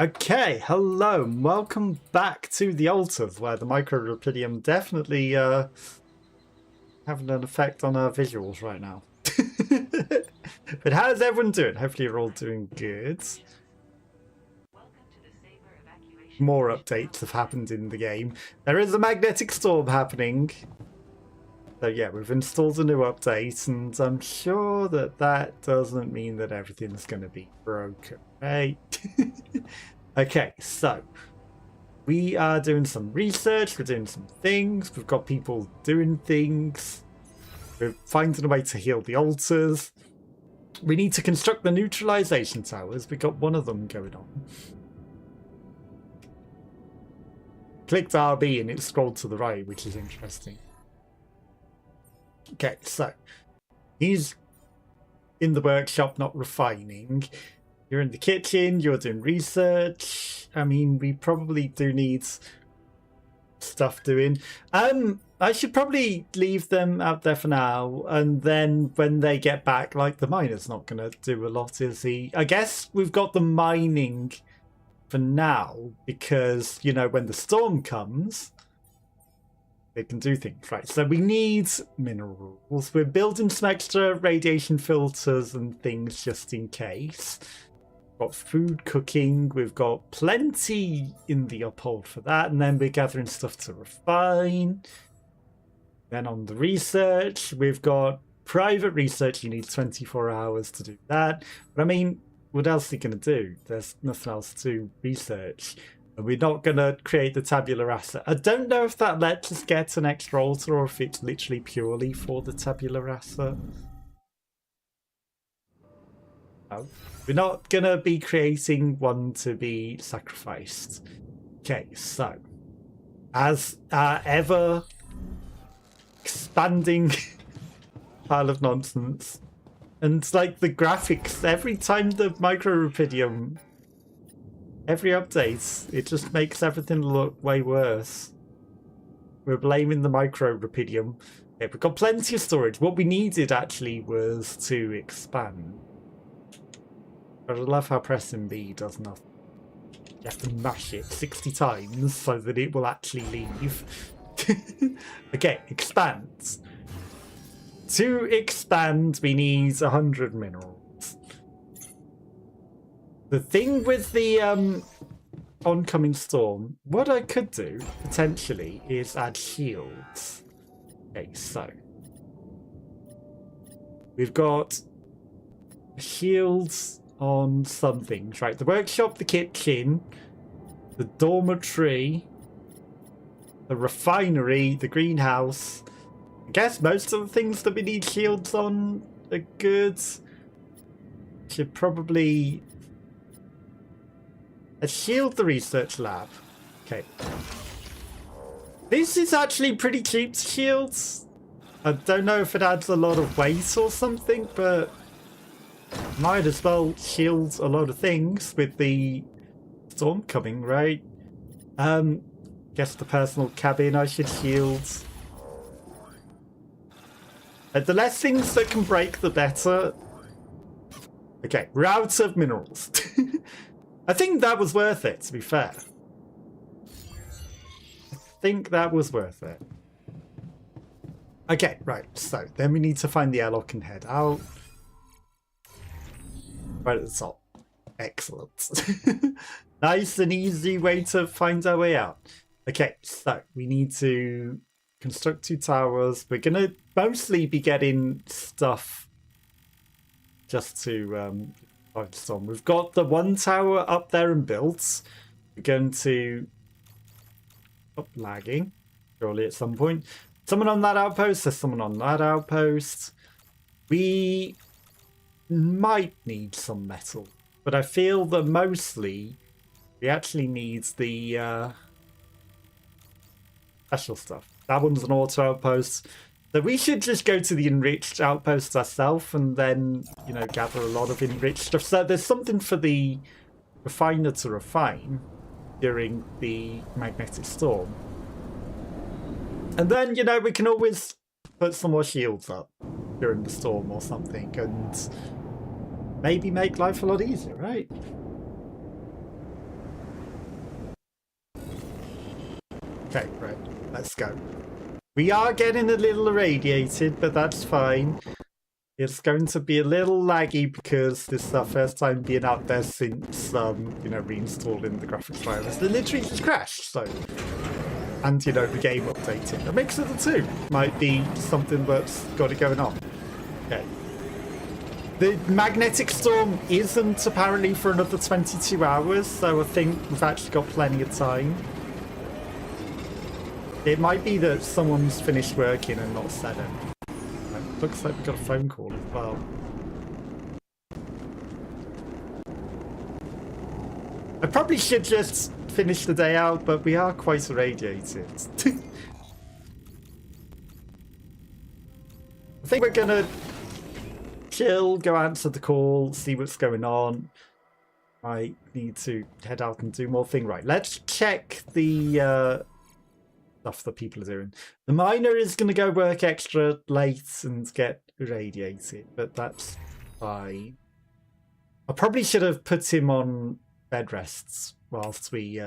Okay, hello, and welcome back to the altars, where the micro-rupidium definitely having an effect on our visuals right now. But how's everyone doing? Hopefully you're all doing good. More updates have happened in the game. There is a magnetic storm happening. So yeah, we've installed a new update, and I'm sure that that doesn't mean that everything's going to be broken, right? Okay, so we are doing some research, we're doing some things, we've got people doing things, we're finding a way to heal the altars. We need to construct the neutralization towers. We got one of them going on. Clicked RB and it scrolled to the right, which is interesting. Okay, so he's in the workshop, not refining. You're in the kitchen, you're doing research. I mean, we probably do need stuff doing. I should probably leave them out there for now, and then when they get back, like, the miner's not going to do a lot, is he? I guess we've got the mining for now, because, you know, when the storm comes, they can do things, right? So we need minerals. We're building some extra radiation filters and things just in case. Got food cooking, we've got plenty in the uphold for that, and then we're gathering stuff to refine. Then on the research, we've got private research. You need 24 hours to do that. But I mean, what else are you going to do? There's nothing else to research. And we're not going to create the tabular rasa. I don't know if that lets us get an extra altar or if it's literally purely for the tabular rasa. No. We're not going to be creating one to be sacrificed. Okay, so as our ever expanding pile of nonsense, and like the graphics, every time the micro-rupidium, every update, it just makes everything look way worse. We're blaming the micro-rupidium. Okay, we've got plenty of storage. What we needed actually was to expand. But I love how pressing B does nothing. You have to mash it 60 times so that it will actually leave. Okay, expand. To expand, we need 100 minerals. The thing with the oncoming storm, what I could do, potentially, is add shields. Okay, so we've got shields on some things, right? The workshop, the kitchen, the dormitory, the refinery, the greenhouse. I guess most of the things that we need shields on are good. Should probably shield the research lab. Okay. This is actually pretty cheap to shields. I don't know if it adds a lot of weight or something, but might as well shield a lot of things with the storm coming, right? Guess the personal cabin I should shield. The less things that can break, the better. Okay, we're out of minerals. I think that was worth it, to be fair. I think that was worth it. Okay, right, so then we need to find the airlock and head out. Right at the top. Excellent. Nice and easy way to find our way out. Okay, so we need to construct 2 towers. We're going to mostly be getting stuff just to fight the storm. We've got the 1 tower up there and built. We're going to... Oh, lagging. Surely at some point. Someone on that outpost. There's someone on that outpost. We might need some metal, but I feel that mostly we actually need the special stuff. That one's an auto outpost, so we should just go to the enriched outpost ourselves and then, you know, gather a lot of enriched stuff. So there's something for the refiner to refine during the magnetic storm, and then, you know, we can always put some more shields up during the storm or something, and maybe make life a lot easier, right? Okay, right. Let's go. We are getting a little irradiated, but that's fine. It's going to be a little laggy because this is our first time being out there since, reinstalling the graphics drivers. They literally just crashed, so... And, the game updating. A mix of the two might be something that's got it going on. Okay. The magnetic storm isn't apparently for another 22 hours, so I think we've actually got plenty of time. It might be that someone's finished working and not said it. Looks like we've got a phone call as well. I probably should just finish the day out, but we are quite irradiated. I think we're gonna chill, go answer the call, see what's going on. I need to head out and do more thing. Right, let's check the stuff that people are doing. The miner is going to go work extra late and get irradiated, but that's fine. I probably should have put him on bed rests whilst we,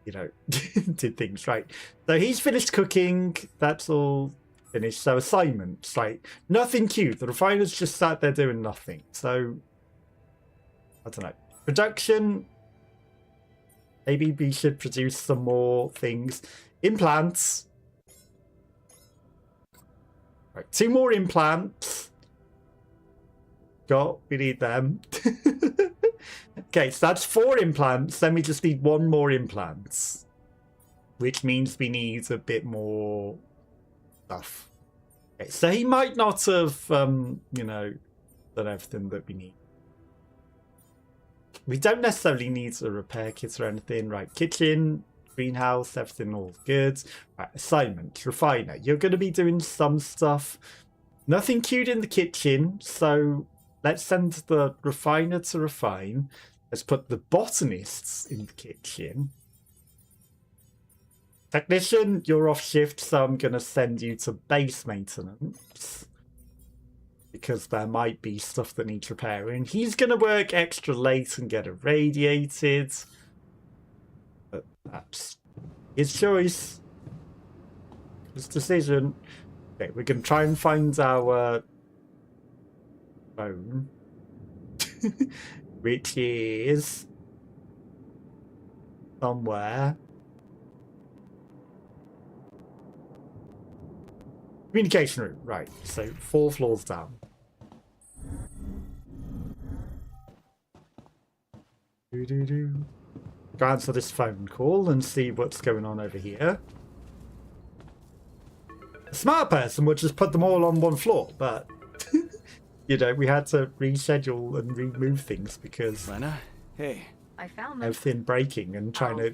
did things right. So he's finished cooking. That's all finished. So assignments, right? Nothing queued. The refiner's just sat there doing nothing. So, I don't know. Production... Maybe we should produce some more things. Implants. Right, 2 more implants. We need them. Okay, so that's 4 implants. Then we just need 1 more implants. Which means we need a bit more stuff. Okay, so he might not have, done everything that we need. We don't necessarily need a repair kit or anything. Right, kitchen, greenhouse, everything all good. Right, assignment, refiner. You're going to be doing some stuff. Nothing queued in the kitchen, so let's send the refiner to refine. Let's put the botanists in the kitchen. Technician, you're off shift, so I'm going to send you to base maintenance. Because there might be stuff that needs repairing. He's going to work extra late and get irradiated. But that's his choice. His decision. Okay, we're going to try and find our phone. Which is somewhere. Communication room, right. So 4 floors down. Go answer this phone call and see what's going on over here. A smart person would just put them all on 1 floor, but we had to reschedule and remove things because Lena, hey, I found them. Everything breaking and trying to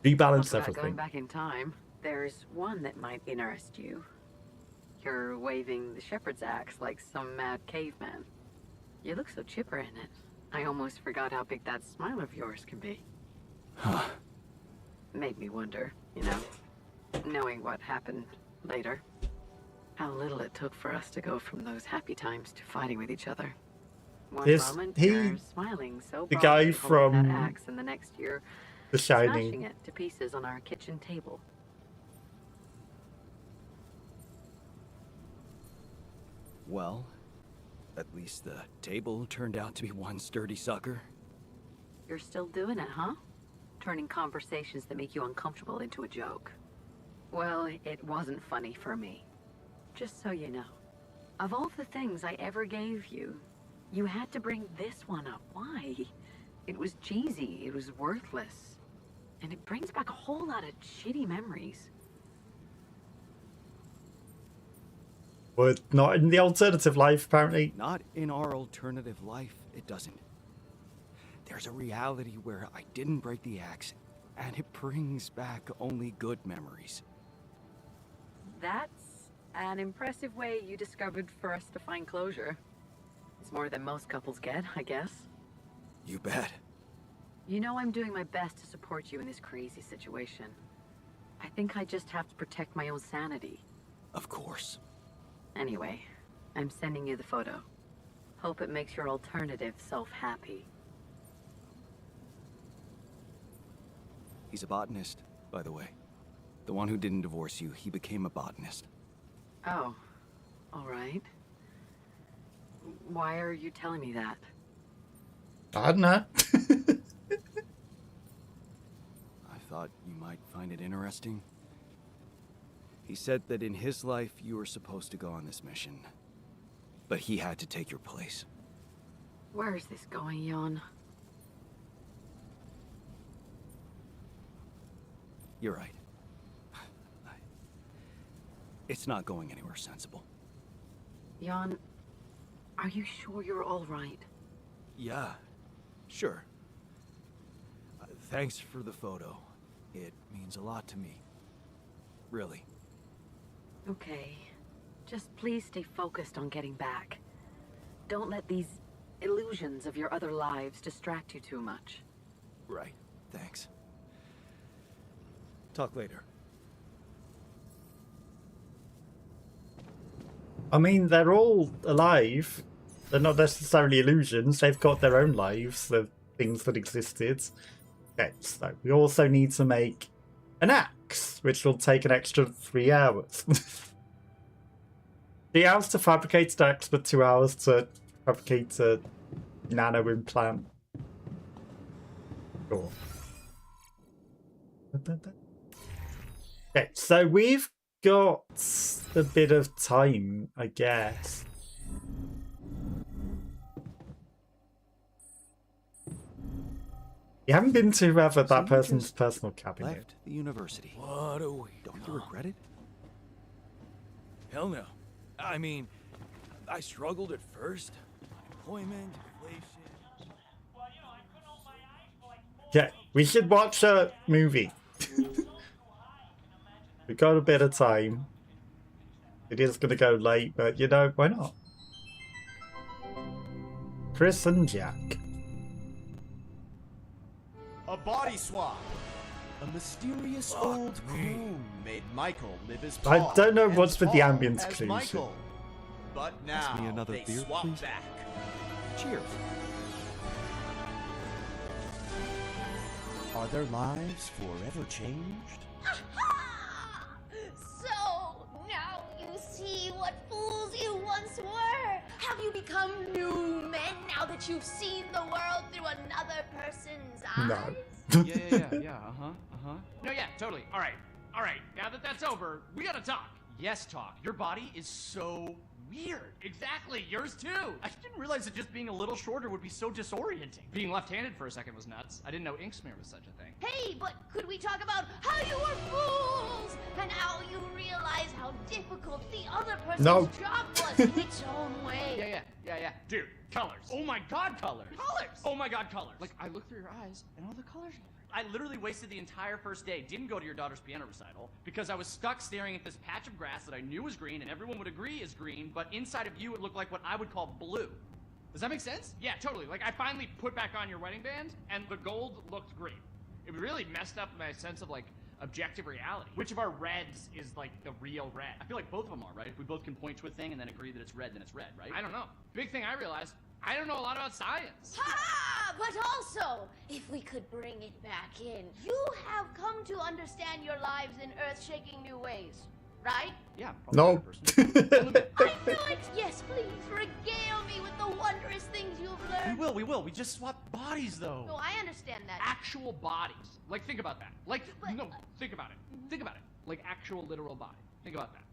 rebalance everything. Going back in time, there's one that might interest you. You're waving the shepherd's axe like some mad caveman. You look so chipper in it. I almost forgot how big that smile of yours can be. Huh. Made me wonder, knowing what happened later. How little it took for us to go from those happy times to fighting with each other. One moment you're smiling so the guy from that axe, and the next year The Shining, smashing it to pieces on our kitchen table. Well, at least the table turned out to be one sturdy sucker. You're still doing it, huh? Turning conversations that make you uncomfortable into a joke. Well, it wasn't funny for me. Just so you know. Of all the things I ever gave you, you had to bring this one up. Why? It was cheesy, it was worthless. And it brings back a whole lot of shitty memories. but not in the alternative life, apparently. Not in our alternative life, it doesn't. There's a reality where I didn't break the axe, and it brings back only good memories. That's an impressive way you discovered for us to find closure. It's more than most couples get, I guess. You bet. You know I'm doing my best to support you in this crazy situation. I think I just have to protect my own sanity. Of course. Anyway, I'm sending you the photo. Hope it makes your alternative self happy. He's a botanist, by the way. The one who didn't divorce you, he became a botanist. Oh, all right. Why are you telling me that? I don't know. I thought you might find it interesting. He said that in his life, you were supposed to go on this mission. But he had to take your place. Where is this going, Jan? You're right. It's not going anywhere sensible. Jan, are you sure you're all right? Yeah, sure. Thanks for the photo. It means a lot to me. Really. Okay. Just please stay focused on getting back. Don't let these illusions of your other lives distract you too much. Right. Thanks. Talk later. I mean, they're all alive. They're not necessarily illusions. They've got their own lives, the things that existed. Okay, so we also need to make an axe, which will take an extra 3 hours. 3 hours to fabricate an axe, but 2 hours to fabricate a nano implant. Sure. Okay, so we've got a bit of time, I guess. You haven't been to that So you person's just personal cabinet. Left the university. What a week. Don't you regret it? Hell no. I mean, I struggled at first. Unemployment, inflation. Yeah, we should watch a movie. We've got a bit of time. It is going to go late, but you know, why not? Chris and Jack. A body swap. A mysterious old groom made Michael live as Paul. I don't know and what's with the Paul ambience as clues. Michael. But now me another they beer, swap please. back. Cheers. Are their lives forever changed? So, now you see what fools you once were. Have you become new men now that you've seen the world through another person's eyes? No. Yeah. No, yeah, totally. All right. Now that that's over, we gotta talk. Yes, talk. Your body is so weird. Exactly, yours too. I didn't realize that just being a little shorter would be so disorienting. Being left-handed for a second was nuts. I didn't know ink smear was such a thing. Hey, but could we talk about how you were fools and how you realize how difficult the other person's No. job was in its own way? Yeah. Dude, colors. Oh my god, colors. Colors. Oh my god, colors. Like, I look through your eyes and all the colors are different. I literally wasted the entire first day, didn't go to your daughter's piano recital, because I was stuck staring at this patch of grass that I knew was green and everyone would agree is green, but inside of you it looked like what I would call blue. Does that make sense? Yeah, totally. Like, I finally put back on your wedding band, and the gold looked green. It really messed up my sense of, like, objective reality. Which of our reds is, like, the real red? I feel like both of them are, right? If we both can point to a thing and then agree that it's red, then it's red, right? I don't know. Big thing I realized, I don't know a lot about science. Ha! But also, if we could bring it back in, you have come to understand your lives in earth-shaking new ways, right? Yeah, No. probably. I knew it! Yes, please, regale me with the wondrous things you've learned. We will. We just swapped bodies, though. No, I understand that. Actual bodies. Like, think about that. Like, But- no, think about it. Think about it. Like, actual literal body. Think about that.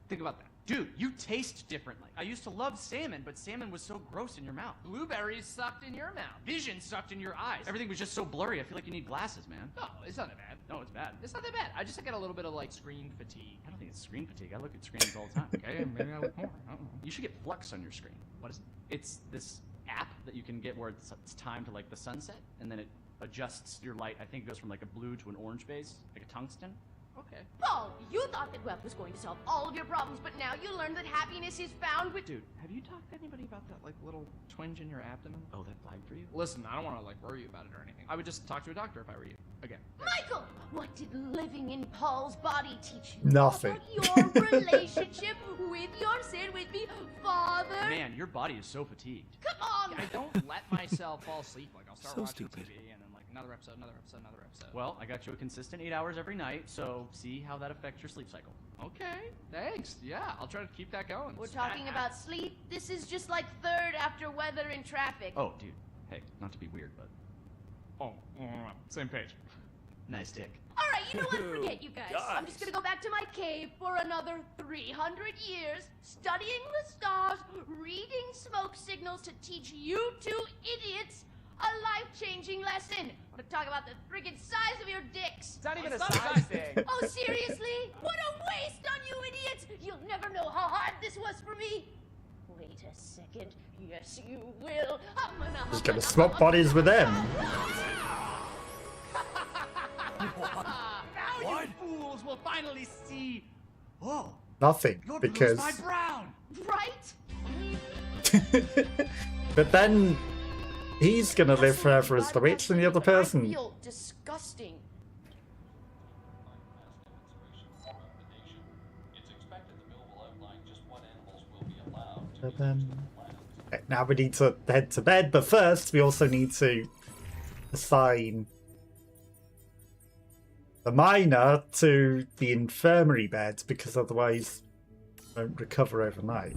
Think about that. Dude, you taste differently. I used to love salmon, but salmon was so gross in your mouth. Blueberries sucked in your mouth. Vision sucked in your eyes. Everything was just so blurry. I feel like you need glasses, man. No, it's not that bad. No, it's bad. It's not that bad. I just got a little bit of, like, screen fatigue. I don't think it's screen fatigue. I look at screens all the time. Okay, maybe I look more. I don't know. You should get Flux on your screen. What is it? It's this app that you can get where it's timed to, like, the sunset, and then it adjusts your light. I think it goes from, like, a blue to an orange base, like a tungsten. Okay. Paul, you thought that web was going to solve all of your problems, but now you learned that happiness is found with... Dude, have you talked to anybody about that, like, little twinge in your abdomen? Oh, that flagged for you? Listen, I don't want to, like, worry you about it or anything. I would just talk to a doctor if I were you. Again. Michael, what did living in Paul's body teach you? Nothing. About your relationship with your sin with me, Father? Man, your body is so fatigued. Come on! I don't let myself fall asleep. Like, I'll start So watching stupid. TV and then, like, Another episode. Well, I got you a consistent 8 hours every night, so see how that affects your sleep cycle. Okay, thanks. Yeah, I'll try to keep that going. We're talking about sleep. This is just like third after weather in traffic. Oh, dude. Hey, not to be weird, but... Oh, same page. Nice dick. All right, you know what? Forget you guys. I'm just gonna go back to my cave for another 300 years, studying the stars, reading smoke signals to teach you two idiots a life-changing lesson. I'm gonna talk about the friggin' size of your dicks. It's not even a size thing. Oh, seriously? What a waste on you idiots! You'll never know how hard this was for me. Wait a second. Yes, you will. He's gonna swap bodies with them. Now you fools will finally see... Whoa. Nothing, Your because... blue's my brown. Right? But then he's gonna live forever as the witch and the other I person. feel disgusting. Okay, now we need to head to bed, but first we also need to assign the miner to the infirmary bed, because otherwise we won't recover overnight.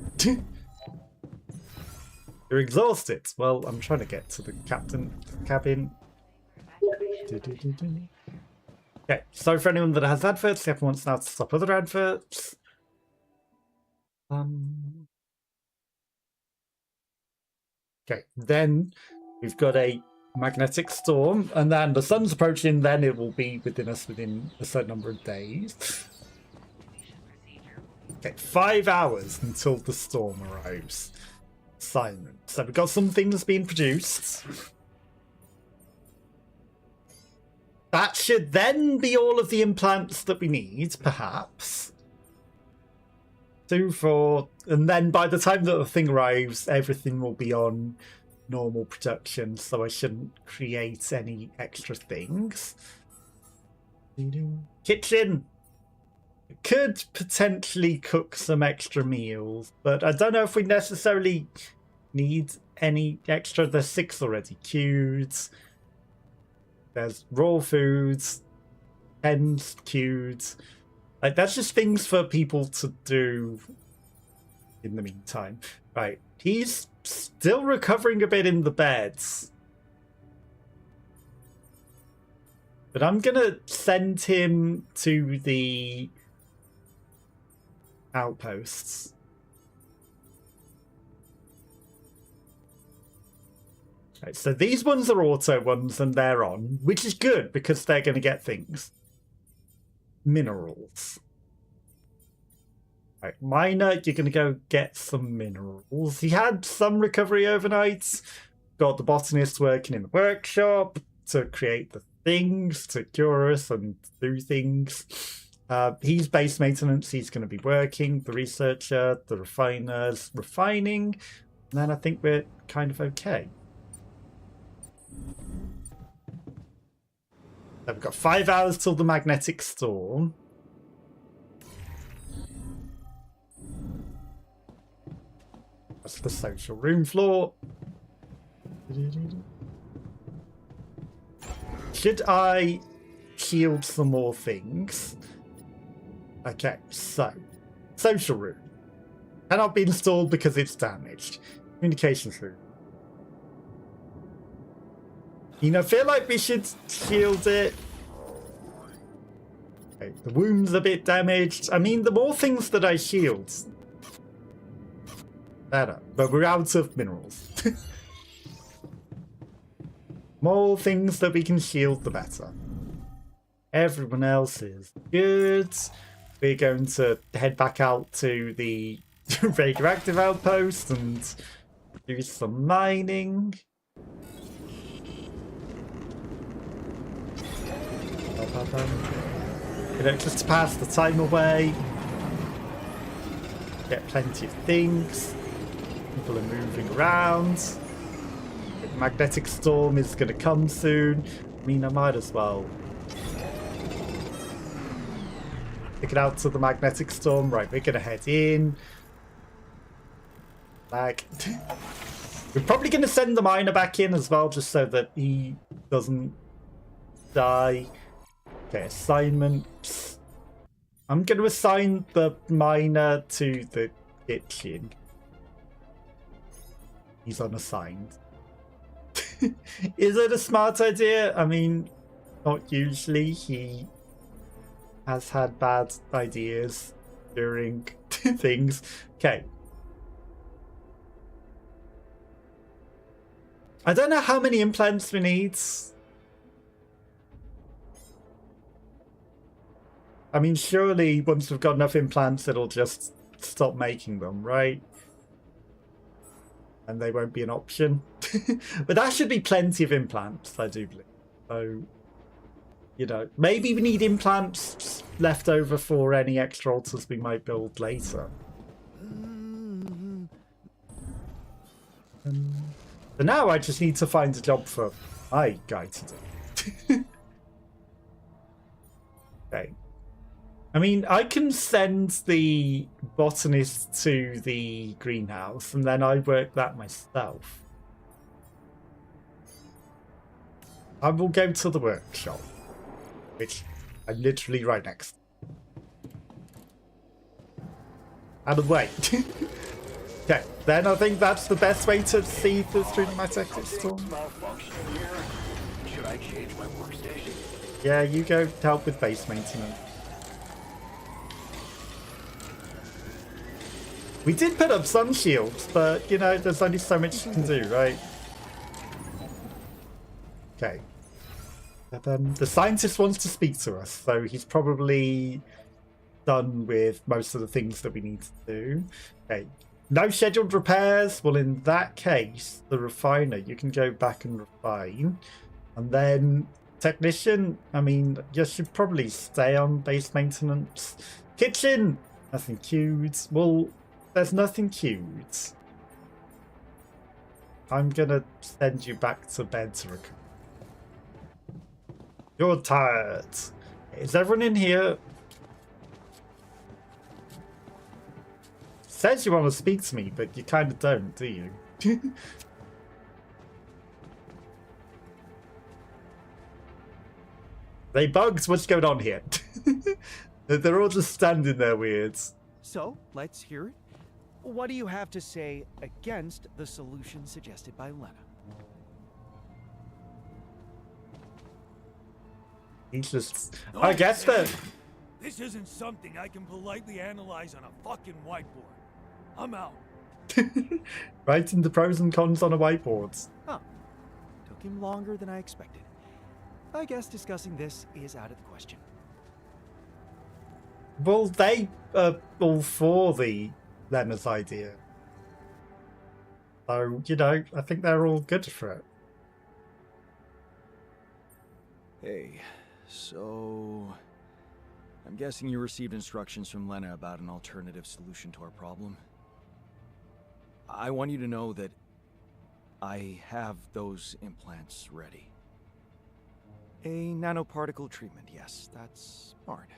You're exhausted. Well, I'm trying to get to the captain cabin. Okay, so for anyone that has adverts, everyone wants now to stop other adverts. Okay, then we've got a magnetic storm, and then the sun's approaching, then it will be within us within a certain number of days. Okay, 5 hours until the storm arrives. Simon. So we've got some things being produced. That should then be all of the implants that we need, perhaps. 2, 4, and then by the time that the thing arrives, everything will be on normal production, so I shouldn't create any extra things. Kitchen! Could potentially cook some extra meals, but I don't know if we necessarily need any extra. There's 6 already queued. There's raw foods, hens queued. Like, that's just things for people to do in the meantime. Right, he's still recovering a bit in the beds. But I'm gonna send him to the outposts. Right, so these ones are auto ones and they're on, which is good because they're going to get things. Minerals. Right, miner, you're going to go get some minerals. He had some recovery overnight. Got the botanist working in the workshop to create the things, to cure us and do things. He's base maintenance, he's going to be working. The researcher, the refiner's refining. And then I think we're kind of okay. So we've got 5 hours till the magnetic storm. That's the social room floor. Should I shield some more things? Okay, so social room cannot be installed because it's damaged. Communications room. You know, feel like we should shield it. Okay, the wound's a bit damaged. I mean, the more things that I shield, better. But we're out of minerals. More things that we can shield, the better. Everyone else is good. We're going to head back out to the radioactive outpost and do some mining. You know, just to pass the time away. Get plenty of things. People are moving around. The magnetic storm is going to come soon. I mean, I might as well take it out to the magnetic storm. Right, we're going to head in. Like, we're probably going to send the miner back in as well, just so that he doesn't die. Okay, assignments. I'm going to assign the miner to the kitchen. He's unassigned. Is it a smart idea? I mean, not usually. He has had bad ideas during things. Okay. I don't know how many implants we need. I mean, surely once we've got enough implants, it'll just stop making them, right? And they won't be an option. But that should be plenty of implants, I do believe. So, you know, maybe we need implants left over for any extra altars we might build later. So now I just need to find a job for my guy to do. Okay. I mean, I can send the botanist to the greenhouse, and then I work that myself. I will go to the workshop, which I'm literally right next. Out of the way. Okay, then I think that's the best way to see the cinematic storm. Should I change my workstation? Yeah, you go help with base maintenance. We did put up some shields, but, you know, there's only so much you can do, right? Okay. The scientist wants to speak to us, so he's probably done with most of the things that we need to do. Okay. No scheduled repairs. Well, in that case, the refiner, you can go back and refine. And then technician, I mean, you should probably stay on base maintenance. Kitchen, nothing queued. Well, there's nothing queued. I'm gonna send you back to bed to recover. You're tired. Is everyone in here? Says you want to speak to me, but you kind of don't, do you? They bugged? What's going on here? They're all just standing there weird. So, let's hear it. What do you have to say against the solution suggested by Lena? He's just... I guess that... This isn't something I can politely analyze on a fucking whiteboard. I'm out. Writing the pros and cons on a whiteboard. Huh. Took him longer than I expected. I guess discussing this is out of the question. Well, they are all for the Lena's idea. So, you know, I think they're all good for it. Hey, so... I'm guessing you received instructions from Lena about an alternative solution to our problem. I want you to know that I have those implants ready. A nanoparticle treatment, yes, that's smart.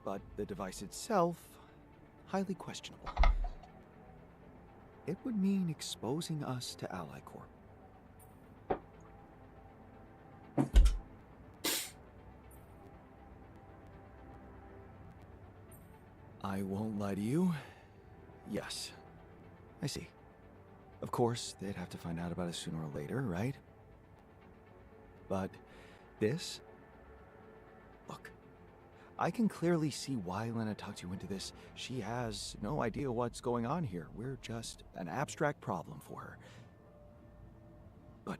But the device itself, highly questionable. It would mean exposing us to Ally Corp. I won't lie to you. Yes. I see. Of course, they'd have to find out about it sooner or later, right? But this? Look, I can clearly see why Lena talked you into this. She has no idea what's going on here. We're just an abstract problem for her. But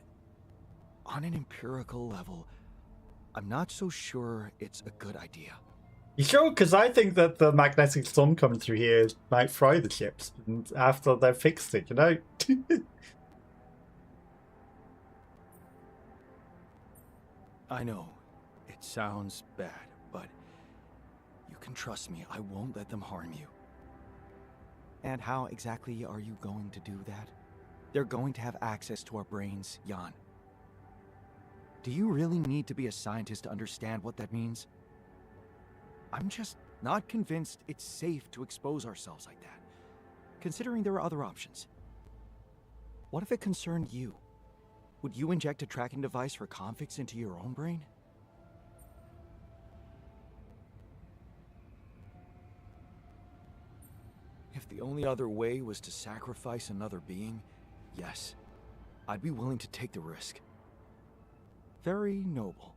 on an empirical level, I'm not so sure it's a good idea. You sure? Because I think that the magnetic storm coming through here might fry the chips after they've fixed it, you know? I know, it sounds bad, but you can trust me, I won't let them harm you. And how exactly are you going to do that? They're going to have access to our brains, Jan. Do you really need to be a scientist to understand what that means? I'm just not convinced it's safe to expose ourselves like that, considering there are other options. What if it concerned you? Would you inject a tracking device for convicts into your own brain? If the only other way was to sacrifice another being, yes, I'd be willing to take the risk. Very noble.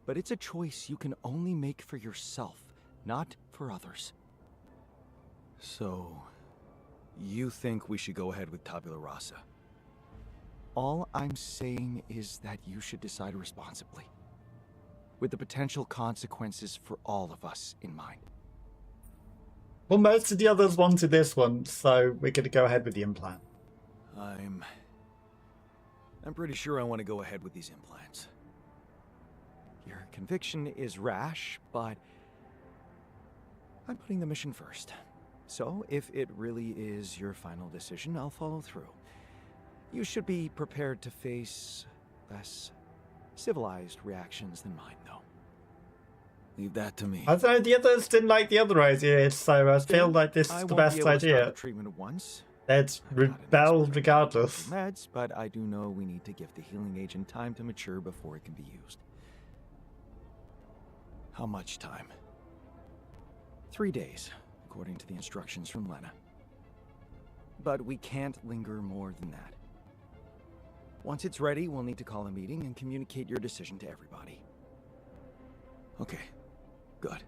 But it's a choice you can only make for yourself, not for others. So, you think we should go ahead with Tabula Rasa? All I'm saying is that you should decide responsibly, with the potential consequences for all of us in mind. Well, most of the others wanted this one, so we're going to go ahead with the implant. I'm pretty sure I want to go ahead with these implants. Your conviction is rash, but I'm putting the mission first. So, if it really is your final decision, I'll follow through. You should be prepared to face less civilized reactions than mine, though. Leave that to me. I don't know, the others didn't like the other idea, so I feel like this is the best idea. Treatment at once. Let's rebel regardless. Meds, but I do know we need to give the healing agent time to mature before it can be used. How much time? 3 days, according to the instructions from Lena. But we can't linger more than that. Once it's ready, we'll need to call a meeting and communicate your decision to everybody. Okay, good.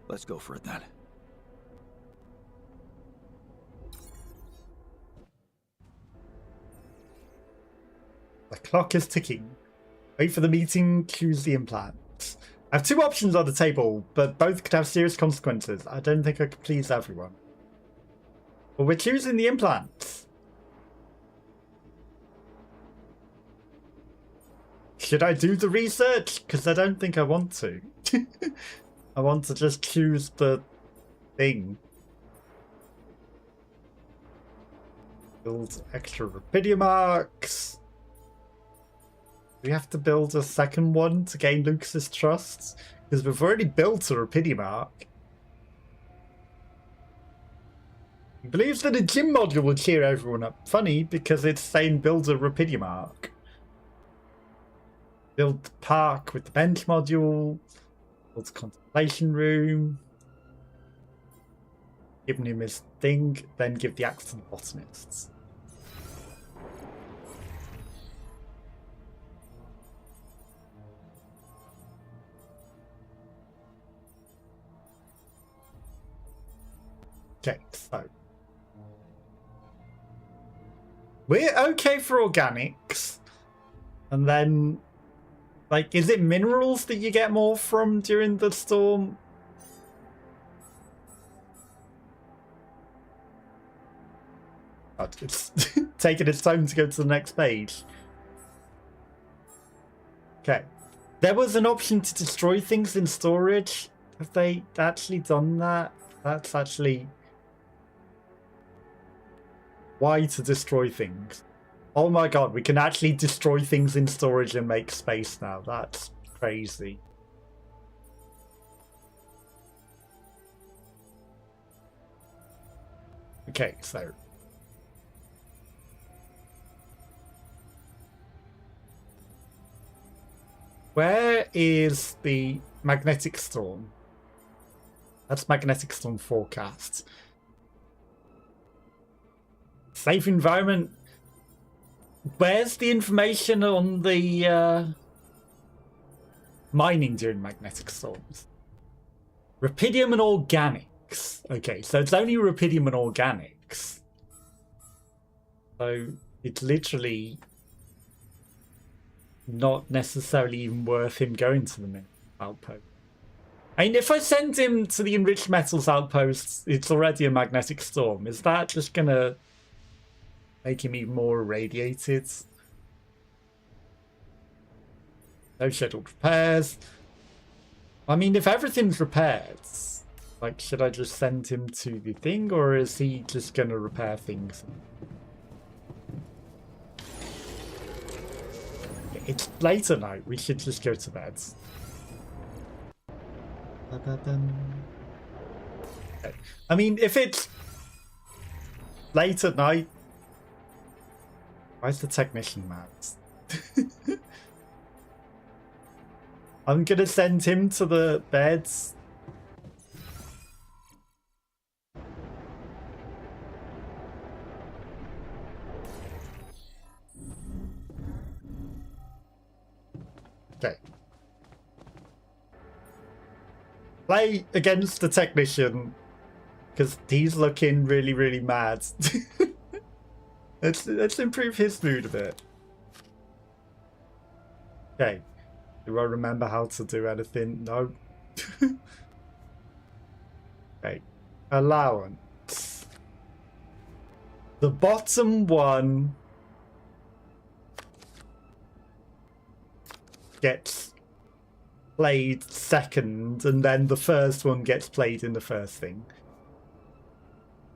Let's go for it then. The clock is ticking. Wait for the meeting, choose the implant. I have two options on the table, but both could have serious consequences. I don't think I could please everyone. But we're choosing the implant. Should I do the research? Because I don't think I want to. I want to just choose the thing. Build extra Rapidia marks. Do we have to build a second one to gain Lucas's trust? Because we've already built a Rapidia mark. He believes that a gym module will cheer everyone up. Funny, because it's saying build a Rapidia mark. Build the park with the bench module. Build the contemplation room. Giving him his thing, then give the axe to the botanists. Okay, so we're okay for organics, and then, like, is it minerals that you get more from during the storm? God, it's taking its time to go to the next page. Okay, there was an option to destroy things in storage. Have they actually done that? That's actually why to destroy things. Oh my god, we can actually destroy things in storage and make space now. That's crazy. Okay, so where is the magnetic storm? That's magnetic storm forecast. Safe environment. Where's the information on the mining during magnetic storms? Rapidium and organics. Okay, so it's only rapidium and organics. So it's literally not necessarily even worth him going to the outpost. I mean, if I send him to the enriched metals outpost, it's already a magnetic storm. Is that just gonna make him even more irradiated? No scheduled repairs. I mean, if everything's repaired, like, should I just send him to the thing, or is he just gonna repair things? It's late at night. We should just go to bed. Okay. I mean, if it's late at night, Why's the technician mad? I'm gonna send him to the beds. Okay. Play against the technician because he's looking really, really mad. Let's improve his mood a bit. Okay. Do I remember how to do anything? No. Okay. Allowance. The bottom one gets played second, and then the first one gets played in the first thing.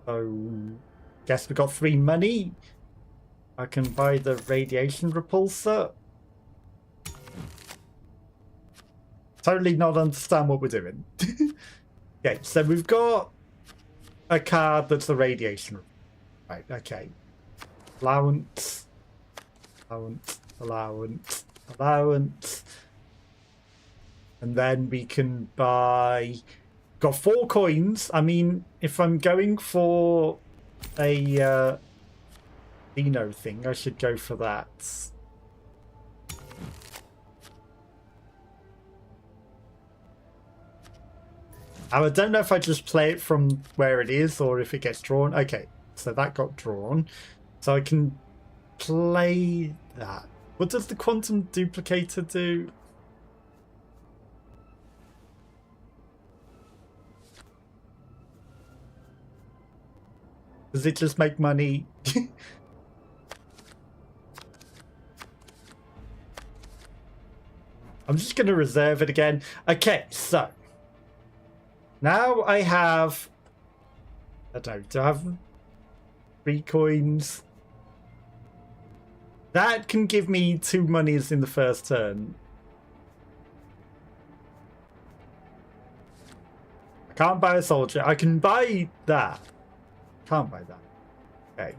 So, guess we got 3 money. I can buy the radiation repulsor. Totally not understand what we're doing. Okay, so we've got a card that's the radiation. Right, okay. Allowance. Allowance. Allowance. Allowance. And then we can buy... Got 4 coins. I mean, if I'm going for a Dino thing, I should go for that. I don't know if I just play it from where it is or if it gets drawn. Okay, so that got drawn. So I can play that. What does the quantum duplicator do? Does it just make money? I'm just going to reserve it again. Okay, so now I have... I don't know, do I have 3 coins? That can give me 2 monies in the first turn. I can't buy a soldier. I can buy that. Can't buy that. Okay.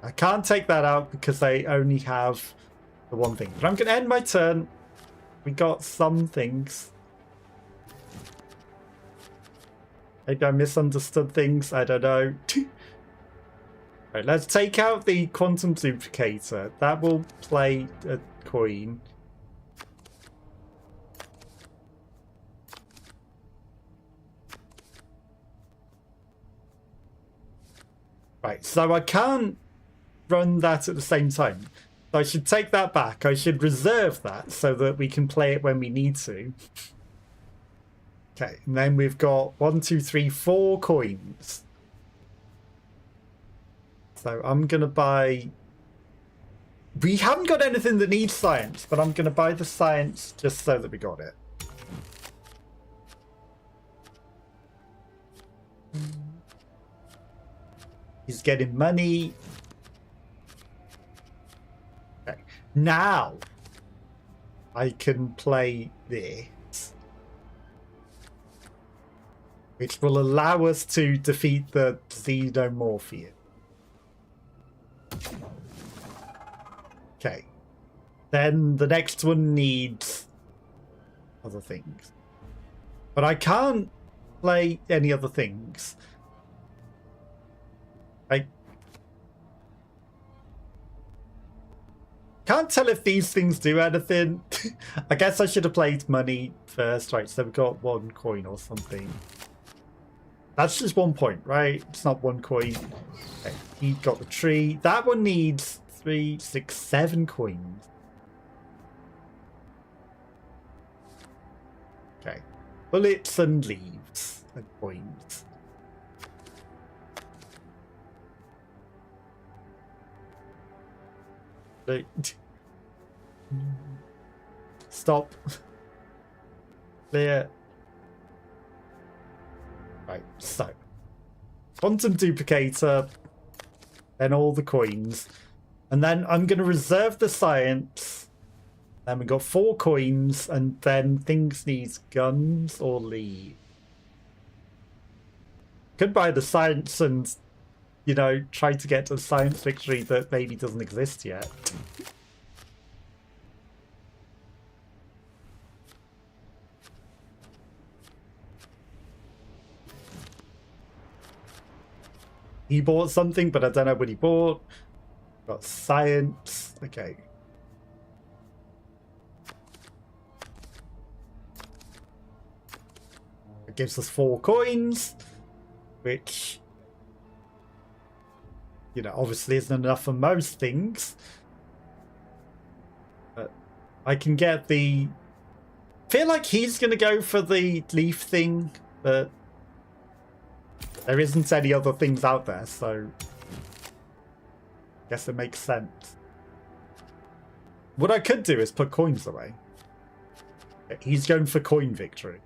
I can't take that out because I only have the one thing. But I'm going to end my turn. We got some things. Maybe I misunderstood things. I don't know. Right, let's take out the quantum duplicator. That will play a coin. Right, so I can't run that at the same time. So I should take that back. I should reserve that so that we can play it when we need to. Okay, and then we've got 1, 2, 3, 4 coins. So I'm going to buy... We haven't got anything that needs science, but I'm going to buy the science just so that we got it. He's getting money. Okay. Now I can play this, which will allow us to defeat the xenomorphian. Okay. Then the next one needs other things. But I can't play any other things. I can't tell if these things do anything. I guess I should have played money first. Right, so we've got 1 coin or something. That's just 1 point, right? It's not 1 coin. Okay, he got the tree. That one needs 3, 6, 7 coins. Okay. Bullets and leaves and coins. Stop. Clear. Right, so quantum duplicator, then all the coins, and then I'm going to reserve the science. Then we got 4 coins, and then things needs guns or leave. Could buy the science and you know, try to get to a science victory that maybe doesn't exist yet. He bought something, but I don't know what he bought. Got science. Okay. It gives us 4 coins, which, you know, obviously isn't enough for most things. But I can get the... feel like he's going to go for the leaf thing, but there isn't any other things out there, so I guess it makes sense. What I could do is put coins away. He's going for coin victory.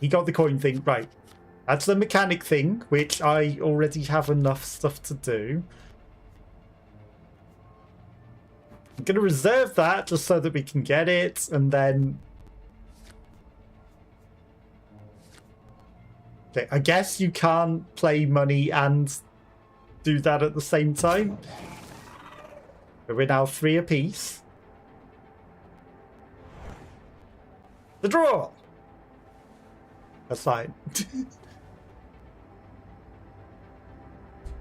He got the coin thing. Right. That's the mechanic thing, which I already have enough stuff to do. I'm going to reserve that just so that we can get it, and then... okay, I guess you can't play money and do that at the same time. But we're now 3 apiece. The draw! That's fine.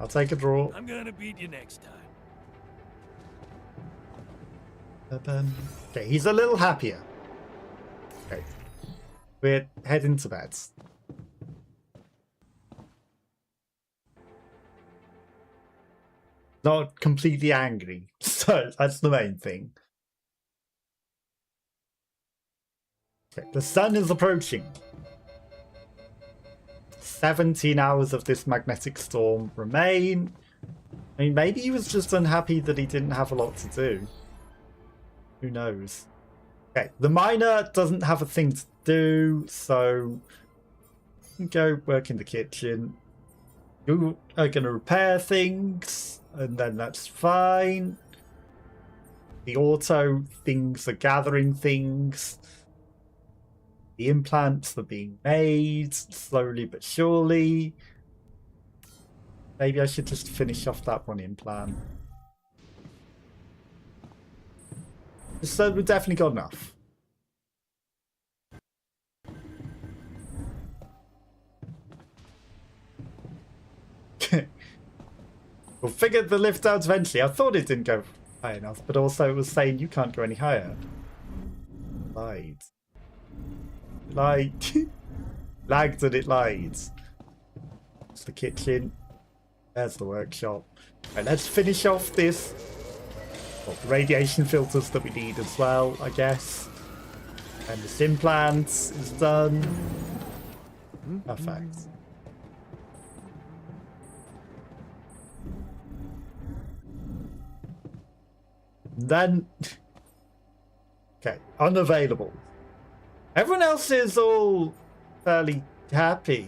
I'll take a draw. I'm gonna beat you next time. Okay, he's a little happier. Okay. We're heading to bed. Not completely angry. So that's the main thing. Okay, the sun is approaching. 17 hours of this magnetic storm remain. I mean, maybe he was just unhappy that he didn't have a lot to do. Who knows? Okay, the miner doesn't have a thing to do, so you can go work in the kitchen. You are going to repair things, and then that's fine. The auto things are gathering things. The implants are being made slowly but surely. Maybe I should just finish off that one implant. So we've definitely got enough. We'll figure the lift out eventually. I thought it didn't go high enough, but also it was saying you can't go any higher. Lied. Lied. Lagged and it lied. It's the kitchen. There's the workshop. Right, let's finish off this. Well, the radiation filters that we need as well, I guess. And this implant is done. Perfect. Then, okay, unavailable. Everyone else is all fairly happy.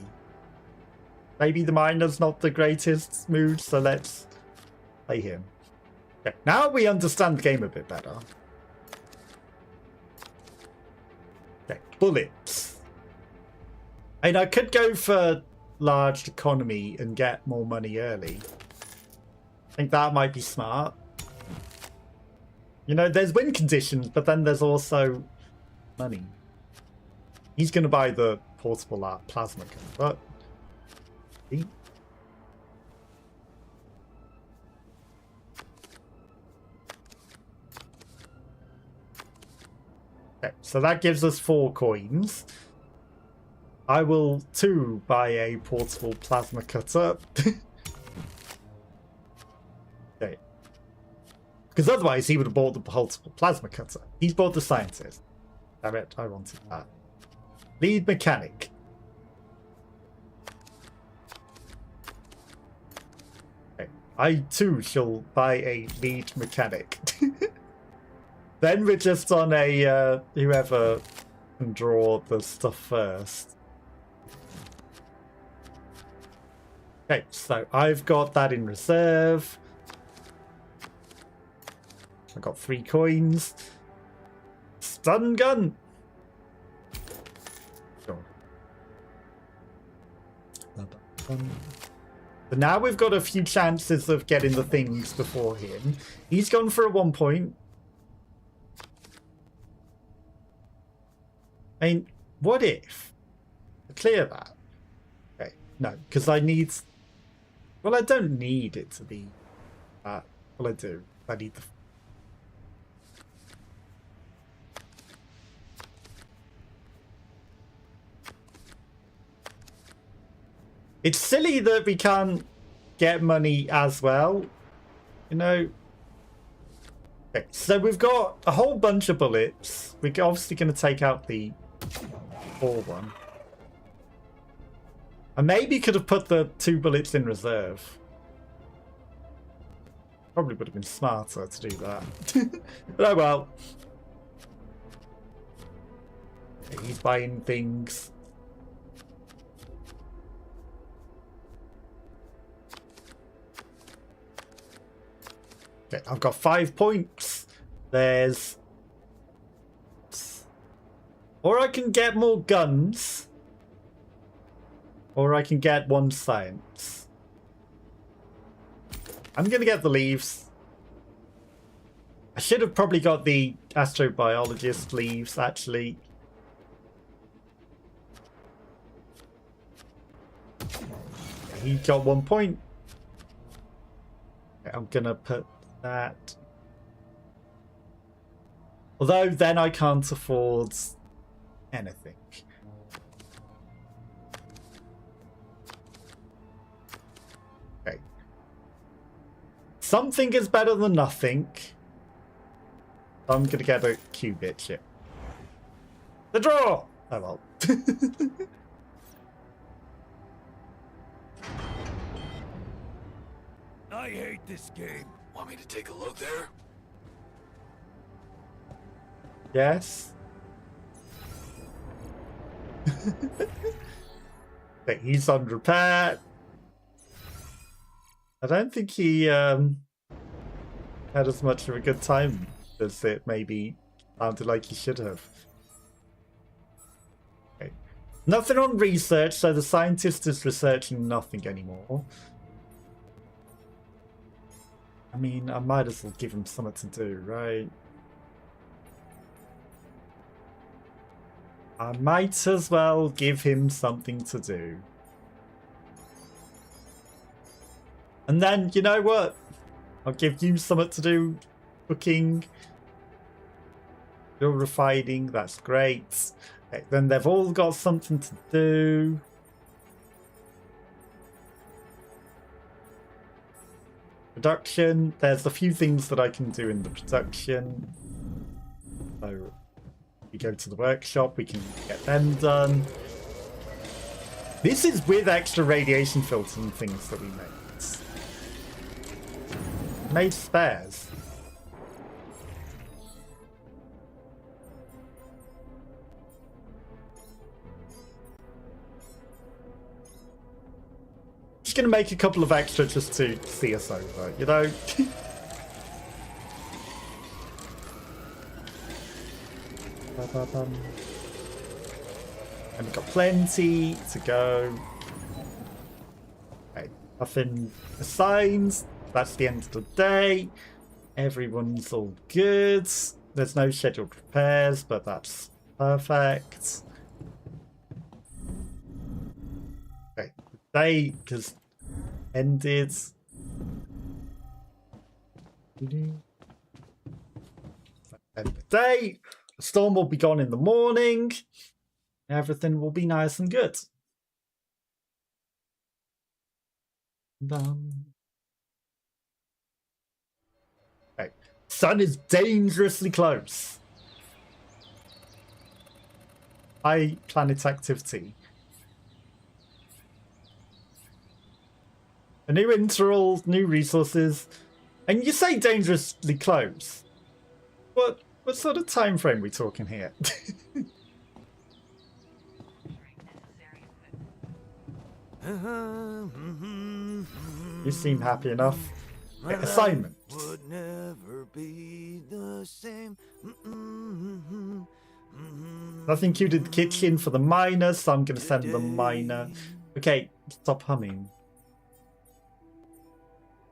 Maybe the miner's not the greatest mood, so let's play him. Okay, now we understand the game a bit better. Okay, bullets. I mean, I could go for large economy and get more money early. I think that might be smart. You know, there's win conditions, but then there's also money. He's going to buy the portable plasma gun, but... okay, so that gives us 4 coins. I will, too, buy a portable plasma cutter. Okay. Because otherwise he would have bought the portable plasma cutter. He's bought the scientist. Damn it, I wanted that. Lead mechanic. Okay. I too shall buy a lead mechanic. Then we're just on a whoever can draw the stuff first. Okay, so I've got that in reserve. I got 3 coins. Stun gun. Sure. But now we've got a few chances of getting the things before him. He's gone for a 1 point. I mean, what if I clear that? Okay, no, because I need... Well, I don't need it to be that. Well, I do. I need the... It's silly that we can't get money as well, you know. Okay, so we've got a whole bunch of bullets. We're obviously going to take out the 4 one. I maybe could have put the 2 bullets in reserve. Probably would have been smarter to do that. But oh well. Okay, he's buying things. Okay, I've got 5 points. There's... Or I can get more guns. Or I can get 1 science. I'm going to get the leaves. I should have probably got the astrobiologist leaves, actually. He got 1 point. Okay, I'm going to put that. Although then I can't afford anything. Okay. Something is better than nothing. I'm gonna get a qubit chip. The draw! Oh well. I hate this game. Want me to take a look there? Yes. Okay, he's on repair. I don't think he had as much of a good time as it maybe sounded like he should have. Okay. Nothing on research, so the scientist is researching nothing anymore. I mean, I might as well give him something to do, right? I might as well give him something to do. And then, you know what? I'll give you something to do. Cooking. You're refining. That's great. Okay, then they've all got something to do. Production. There's a few things that I can do in the production. So we go to the workshop. We can get them done. This is with extra radiation filters and things that we made. Made spares. Just gonna make a couple of extra just to see us over, you know? And we've got plenty to go. Okay, nothing assigned. That's the end of the day. Everyone's all good. There's no scheduled repairs, but that's perfect. Okay, the day just ended. End of the day. The storm will be gone in the morning. Everything will be nice and good. Okay. Sun is dangerously close. High planet activity. A new interval, new resources. And you say dangerously close. What sort of time frame are we talking here? You seem happy enough. Okay, assignment. Would never be the same. Nothing queued in the kitchen for the miner, so I'm going to send the miner. Okay, Stop humming.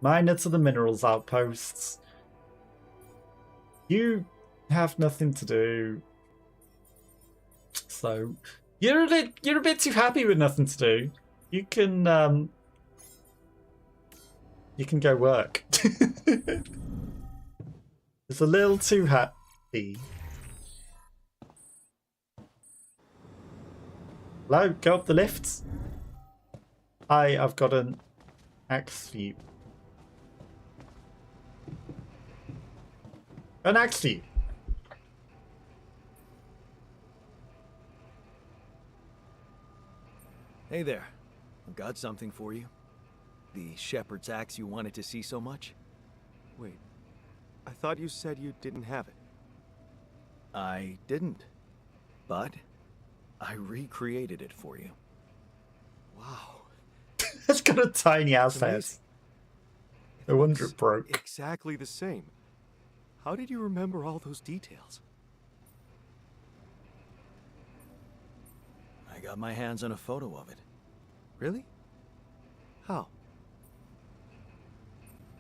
Miner to the minerals outposts. You have nothing to do. So you're a bit too happy with nothing to do. You can go work. It's a little too happy. Hello, go up the lifts. Hi, I've got an axe for you. An axe for you. Hey there. I've got something for you. The shepherd's axe you wanted to see so much? Wait, I thought you said you didn't have it. I didn't. But I recreated it for you. Wow. It's got a tiny ass head. No wonder it broke. Exactly the same. How did you remember all those details? I got my hands on a photo of it. Really? How?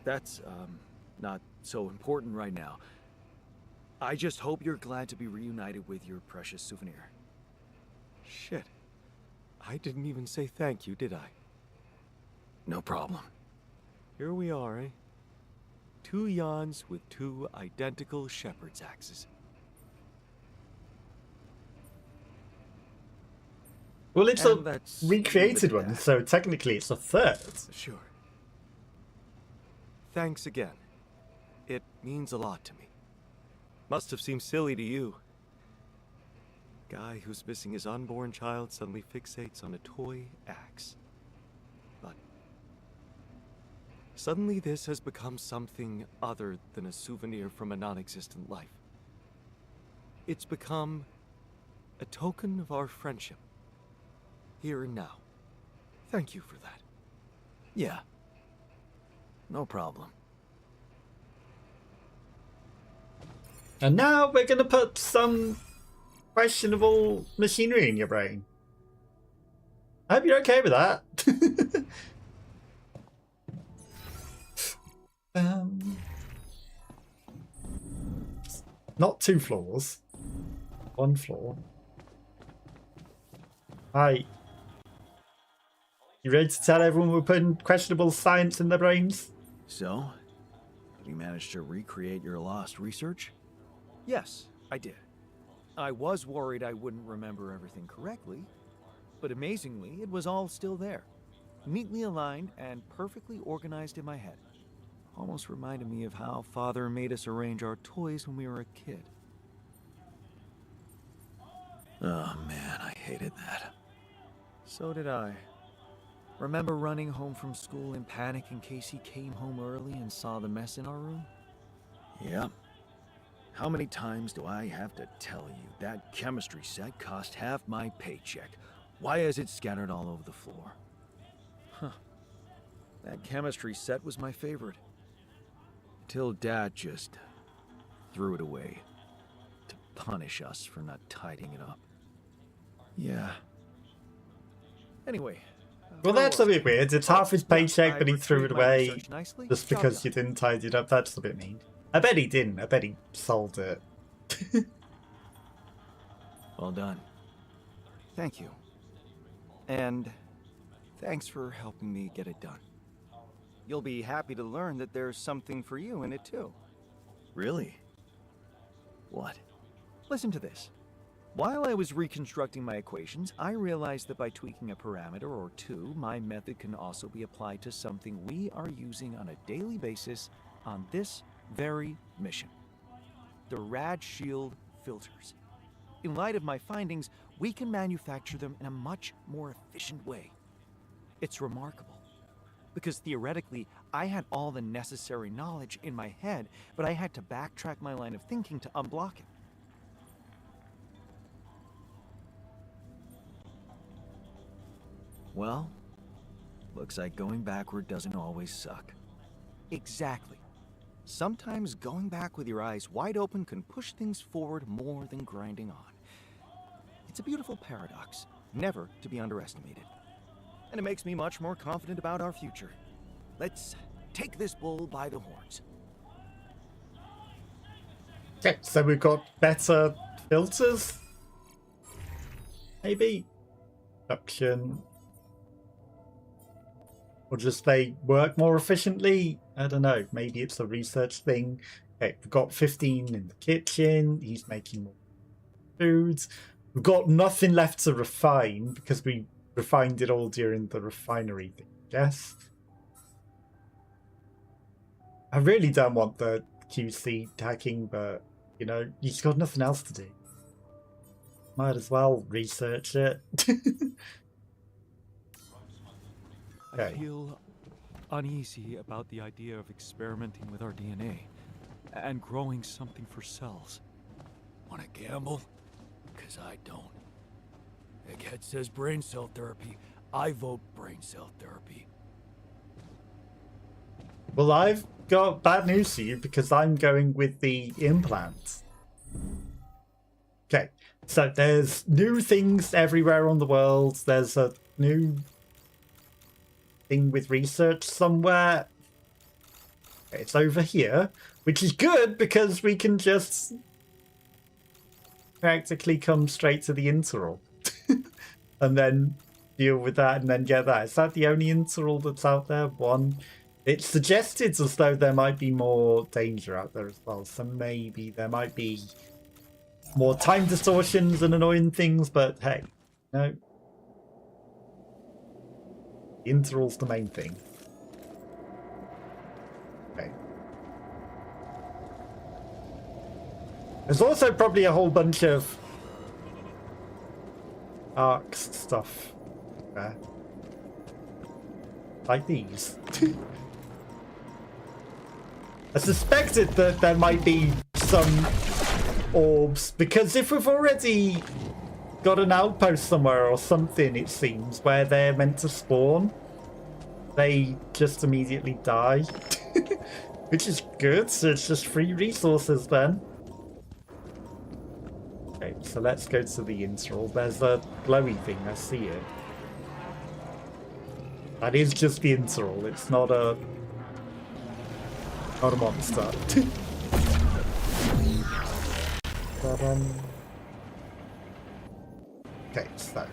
That's, not so important right now. I just hope you're glad to be reunited with your precious souvenir. Shit. I didn't even say thank you, did I? No problem. Here we are, eh? Two Yans with two identical shepherd's axes. Well, it's And a recreated one, so technically it's a third. Sure. Thanks again. It means a lot to me. Must have seemed silly to you. Guy who's missing his unborn child suddenly fixates on a toy axe. But suddenly this has become something other than a souvenir from a non-existent life. It's become a token of our friendship. Here and now. Thank you for that. Yeah. No problem. And now we're going to put some questionable machinery in your brain. I hope you're okay with that. Not 2 floors. 1 floor. Hi. You ready to tell everyone we're putting questionable science in their brains? So, have you managed to recreate your lost research? Yes, I did. I was worried I wouldn't remember everything correctly, but amazingly, it was all still there. Neatly aligned and perfectly organized in my head. Almost reminded me of how Father made us arrange our toys when we were a kid. Oh man, I hated that. So did I. Remember running home from school in panic in case he came home early and saw the mess in our room? Yep. How many times do I have to tell you that chemistry set cost half my paycheck? Why is it scattered all over the floor? Huh. That chemistry set was my favorite. Till Dad just threw it away to punish us for not tidying it up. Yeah. Anyway. Well, that's a bit weird. It's half his paycheck, but he threw it away just because you didn't tidy it up. That's a bit mean. I bet he didn't. I bet he sold it. Well done. Thank you. And thanks for helping me get it done. You'll be happy to learn that there's something for you in it too. Really? What? Listen to this. While I was reconstructing my equations, I realized that by tweaking a parameter or two, my method can also be applied to something we are using on a daily basis on this very mission. The Rad Shield filters. In light of my findings, we can manufacture them in a much more efficient way. It's remarkable, because theoretically, I had all the necessary knowledge in my head, but I had to backtrack my line of thinking to unblock it. Well, looks like going backward doesn't always suck. Exactly. Sometimes going back with your eyes wide open can push things forward more than grinding on. It's a beautiful paradox, never to be underestimated. and it makes me much more confident about our future. Let's take this bull by the horns. Okay, so we've got better filters? Maybe? Production. Or just they work more efficiently? I don't know. Maybe it's a research thing. Okay, we've got 15 in the kitchen. He's making more foods. We've got nothing left to refine because we refined it all during the refinery thing, yes? I really don't want the QC tagging, but, you know, he's got nothing else to do. Might as well research it. I feel uneasy about the idea of experimenting with our DNA and growing something for cells. Wanna gamble? 'Cause I don't. Egghead says brain cell therapy. I vote brain cell therapy. Well, I've got bad news for you because I'm going with the implant. Okay, so there's new things everywhere on the world. There's a new thing with research somewhere. It's over here, which is good because we can just practically come straight to the interval and then deal with that and then get that. Is that the only interval that's out there? One. It's suggested as though there might be more danger out there as well, so maybe there might be more time distortions and annoying things, but hey, no. The interval's the main thing. Okay. There's also probably a whole bunch of arcs stuff there. Like these. I suspected that there might be some orbs, because if we've already got an outpost somewhere or something, it seems, where they're meant to spawn, they just immediately die. Which is good, so it's just free resources then. Okay, so let's go to the interval. There's a glowy thing, I see it. That is just the interval, it's not a monster. Okay, so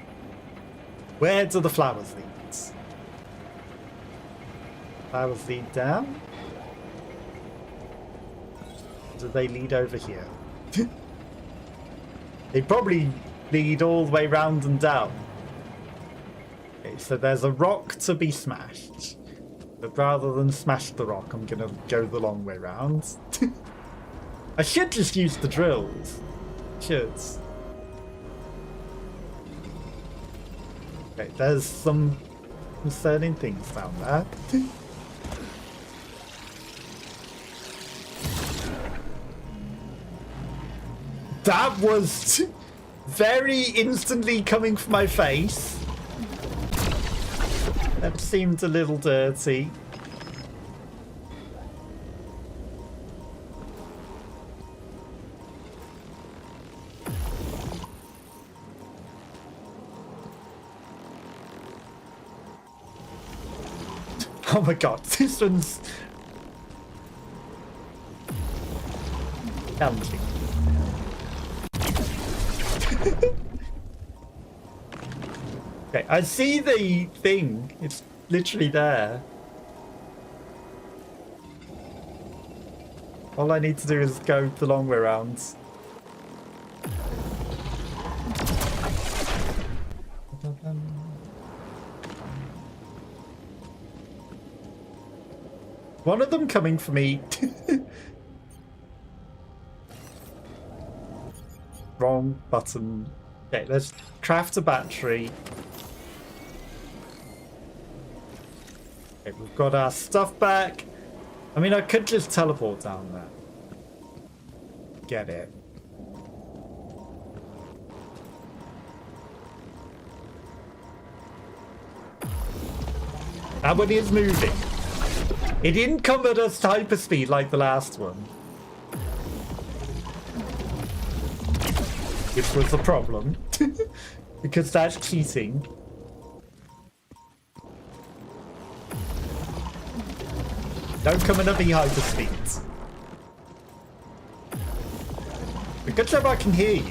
where do the flowers lead? Flowers lead down? Or do they lead over here? They probably lead all the way round and down. Okay, so there's a rock to be smashed. But rather than smash the rock, I'm gonna go the long way round. I should just use the drills. Should. Okay, there's some concerning things down there. That was very instantly coming for my face. That seemed a little dirty. Oh my god, this one's challenging. Okay, I see the thing. It's literally there. All I need to do is go the long way around. One of them coming for me. Wrong button. Okay, let's craft a battery. Okay, we've got our stuff back. I mean, I could just teleport down there. Get it. That one is moving. It didn't come at us hyperspeed like the last one. Which was a problem. Because that's cheating. Don't come in at me hyperspeed. Good job I can hear you.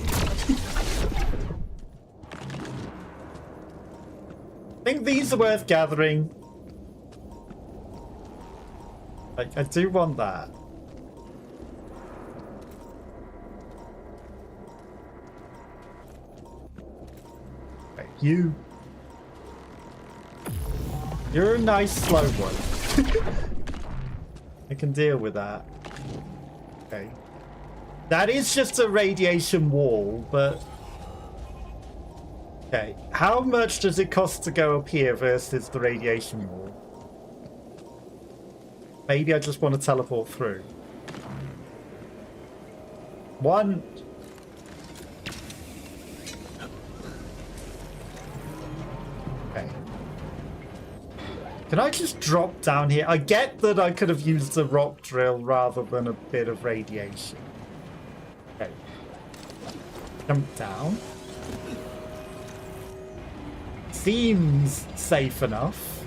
I think these are worth gathering. I do want that. Okay, you're a nice slow one. I can deal with that. Okay. That is just a radiation wall, but... Okay, how much does it cost to go up here versus the radiation wall? Maybe I just want to teleport through. One... Okay. Can I just drop down here? I get that I could have used a rock drill rather than a bit of radiation. Okay. Jump down. Seems safe enough.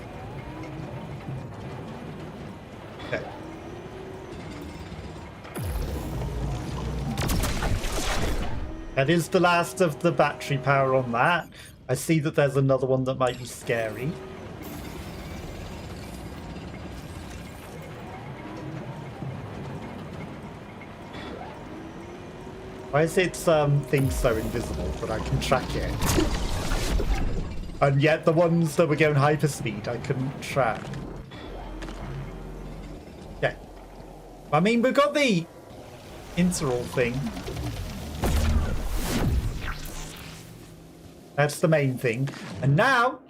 Okay. That is the last of the battery power on that. I see that there's another one that might be scary. Why is it thing so invisible, but I can track it? And yet the ones that were going hyperspeed, I couldn't track. Okay. I mean, we've got the interval thing. That's the main thing. And now,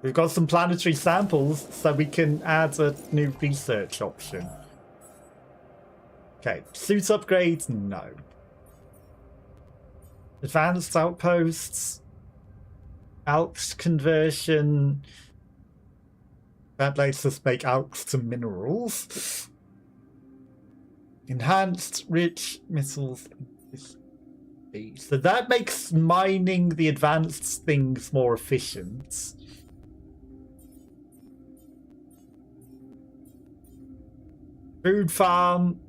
we've got some planetary samples, so we can add a new research option. Okay, suit upgrades, no. Advanced outposts, alks conversion. That lets us make alks to minerals. Enhanced rich missiles. So that makes mining the advanced things more efficient. Food farm.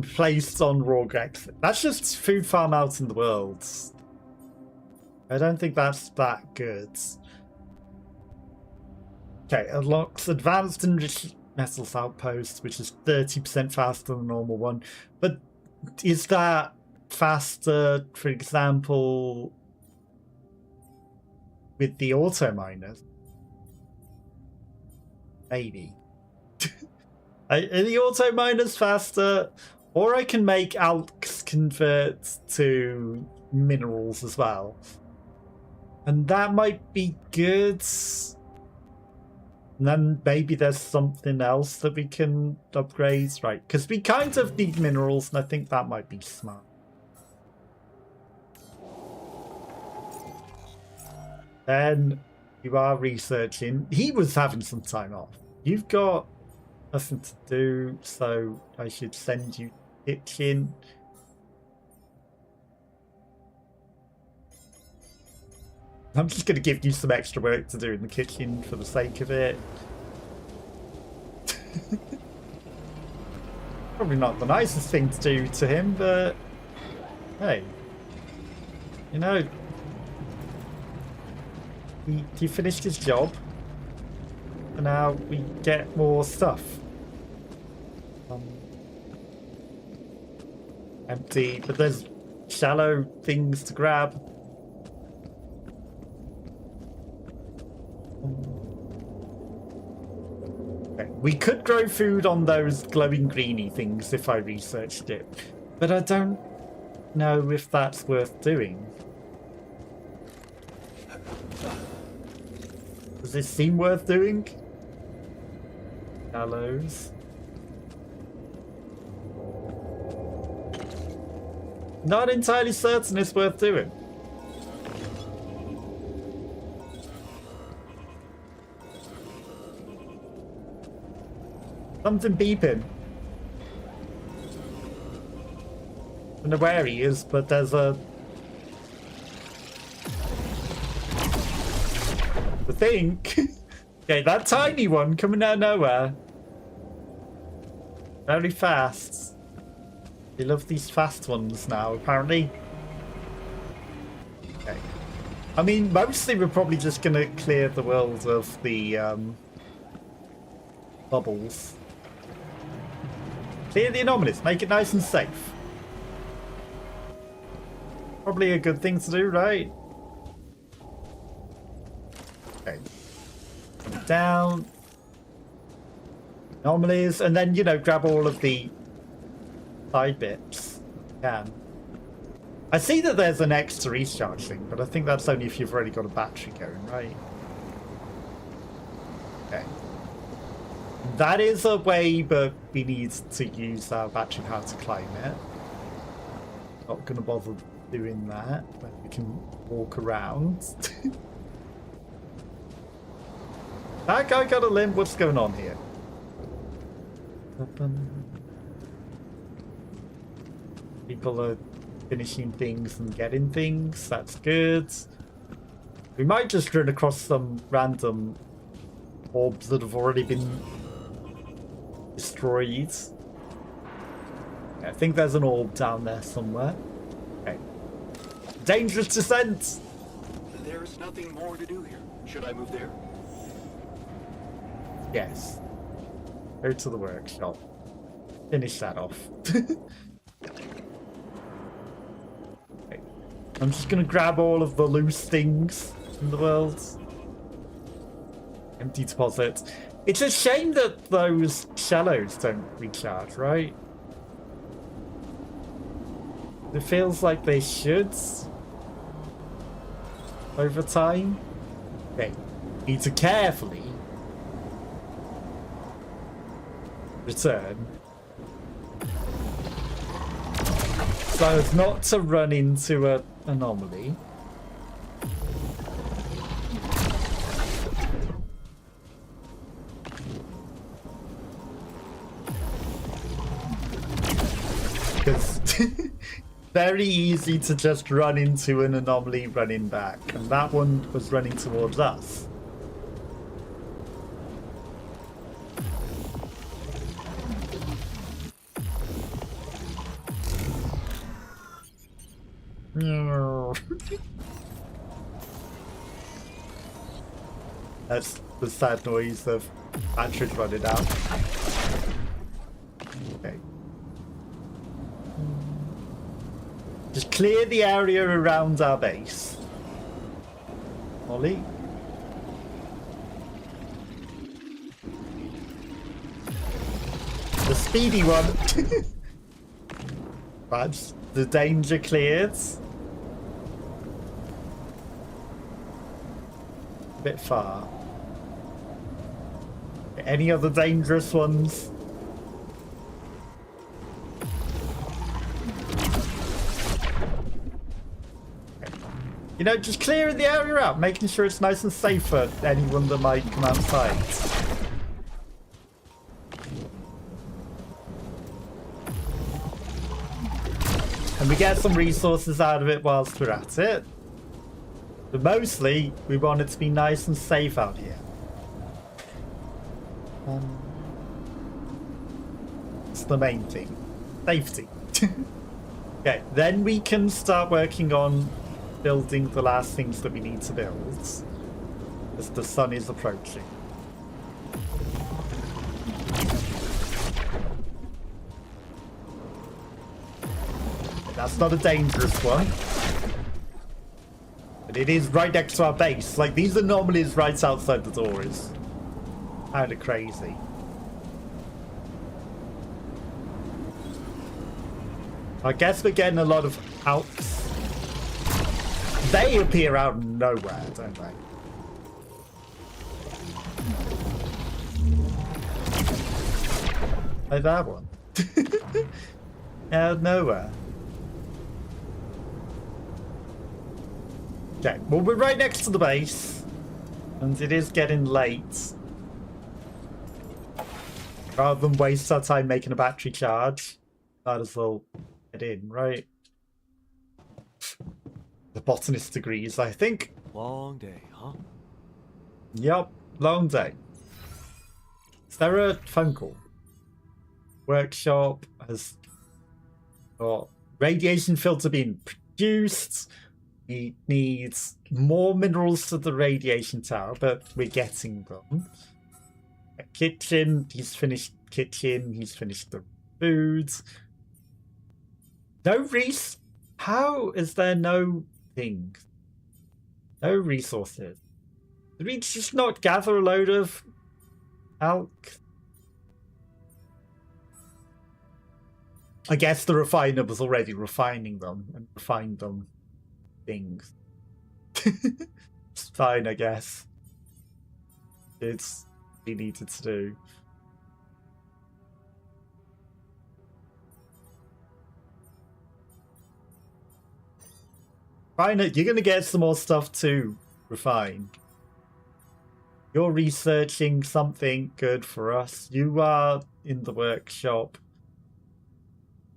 Placed on raw Grex. That's just food farm out in the world. I don't think that's that good. Okay, unlocks advanced enriched metals outpost, which is 30% faster than the normal one. But is that faster, for example, with the auto miners? Maybe. Are the auto miners faster? Or I can make alks convert to minerals as well. And that might be good. And then maybe there's something else that we can upgrade. Right, because we kind of need minerals, and I think that might be smart. Then you are researching. He was having some time off. You've got nothing to do, so I should send you kitchen. I'm just going to give you some extra work to do in the kitchen for the sake of it. Probably not the nicest thing to do to him, but hey, you know, he finished his job, and now we get more stuff. Empty, but there's shallow things to grab. Okay. We could grow food on those glowing greeny things if I researched it, but I don't know if that's worth doing. Does this seem worth doing? Shallows. Not entirely certain it's worth doing. Something beeping. I don't know where he is, but there's a... I think. Okay, that tiny one coming out of nowhere. Very fast. They love these fast ones now, apparently. Okay. I mean, mostly we're probably just going to clear the world of the bubbles. Clear the anomalies. Make it nice and safe. Probably a good thing to do, right? Okay. Down. Anomalies. And then, you know, grab all of the side bits. Can. I see that there's an extra recharge thing, but I think that's only if you've already got a battery going, right? Okay. That is a way, but we need to use our battery power to climb it. Not going to bother doing that when we can walk around. That guy got a limb. What's going on here? People are finishing things and getting things. That's good. We might just run across some random orbs that have already been destroyed. I think there's an orb down there somewhere. Okay. Dangerous descent! There is nothing more to do here. Should I move there? Yes. Go to the workshop. Finish that off. Okay. I'm just going to grab all of the loose things in the world. Empty deposit. It's a shame that those shallows don't recharge, right? It feels like they should. Over time. Okay. Need to carefully return. So as not to run into an anomaly. Because very easy to just run into an anomaly running back, and that one was running towards us. That's the sad noise of batteries running out. Okay. Just clear the area around our base. Molly. The speedy one. That's the danger cleared. A bit far. Any other dangerous ones? You know, just clearing the area out, making sure it's nice and safe for anyone that might come outside. And we get some resources out of it whilst we're at it. But mostly, we want it to be nice and safe out here. It's the main thing. Safety. Okay, then we can start working on building the last things that we need to build as the sun is approaching. That's not a dangerous one. But it is right next to our base. Like, these anomalies right outside the door is kind of crazy. I guess we're getting a lot of outs. They appear out of nowhere, don't they? Like that one. Out of nowhere. Okay, well, we're right next to the base. And it is getting late. Rather than waste our time making a battery charge, might as well get in, right? The botanist agrees, I think. Long day, huh? Yep, long day. Is there a phone call? workshop has got radiation filter being produced. He needs more minerals to the radiation tower, but we're getting them. A kitchen, he's finished kitchen, he's finished the foods. No how is there no things? No resources? Did we just not gather a load of alk? I guess the refiner was already refining them and refined them things. It's fine, I guess. It's what he needed to do. Fine, you're gonna get some more stuff to refine. You're researching something good for us. You are in the workshop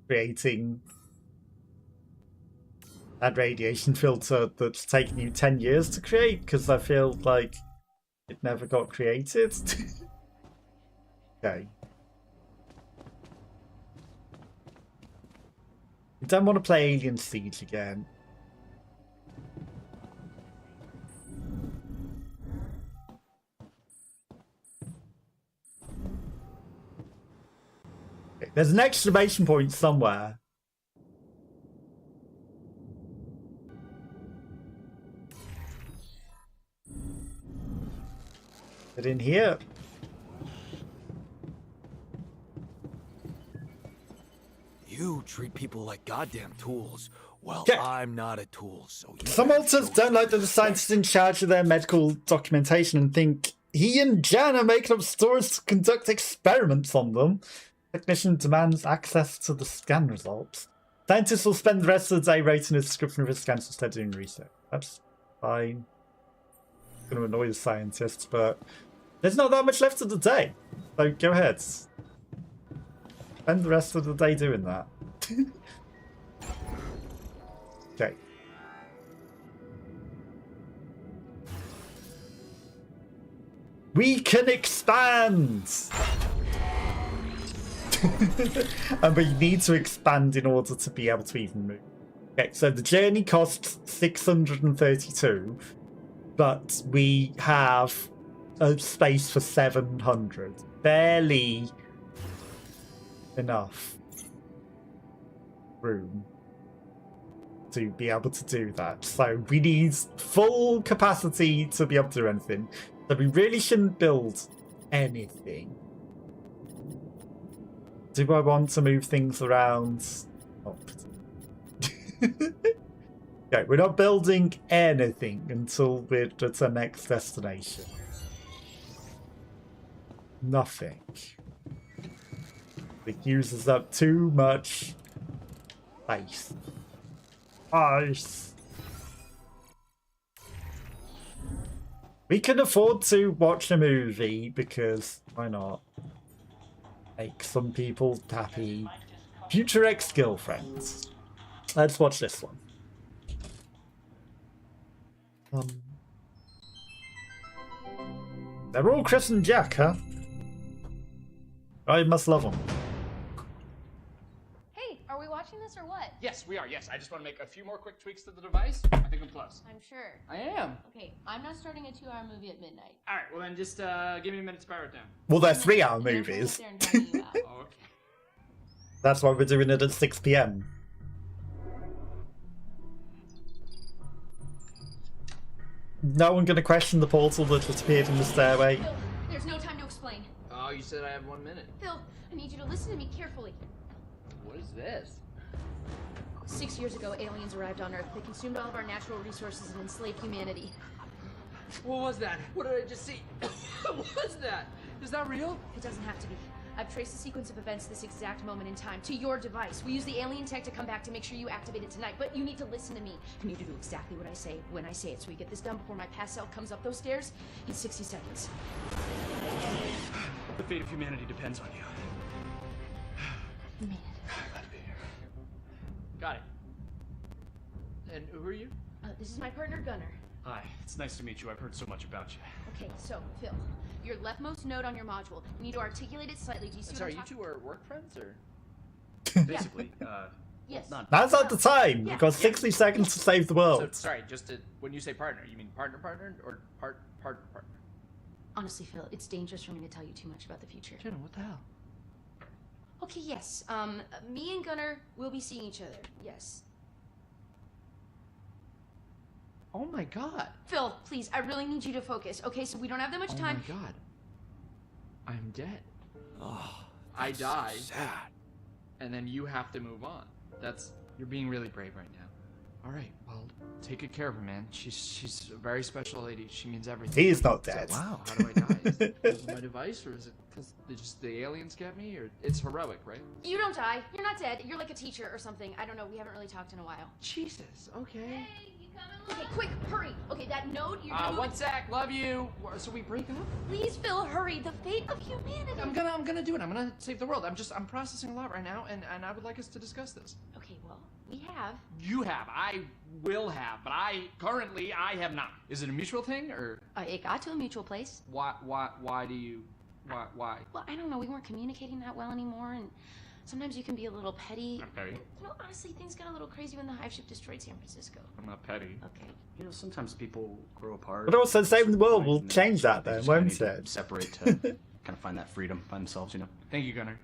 creating that radiation filter that's taken you 10 years to create, because I feel like it never got created. Okay. You don't want to play Alien Siege again. Okay, there's an exclamation point somewhere. Get in here. You treat people like goddamn tools. Well, Okay. I'm not a tool, so you Some alters don't like the scientists in charge of their medical documentation and think he and Jan are making up stories to conduct experiments on them. Technician demands access to the scan results. Scientists will spend the rest of the day rating a description of his scans instead of doing research. That's fine. It's going to annoy the scientists, but there's not that much left of the day. So go ahead. Spend the rest of the day doing that. Okay. We can expand! And we need to expand in order to be able to even move. Okay, so the journey costs 632, but we have a space for 700. Barely enough room to be able to do that. So we need full capacity to be able to do anything. So we really shouldn't build anything. Do I want to move things around? Oh. Okay, we're not building anything until we're at the next destination. Nothing. It uses up too much space. Ice. We can afford to watch a movie because why not? Make some people happy. Future ex-girlfriends. Let's watch this one. They're all Chris and Jack, huh? I must love them. Hey, are we watching this or what? Yes, we are. Yes, I just want to make a few more quick tweaks to the device. I think I'm close. I'm sure. I am. Okay, I'm not starting a 2-hour movie at midnight. All right, well then just give me a minute to power it down. Well, they're 3-hour movies. Okay. That's why we're doing it at 6 PM. No one gonna question the portal that just appeared in the stairway. Phil, there's no time to explain. Oh, you said I have 1 minute. Phil, I need you to listen to me carefully. What is this? 6 years ago, aliens arrived on Earth. They consumed all of our natural resources and enslaved humanity. What was that? What did I just see? What was that? Is that real? It doesn't have to be. I've traced the sequence of events this exact moment in time to your device. We use the alien tech to come back to make sure you activate it tonight, but you need to listen to me. I need you to do exactly what I say when I say it, so we get this done before my pass cell comes up those stairs in 60 seconds. The fate of humanity depends on you. You mean Got it. And who are you? it. This is my partner, Gunnar. Hi, it's nice to meet you. I've heard so much about you. Okay, so, Phil, your leftmost node on your module, you need to articulate it slightly. Do you see Sorry, what I'm you two are work friends, or? Basically, Yes. Now's not the time. Yeah. You've got 60 seconds to save the world. So, sorry, just to, when you say partner, you mean partner, or partner? Honestly, Phil, it's dangerous for me to tell you too much about the future. Jenna, what the hell? Okay, yes. Me and Gunnar will be seeing each other. Yes. Oh my god. Phil, please, I really need you to focus. Okay, so we don't have that much time. Oh my god. I'm dead. Oh, I died. so sad. And then you have to move on. You're being really brave right now. All right, well, take good care of her, man. She's a very special lady. She means everything. He's not dead. So, wow, how do I die? Is it because of my device, or is it because the aliens get me? Or it's heroic, right? You don't die. You're not dead. You're like a teacher or something. I don't know. We haven't really talked in a while. Jesus. Okay. Hey, you coming? Okay, quick, hurry. Okay, that node. You're gonna move One sec. Love you. So we breaking up? Please, Phil, hurry. The fate of humanity. I'm gonna do it. I'm gonna save the world. I'm processing a lot right now, and I would like us to discuss this. Okay, well, we have. You have. I will have, but I have not. Is it a mutual thing, or It got to a mutual place. Why do you? Why? Well, I don't know. We weren't communicating that well anymore, and sometimes you can be a little petty. I'm petty? You know, honestly, things got a little crazy when the hive ship destroyed San Francisco. I'm not petty. Okay. You know, sometimes people grow apart. But also, saving the world will And then change that they then, just kinda won't need to it? Separate to kind of find that freedom by themselves, you know. Thank you, Gunnar.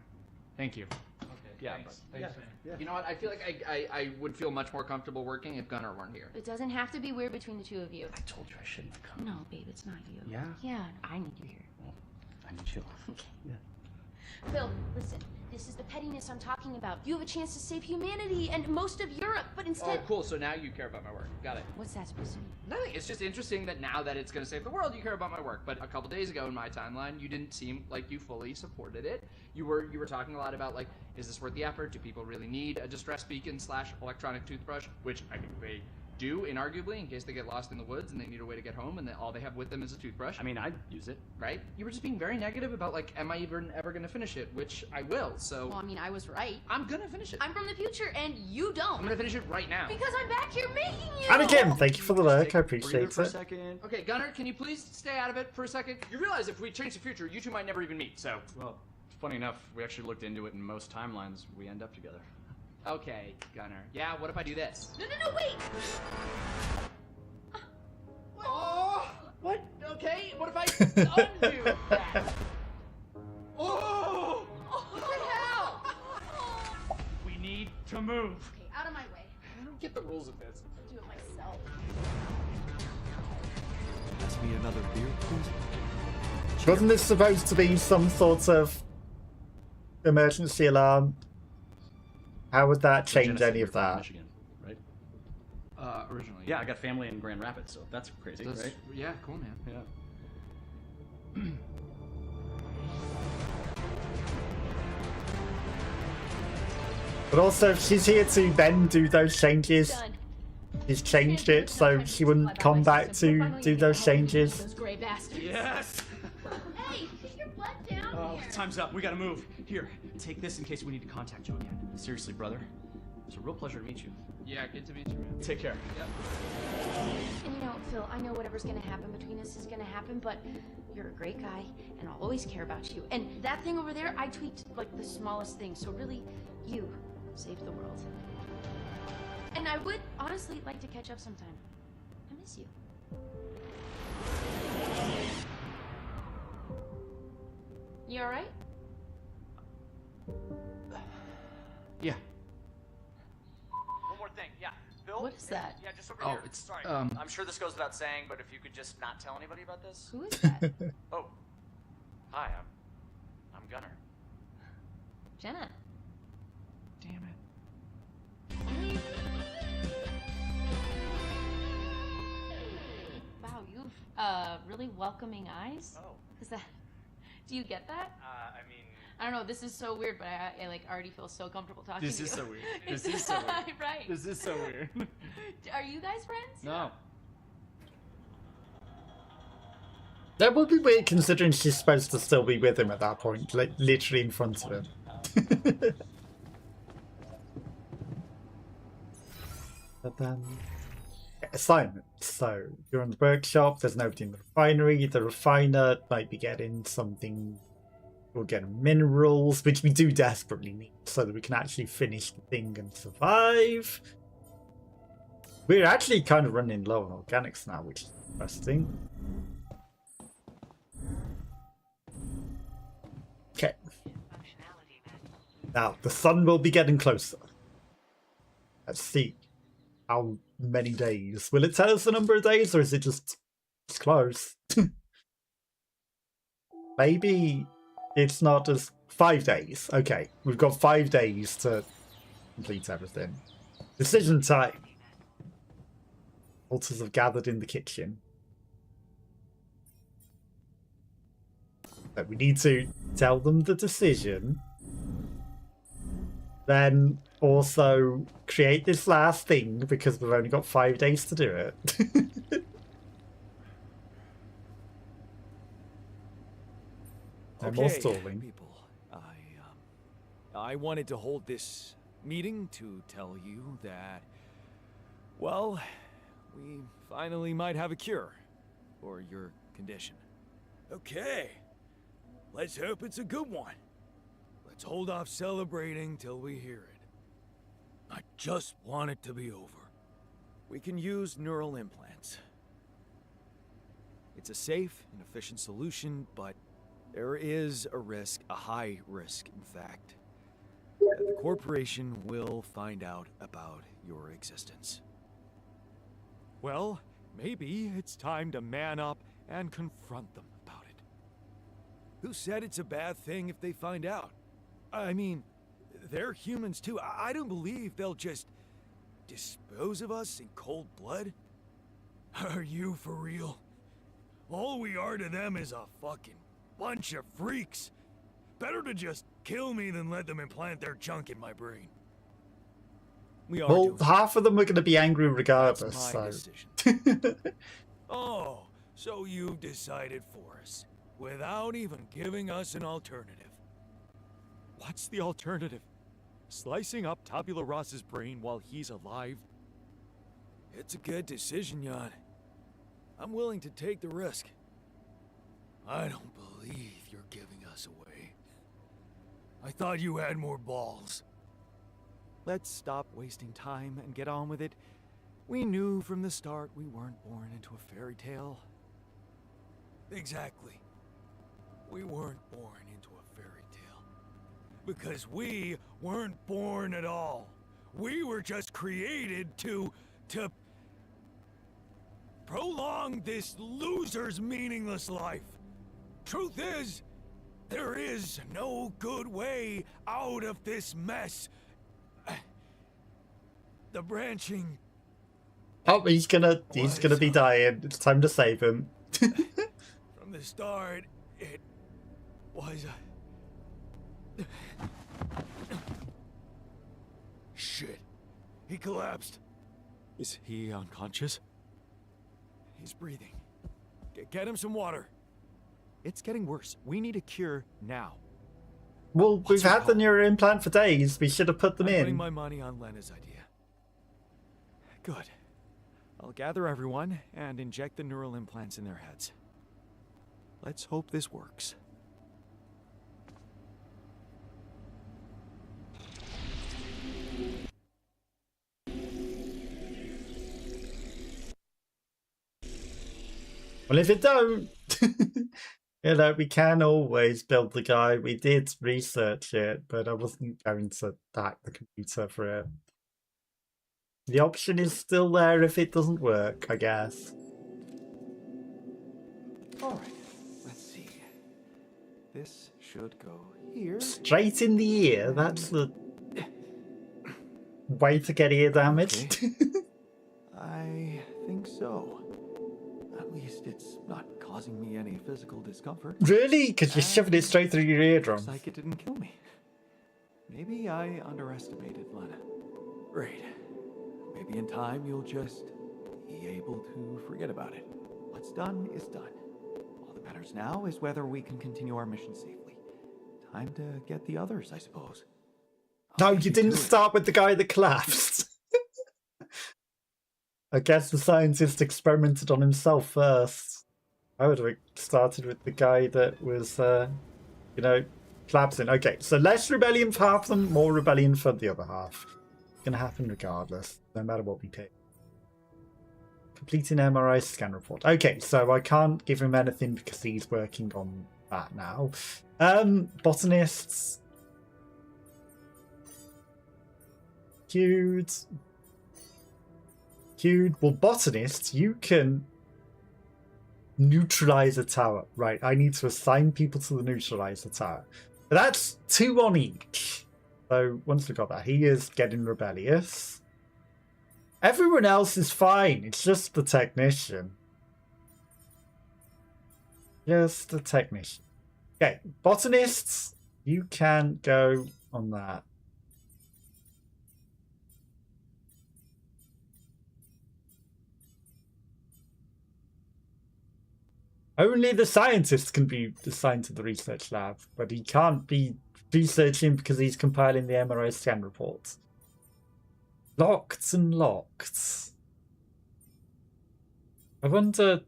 Thank you. Okay. Yeah, Thanks. but- Thanks, man. You know what? I feel like I would feel much more comfortable working if Gunnar weren't here. It doesn't have to be weird between the two of you. I told you I shouldn't have come. No, babe, it's not you. Yeah? Yeah, I need you here. I need you. Okay. Yeah. Phil, listen. This is the pettiness I'm talking about. You have a chance to save humanity and most of Europe, but instead... Oh, cool. So now you care about my work. Got it. What's that supposed to mean? Nothing. It's just interesting that now that it's going to save the world, you care about my work. But a couple days ago in my timeline, you didn't seem like you fully supported it. You were talking a lot about, like, is this worth the effort? Do people really need a distress beacon / electronic toothbrush? Which I think they do, inarguably, in case they get lost in the woods and they need a way to get home and all they have with them is a toothbrush. I mean, I'd use it. Right? You were just being very negative about, like, am I even ever going to finish it? Which I will, so... Well, I mean, I was right. I'm going to finish it. I'm from the future, and you don't. I'm going to finish it right now. Because I'm back here making you! Anakin, thank you for the lurk. I Breathe appreciate for a it. second. Okay, Gunnar, can you please stay out of it for a second? You realize if we change the future, you two might never even meet, so... Well, funny enough, we actually looked into it, and most timelines we end up together. Okay, Gunnar. Yeah, what if I do this? No, wait! Oh! What? Okay, what if I undo that? Oh! What the hell? We need to move. Okay, out of my way. I don't get the rules of this. I'll do it myself. Pass me another beer, please. Wasn't this supposed to be some sort of emergency alarm? How would that change any of that? Michigan, right? Originally. Yeah, I got family in Grand Rapids, so that's crazy, right? Yeah, cool, man. Yeah. But also, if she's here to then do those changes, Done. she's changed it so she wouldn't come back to do those changes. Those gray bastards. Yes! Hey, get your butt down Oh, here. time's up. We gotta move. Here, take this in case we need to contact you again. Seriously, brother. It's a real pleasure to meet you. Yeah, good to meet you, man. Take care. And you know, Phil, I know whatever's gonna happen between us is gonna happen, but you're a great guy, and I'll always care about you. And that thing over there, I tweaked like the smallest thing, so really, you saved the world. And I would honestly like to catch up sometime. I miss you. You alright? Yeah. One more thing, yeah. Bill? What is that? Yeah, just over Oh, here. it's, Sorry. um- I'm sure this goes without saying, but if you could just not tell anybody about this. Who is that? Oh. Hi, I'm Gunnar. Jenna. Damn it. Wow, you've really welcoming eyes. Oh. Is that? Do you get that? I mean, I don't know. This is so weird, but I like already feel so comfortable talking This to you. is so weird. It's- This is so weird. right. This is so weird. Are you guys friends? No. That would be weird considering she's supposed to still be with him at that point, like literally in front of him. assignments. So you're in the workshop, there's nobody in the refinery. The refiner might be getting something, we'll get minerals, which we do desperately need so that we can actually finish the thing and survive. We're actually kind of running low on organics now, which is interesting. Okay. Now, the sun will be getting closer. Let's see how many days. Will it tell us the number of days, or is it just it's close? Maybe it's not as 5 days. Okay, we've got 5 days to complete everything. Decision time. Altars have gathered in the kitchen. So we need to tell them the decision. Then also create this last thing because we've only got 5 days to do it. No more stalling. People, I wanted to hold this meeting to tell you that, well, we finally might have a cure for your condition. Okay. Let's hope it's a good one. Let's hold off celebrating till we hear it. I just want it to be over. We can use neural implants. It's a safe and efficient solution, but there is a risk, a high risk, in fact, that the corporation will find out about your existence. Well, maybe it's time to man up and confront them about it. Who said it's a bad thing if they find out? I mean, they're humans too. I don't believe they'll just dispose of us in cold blood. Are you for real? All we are to them is a fucking bunch of freaks. Better to just kill me than let them implant their junk in my brain. Well, half of them are going to be angry regardless. That's my decision. Oh, so you decided for us, without even giving us an alternative. What's the alternative? Slicing up Tabula Rasa's brain while he's alive? It's a good decision, Jan. I'm willing to take the risk. I don't believe you're giving us away. I thought you had more balls. Let's stop wasting time and get on with it. We knew from the start we weren't born into a fairy tale. Exactly. We weren't born into a fairy tale. Because we weren't born at all. We were just created to prolong this loser's meaningless life. Truth is, there is no good way out of this mess. The branching... Oh, he's gonna be dying. It's time to save him. From the start, it was a... Shit. He collapsed. Is he unconscious? He's breathing. Get him some water. It's getting worse. We need a cure now. Well, we've had the neural implant for days. We should have put them I'm in. putting my money on Lena's idea. Good. I'll gather everyone and inject the neural implants in their heads. Let's hope this works. Well, if it don't, you know, we can always build the guy. We did research it, but I wasn't going to hack the computer for it. The option is still there if it doesn't work, I guess. Alright, let's see. This should go here. Straight in the ear, that's the way to get ear damage. Okay. I think so. At least it's not causing me any physical discomfort. Really? Because you're shoving it straight through your eardrum. Looks like it didn't kill me. Maybe I underestimated Lena. Great. Maybe in time you'll just be able to forget about it. What's done is done. All that matters now is whether we can continue our mission safely. Time to get the others, I suppose. No, you didn't start with the guy that collapsed. I guess the scientist experimented on himself first. I would have started with the guy that was, you know, collapsing. Okay, so less rebellion for half of them, more rebellion for the other half. It's going to happen regardless, no matter what we pick. Completing MRI scan report. Okay, so I can't give him anything because he's working on that now. Botanists. Cute. Well, botanists, you can neutralize a tower. Right, I need to assign people to the neutralizer tower. But that's 2 on each. So once we've got that, he is getting rebellious. Everyone else is fine. It's just the technician. Just the technician. Okay, botanists, you can go on that. Only the scientist can be assigned to the research lab, but he can't be researching because he's compiling the MRI scan reports. Locked and locked. I wonder,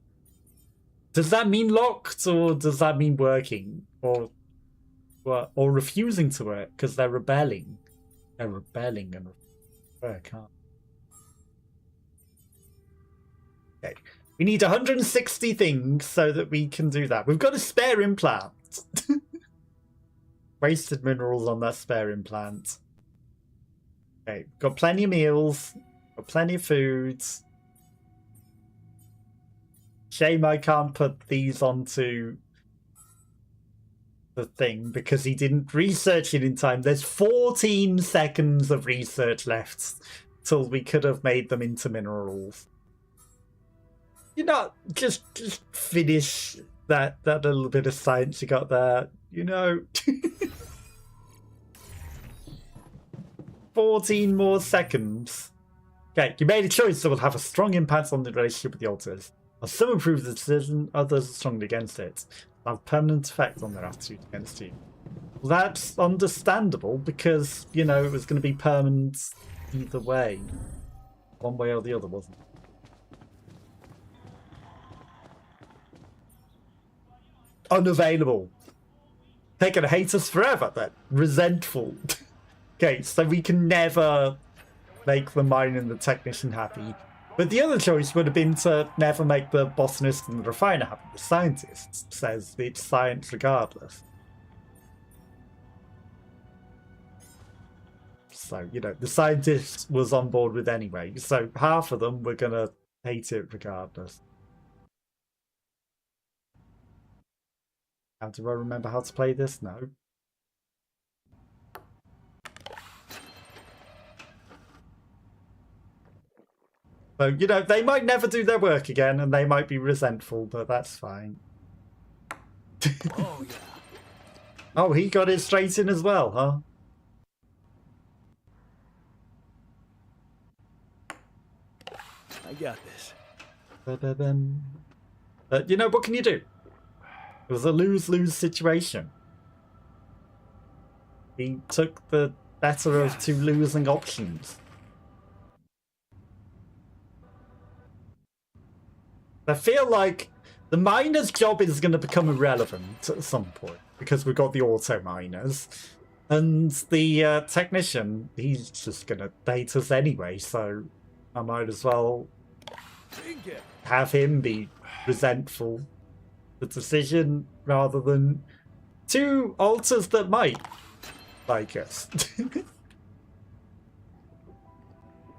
does that mean locked or does that mean working? Or refusing to work because they're rebelling. They're rebelling and work, aren't they? Okay. We need 160 things so that we can do that. We've got a spare implant. Wasted minerals on that spare implant. Okay, got plenty of meals, got plenty of foods. Shame I can't put these onto the thing because he didn't research it in time. There's 14 seconds of research left till we could have made them into minerals. You know, just finish that little bit of science you got there, you know. 14 more seconds. Okay, you made a choice that will have a strong impact on the relationship with the alters. While some approve the decision, others are strongly against it. It'll have a permanent effect on their attitude against you. Well, that's understandable because, you know, it was going to be permanent either way. One way or the other, wasn't it? Unavailable. They're going to hate us forever, then. Resentful. Okay, so we can never make the mine and the technician happy. But the other choice would have been to never make the botanist and the refiner happy. The scientist says it's science regardless. So, you know, the scientist was on board with anyway. So half of them were going to hate it regardless. How do I remember how to play this? No. So, you know, they might never do their work again and they might be resentful, but that's fine. Oh, yeah. Oh, he got it straight in as well, huh? I got this. You know, what can you do? It was a lose-lose situation. He took the better of 2 losing options. I feel like the miner's job is going to become irrelevant at some point because we've got the auto miners. And the technician, he's just going to hate us anyway, so I might as well have him be resentful. The decision rather than 2 alters that might like us.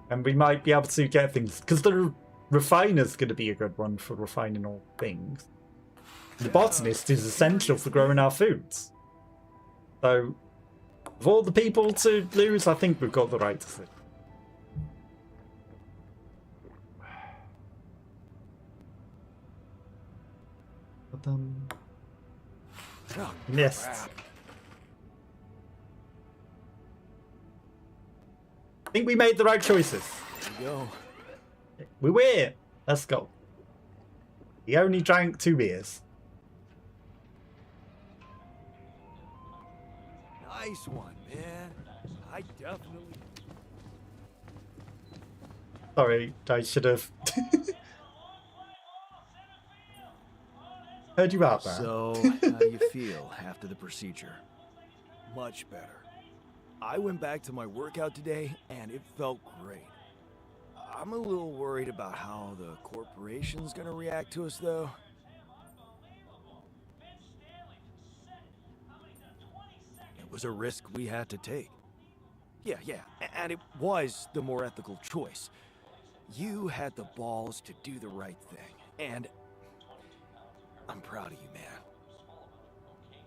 And we might be able to get things because the refiner's going to be a good one for refining all things. The botanist is essential for growing our foods. So of all the people to lose, I think we've got the right decision. Missed. I think we made the right choices. There you go. We win. Let's go. He only drank 2 beers. Nice one, man. I definitely... Sorry, I should have heard you out there. So, how do you feel after the procedure? Much better. I went back to my workout today, and it felt great. I'm a little worried about how the corporation's gonna react to us, though. It was a risk we had to take. Yeah, and it was the more ethical choice. You had the balls to do the right thing, and I'm proud of you, man.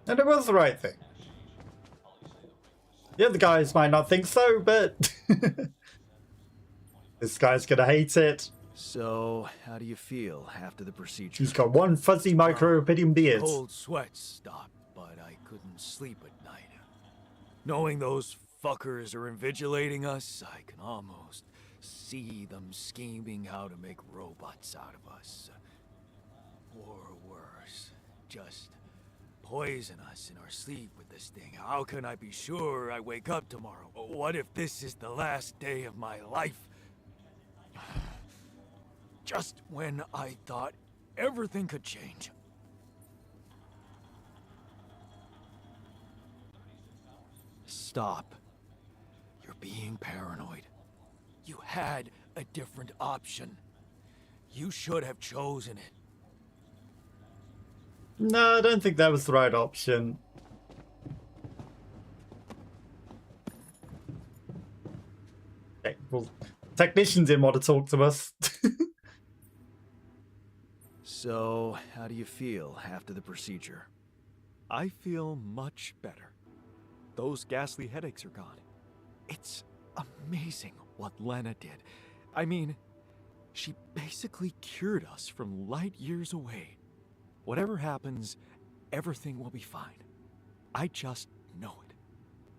And it was the right thing. The other guys might not think so, but this guy's gonna hate it. So, how do you feel after the procedure? He's got one fuzzy micro-opinion beard. Cold sweats stopped, but I couldn't sleep at night. Knowing those fuckers are invigilating us, I can almost see them scheming how to make robots out of us. Or worse, just poison us in our sleep with this thing. How can I be sure I wake up tomorrow? What if this is the last day of my life? Just when I thought everything could change. Stop. You're being paranoid. You had a different option. You should have chosen it. No, I don't think that was the right option. Okay, well, technician didn't want to talk to us. So, how do you feel after the procedure? I feel much better. Those ghastly headaches are gone. It's amazing what Lena did. I mean, she basically cured us from light years away. Whatever happens, everything will be fine. I just know it.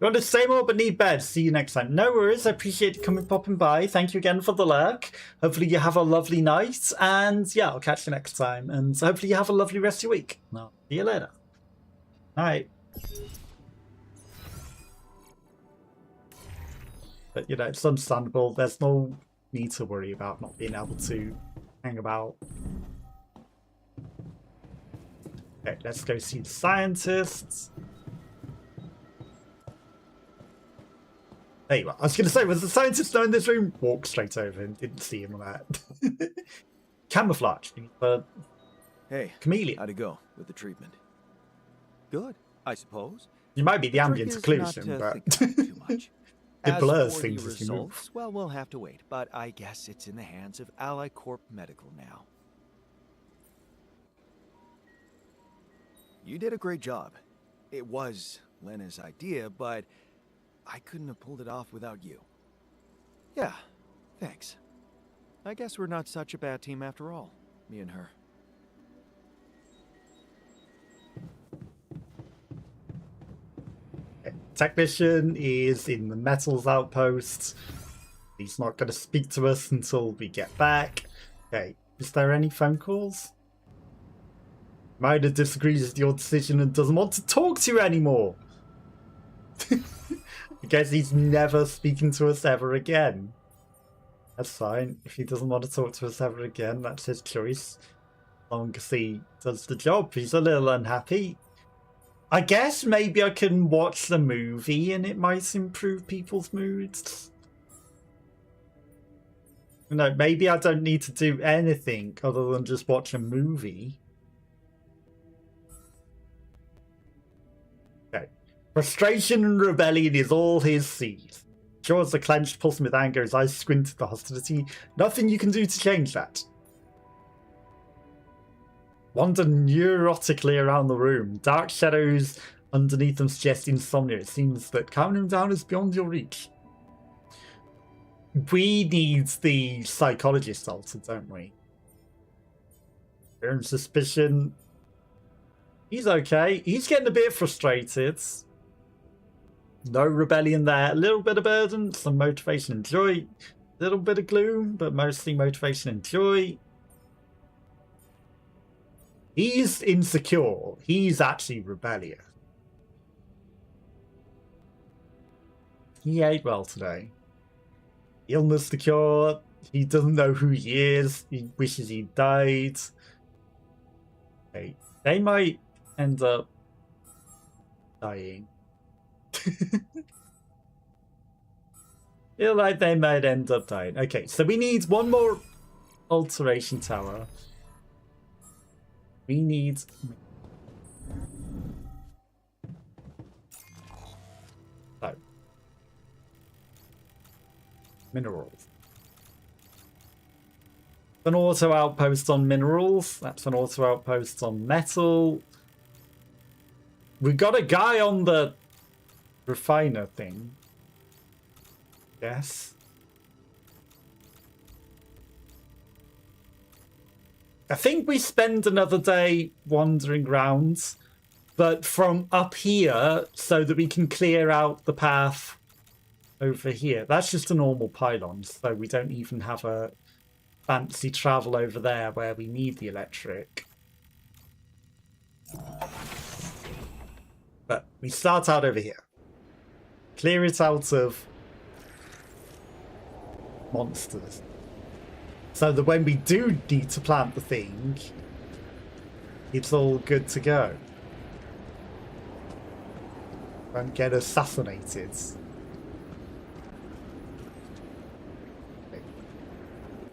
You want the same old but need bed. See you next time. No worries. I appreciate you popping by. Thank you again for the lurk. Hopefully you have a lovely night. And yeah, I'll catch you next time. And hopefully you have a lovely rest of your week. I'll see you later. Night. But you know, it's understandable. There's no need to worry about not being able to hang about. Okay, let's go see the scientists. There you are. I was going to say, was the scientist not in this room? Walked straight over him. Didn't see him on that. Camouflage. Hey, chameleon. How'd it go with the treatment? Good, I suppose. You might be the ambient occlusion, but too much. it blurs for things the as you move. results, well, we'll have to wait. But I guess it's in the hands of Ally Corp Medical now. You did a great job. It was Lena's idea, but I couldn't have pulled it off without you. Yeah, thanks. I guess we're not such a bad team after all, me and her. Technician is in the metals outpost. He's not going to speak to us until we get back. Okay, is there any phone calls? Mida disagrees with your decision and doesn't want to talk to you anymore. I guess he's never speaking to us ever again. That's fine. If he doesn't want to talk to us ever again, that's his choice. As long as he does the job. He's a little unhappy. I guess maybe I can watch the movie and it might improve people's moods. No, maybe I don't need to do anything other than just watch a movie. Okay. Frustration and rebellion is all his seed. Jaws are clenched, pulsing with anger, his eyes squint at the hostility. Nothing you can do to change that. Wander neurotically around the room. Dark shadows underneath them suggest insomnia. It seems that calming him down is beyond your reach. We need the psychologist altered, don't we? Fear and suspicion. He's okay. He's getting a bit frustrated. No rebellion there. A little bit of burden, some motivation and joy. A little bit of gloom, but mostly motivation and joy. He's insecure. He's actually rebellious. He ate well today. Illness to cure. He doesn't know who he is. He wishes he died. Okay. They might end up dying. Feel like they might end up dying. Okay, so we need one more alteration tower. We need... So. Minerals. An auto outpost on minerals. That's an auto outpost on metal. We got a guy on the refiner thing. Yes. I think we spend another day wandering around, but from up here so that we can clear out the path over here. That's just a normal pylon, so we don't even have a fancy travel over there where we need the electric. But we start out over here. Clear it out of monsters. So that when we do need to plant the thing, it's all good to go. Don't get assassinated. Okay.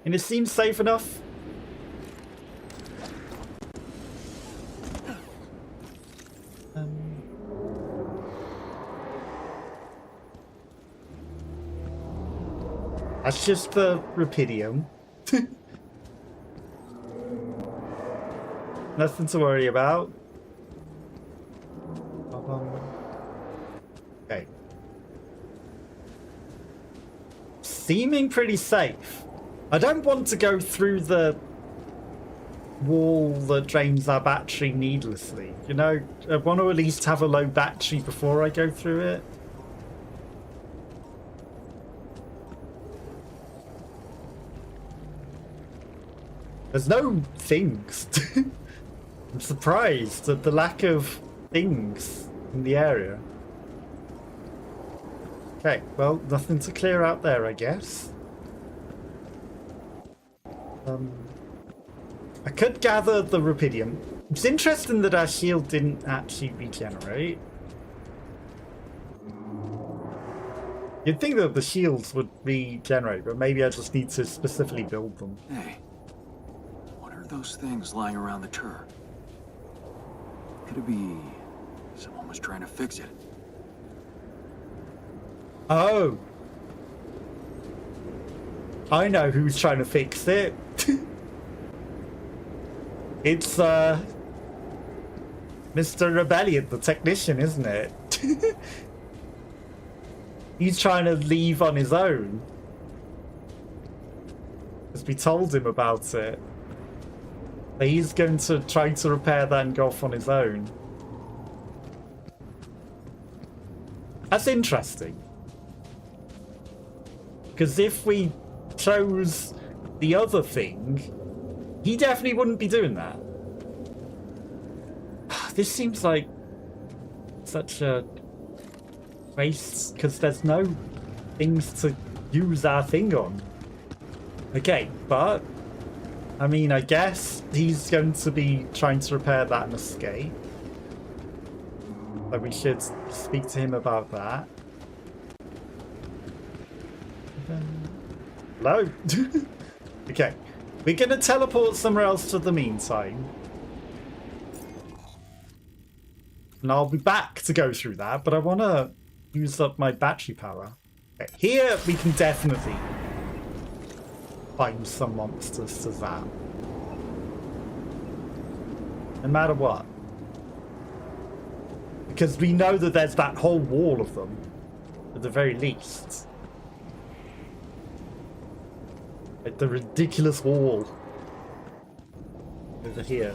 And it seems safe enough. That's just the rupidium. Nothing to worry about. Okay. Seeming pretty safe. I don't want to go through the wall that drains our battery needlessly. You know, I want to at least have a low battery before I go through it. There's no things. I'm surprised at the lack of things in the area. Okay, well, nothing to clear out there, I guess. I could gather the rupidium. It's interesting that our shield didn't actually regenerate. You'd think that the shields would regenerate, but maybe I just need to specifically build them. Hey, what are those things lying around the turret? Could it be someone was trying to fix it? Oh. I know who's trying to fix it. It's, Mr. Rebellion, the technician, isn't it? He's trying to leave on his own. Because we told him about it. But he's going to try to repair that and go off on his own. That's interesting. Because if we chose the other thing, he definitely wouldn't be doing that. This seems like such a waste, because there's no things to use our thing on. Okay, but I mean, I guess he's going to be trying to repair that and escape. So we should speak to him about that. Hello? Okay. We're going to teleport somewhere else for the meantime. And I'll be back to go through that, but I want to use up my battery power. Okay. Here we can definitely find some monsters to zap. No matter what. Because we know that there's that whole wall of them, at the very least. Like the ridiculous wall over here.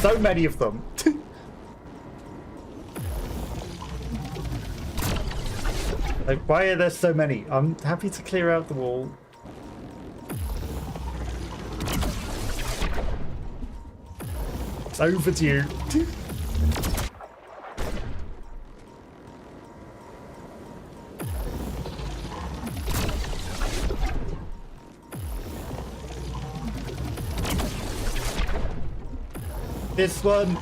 So many of them. Like, why are there so many? I'm happy to clear out the wall. It's overdue. This one.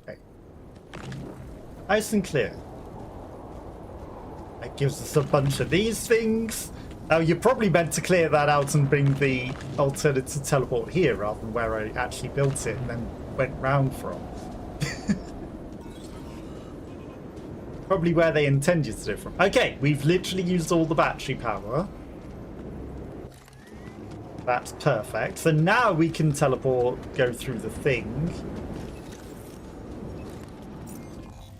Okay. Nice and clear. That gives us a bunch of these things. Now, you're probably meant to clear that out and bring the alternative teleport here rather than where I actually built it and then went round from. Probably where they intended to do it from. Okay, we've literally used all the battery power. That's perfect. So now we can teleport, go through the thing.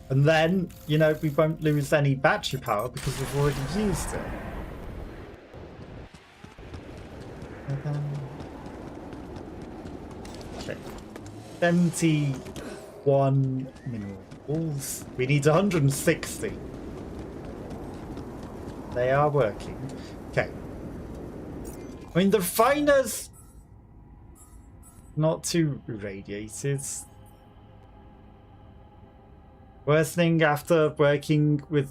And then, you know, we won't lose any battery power because we've already used it. Okay. 71 minerals. We need 160. They are working. Okay. I mean, the refiner's not too irradiated. Worsening after working with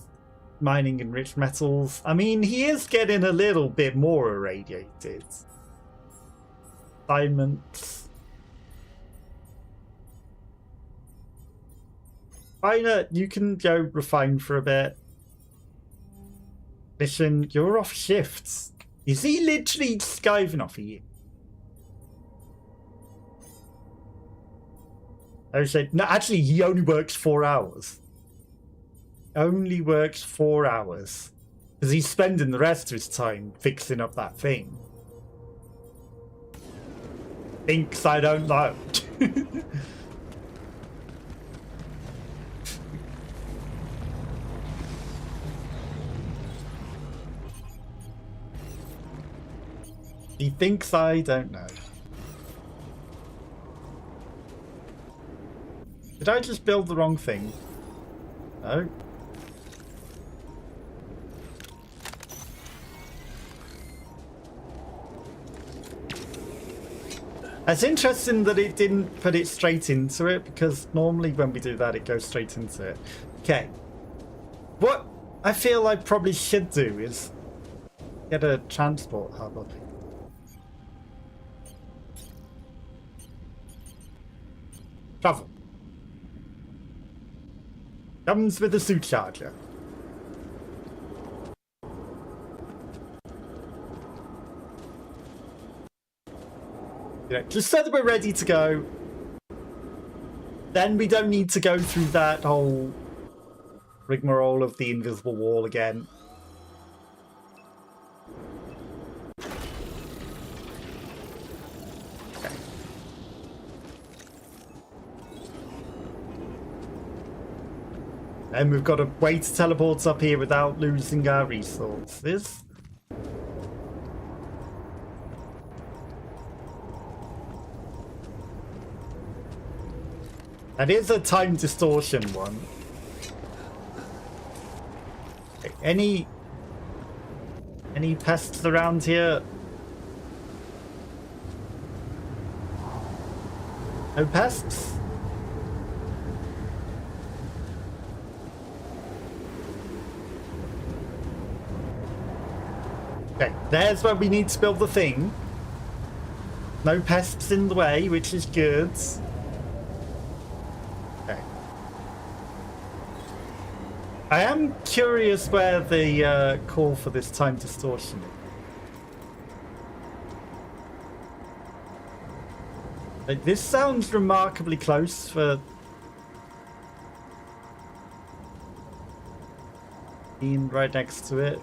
mining enriched metals. I mean, he is getting a little bit more irradiated. Diamonds. Refiner, you can go refine for a bit. Mission, you're off shifts. Is he literally skiving off of you? I said, no, actually, he only works 4 hours. Only works 4 hours. Because he's spending the rest of his time fixing up that thing. Thinks I don't know. He thinks I don't know. Did I just build the wrong thing? No. It's interesting that it didn't put it straight into it, because normally when we do that, it goes straight into it. Okay. What I feel I probably should do is get a transport hub up here. Travel. Comes with a suit charger. Yeah, just so that we're ready to go. Then we don't need to go through that whole rigmarole of the invisible wall again. And we've got a way to teleport up here without losing our resources. That is a time distortion one. Okay, any pests around here? No pests? Okay, there's where we need to build the thing. No pests in the way, which is good. Okay. I am curious where the call for this time distortion is. Like, this sounds remarkably close for being right next to it.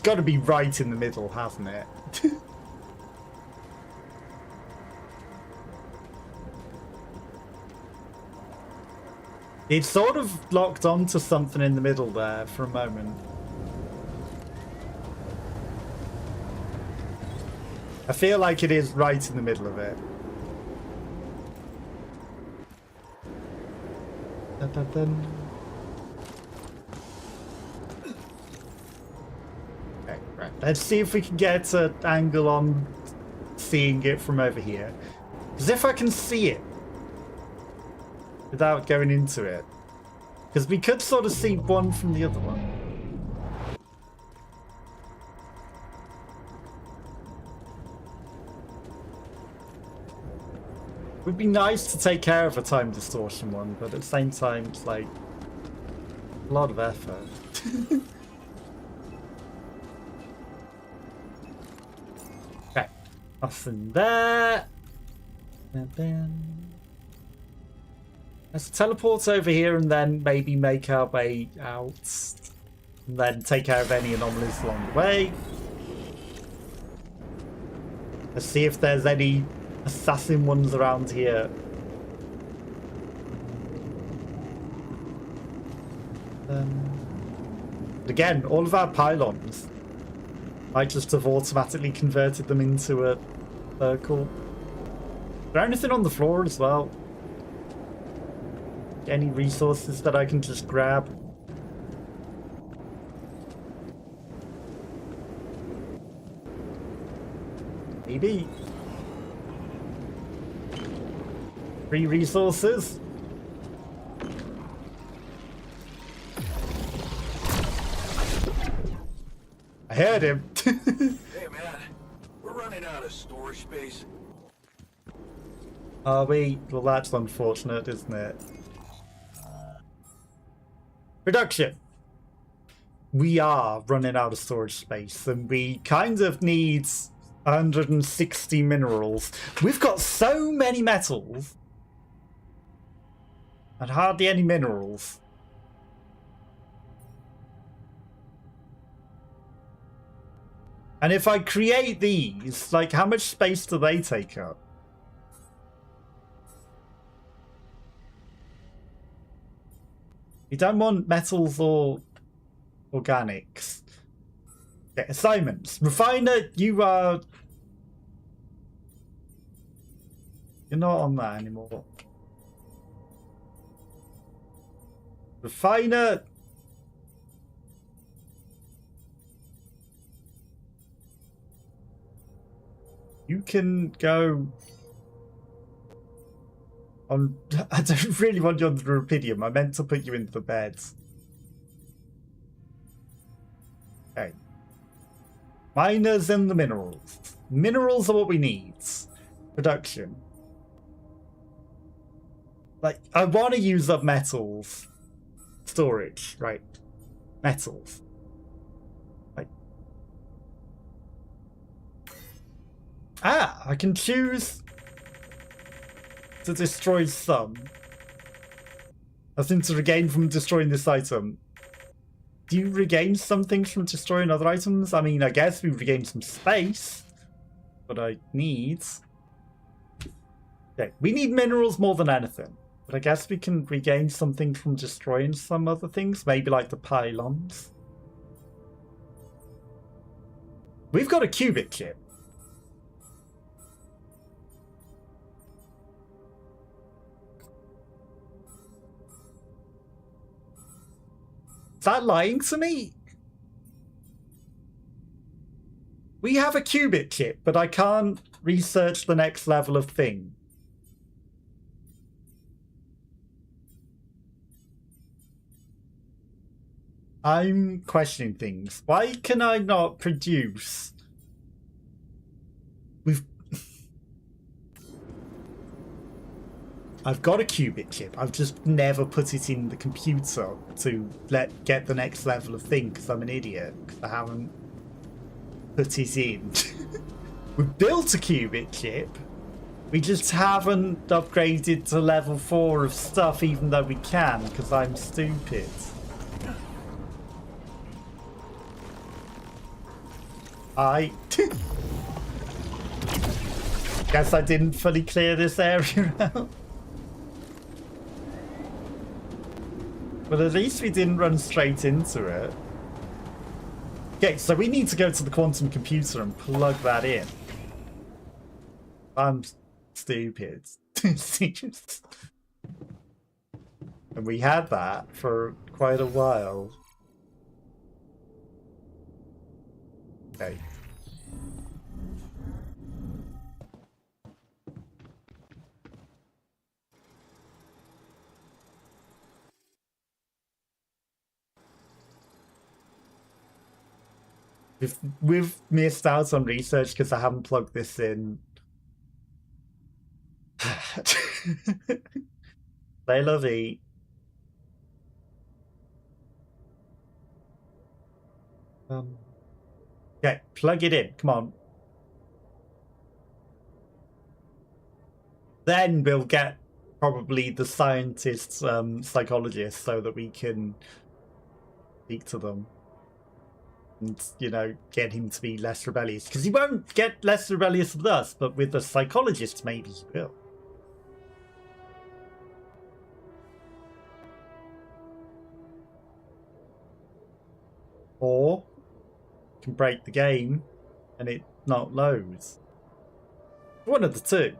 Got to be right in the middle, hasn't it? It sort of locked onto something in the middle there for a moment. I feel like it is right in the middle of it. Okay, right. Let's see if we can get an angle on seeing it from over here. Because if I can see it without going into it, because we could sort of see one from the other one. It would be nice to take care of a time distortion one, but at the same time, it's like a lot of effort. Okay, nothing there. Let's teleport over here and then maybe make our way out. And then take care of any anomalies along the way. Let's see if there's any assassin ones around here. Again, all of our pylons might just have automatically converted them into a circle. Is there anything on the floor as well? Any resources that I can just grab? Maybe. Free resources? I heard him. Hey man, we're running out of storage space. Are we? Well, that's unfortunate, isn't it? Production. We are running out of storage space, and we kind of need 160 minerals. We've got so many metals and hardly any minerals. And if I create these, like, how much space do they take up? We don't want metals or organics. Okay, assignments. Refiner, you are... You're not on that anymore. Refiner... You can go on. I don't really want you on the rubidium. I meant to put you into the beds. Okay. Miners and the minerals. Minerals are what we need. Production. Like, I want to use up metals. Storage, right. Metals. Ah, I can choose to destroy some. Nothing to regain from destroying this item. Do you regain some things from destroying other items? I mean, I guess we regain some space. But I need... Okay, we need minerals more than anything. But I guess we can regain something from destroying some other things. Maybe like the pylons. We've got a cubic chip. Is that lying to me? We have a qubit chip, but I can't research the next level of thing. I'm questioning things. Why can I not produce? I've got a qubit chip. I've just never put it in the computer to get the next level of thing because I'm an idiot. Because I haven't put it in. We've built a qubit chip. We just haven't upgraded to level 4 of stuff even though we can because I'm stupid. Guess I didn't fully clear this area out. But at least we didn't run straight into it. Okay, so we need to go to the quantum computer and plug that in. I'm stupid. And we had that for quite a while. Okay. We've missed out on research because I haven't plugged this in. They love eat. Okay, plug it in. Come on. Then we'll get probably the scientist's psychologist so that we can speak to them. And, you know, get him to be less rebellious. Because he won't get less rebellious with us, but with the psychologist, maybe he will. Or you can break the game and it not loads. One of the two.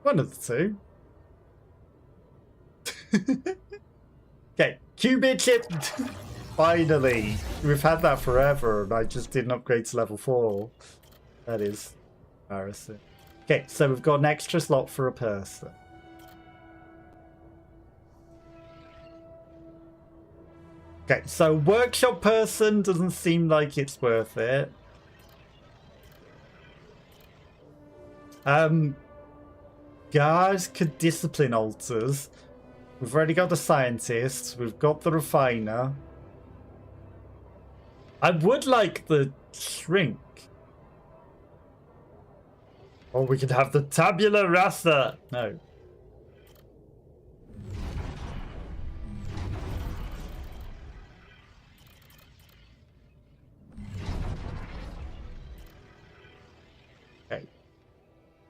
One of the two. Okay, qubit chip. Finally, we've had that forever, and I just didn't upgrade to level 4. That is embarrassing. Okay, so we've got an extra slot for a person. Okay, so workshop person doesn't seem like it's worth it. Guards could discipline alters. We've already got the scientist. We've got the refiner. I would like the shrink. Or we could have the tabula rasa. No. Okay.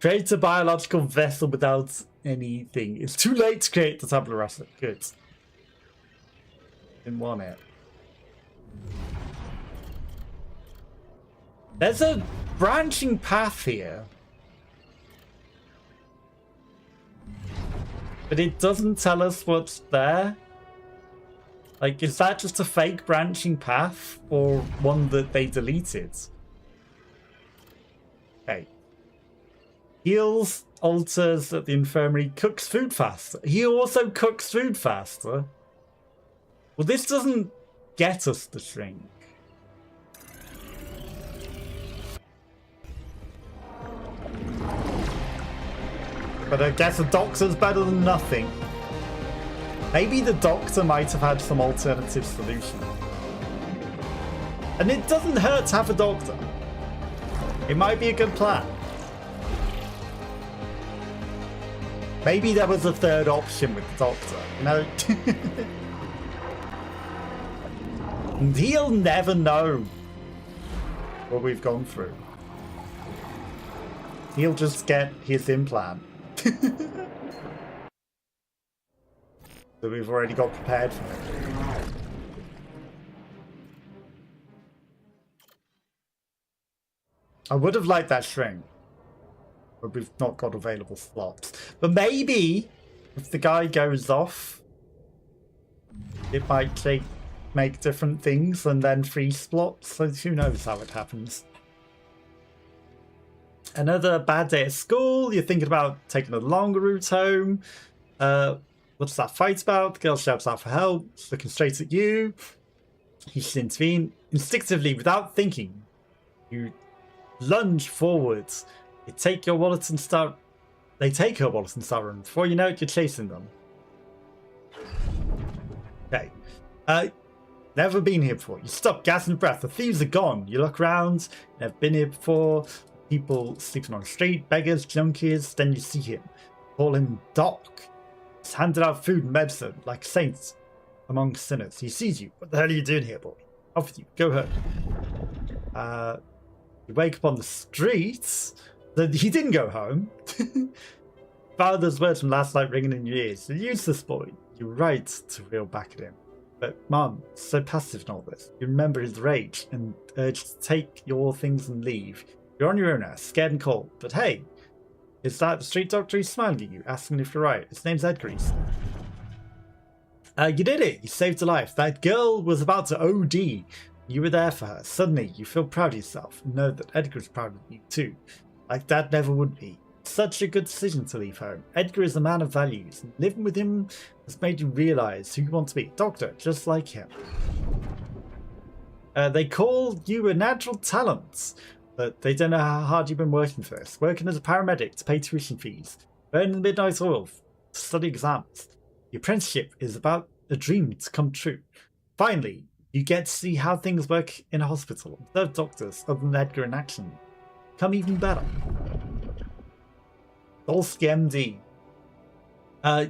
Create a biological vessel without anything. It's too late to create the tabula rasa. Good. Didn't want it. There's a branching path here. But it doesn't tell us what's there. Like, is that just a fake branching path or one that they deleted? Okay. Heals, alters at the infirmary, cooks food faster. He also cooks food faster. Well, this doesn't get us the shrink. But I guess a doctor's better than nothing. Maybe the doctor might have had some alternative solution. And it doesn't hurt to have a doctor. It might be a good plan. Maybe there was a third option with the doctor. No. And he'll never know what we've gone through. He'll just get his implant. That we've already got prepared for it. I would have liked that shrink, but we've not got available slots. But maybe if the guy goes off, it might make different things and then free slots. So who knows how it happens. Another bad day at school. You're thinking about taking a longer route home. What's that fight about? The girl shouts out for help, looking straight at you. You should intervene. Instinctively, without thinking, you lunge forwards. They take your wallet and start. They take her wallet and start running. Before you know it, you're chasing them. Okay. Never been here before. You stop, gasping breath. The thieves are gone. You look around. Never been here before. People sleeping on the street, beggars, junkies. Then you see him. Call him Doc. He's handed out food and medicine like saints among sinners. He sees you. What the hell are you doing here, boy? Off with you. Go home. You wake up on the streets. He didn't go home. father's words from last night ringing in your ears. You use this boy. You're right to reel back at him. But Mom, so passive in all this. You remember his rage and urge to take your things and leave. You're on your own now, scared and cold. But hey, is that the street doctor? He's smiling at you, asking if you're right. His name's Edgar. You did it. You saved a life. That girl was about to OD. You were there for her. Suddenly, you feel proud of yourself and know that Edgar's proud of you too. Like Dad never would be. Such a good decision to leave home. Edgar is a man of values, and living with him has made you realise who you want to be. Doctor, just like him. They call you a natural talent, but they don't know how hard you've been working for this. Working as a paramedic to pay tuition fees, burning the midnight oil to study exams. Your apprenticeship is about a dream to come true. Finally, you get to see how things work in a hospital. Observe doctors, other than Edgar in action, become even better. Dolski MD.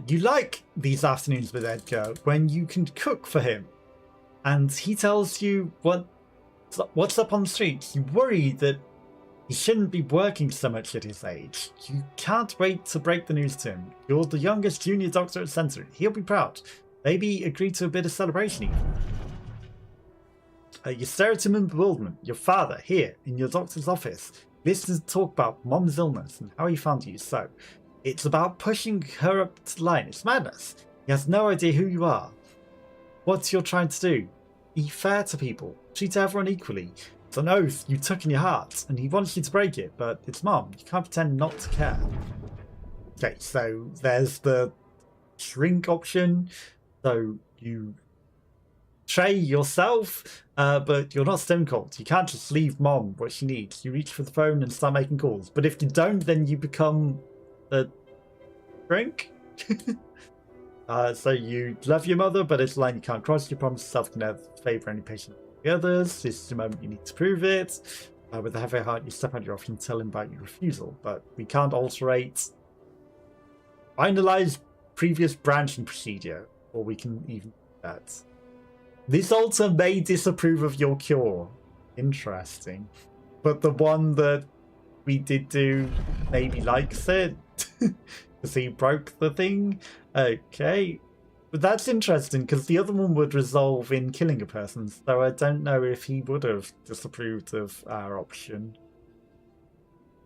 You like these afternoons with Edgar when you can cook for him, and he tells you what's up on the streets. You worry that he shouldn't be working so much at his age. You can't wait to break the news to him. You're the youngest junior doctor at Century. He'll be proud. Maybe agree to a bit of celebration even. You stare at him in bewilderment. Your father, here, in your doctor's office, listens to talk about Mom's illness and how he found you. So, it's about pushing her up to the line. It's madness. He has no idea who you are. What you're trying to do. Be fair to people. Treat everyone equally. It's an oath you took in your heart, and he wants you to break it, but it's Mom. You can't pretend not to care. Okay, so there's the shrink option. So you betray yourself, but you're not stone cold. You can't just leave Mom what she needs. You reach for the phone and start making calls. But if you don't, then you become a shrink. So you love your mother, but it's a line you can't cross. You promise yourself you can never favour any patient of the others. This is the moment you need to prove it. With a heavy heart, you step out your office and tell him about your refusal. But we can't alterate. Finalise previous branching procedure, or we can even do that. This altar may disapprove of your cure. Interesting. But the one that we did do maybe likes it. Because he broke the thing. Okay. But that's interesting, because the other one would resolve in killing a person. So I don't know if he would have disapproved of our option.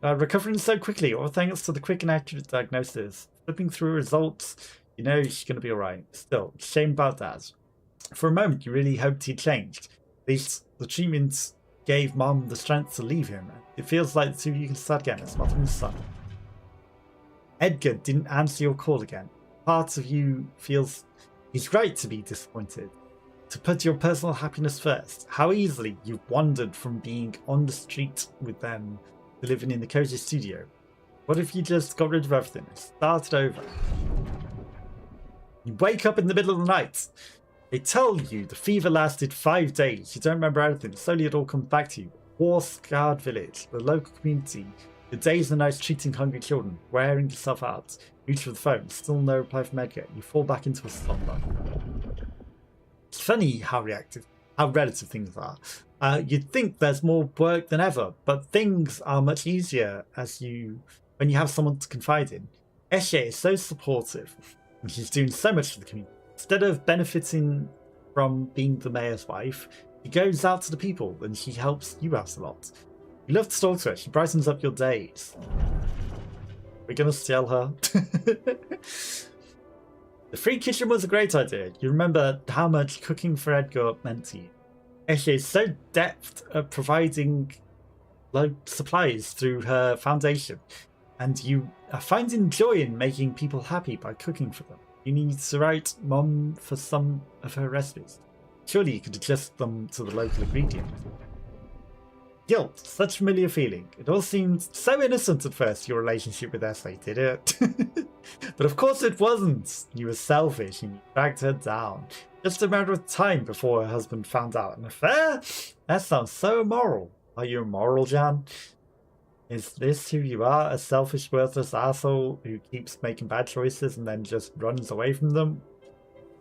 Recovering so quickly, or thanks to the quick and accurate diagnosis. Flipping through results, you know she's going to be alright. Still, shame about that. For a moment, you really hoped he'd changed. At least the treatment gave Mom the strength to leave him. It feels like the two of you can start again as mother and son. Edgar didn't answer your call again. Part of you feels he's right to be disappointed. To put your personal happiness first. How easily you've wandered from being on the street with them to living in the cozy studio. What if you just got rid of everything and started over? You wake up in the middle of the night. They tell you the fever lasted 5 days. You don't remember anything. Slowly it all comes back to you. War-scarred village, the local community, the days and nights treating hungry children, wearing yourself out. Reach for the phone, still no reply from Edgar. You fall back into a slumber. It's funny how relative things are. You'd think there's more work than ever, but things are much easier when you have someone to confide in. Eshe is so supportive, and she's doing so much for the community. Instead of benefiting from being the mayor's wife, she goes out to the people, and she helps you out a lot. You love to talk to her. She brightens up your days. We're gonna steal her. The free kitchen was a great idea. You remember how much cooking for Edgar meant to you. Eshe is so deft at providing supplies through her foundation, and you are finding joy in making people happy by cooking for them. You need to write Mom for some of her recipes. Surely you could adjust them to the local ingredients. Guilt, such a familiar feeling. It all seemed so innocent at first, your relationship with Eshe, did it? But of course it wasn't. You were selfish and you dragged her down. Just a matter of time before her husband found out. An affair? That sounds so immoral. Are you immoral, Jan? Is this who you are? A selfish, worthless asshole who keeps making bad choices and then just runs away from them?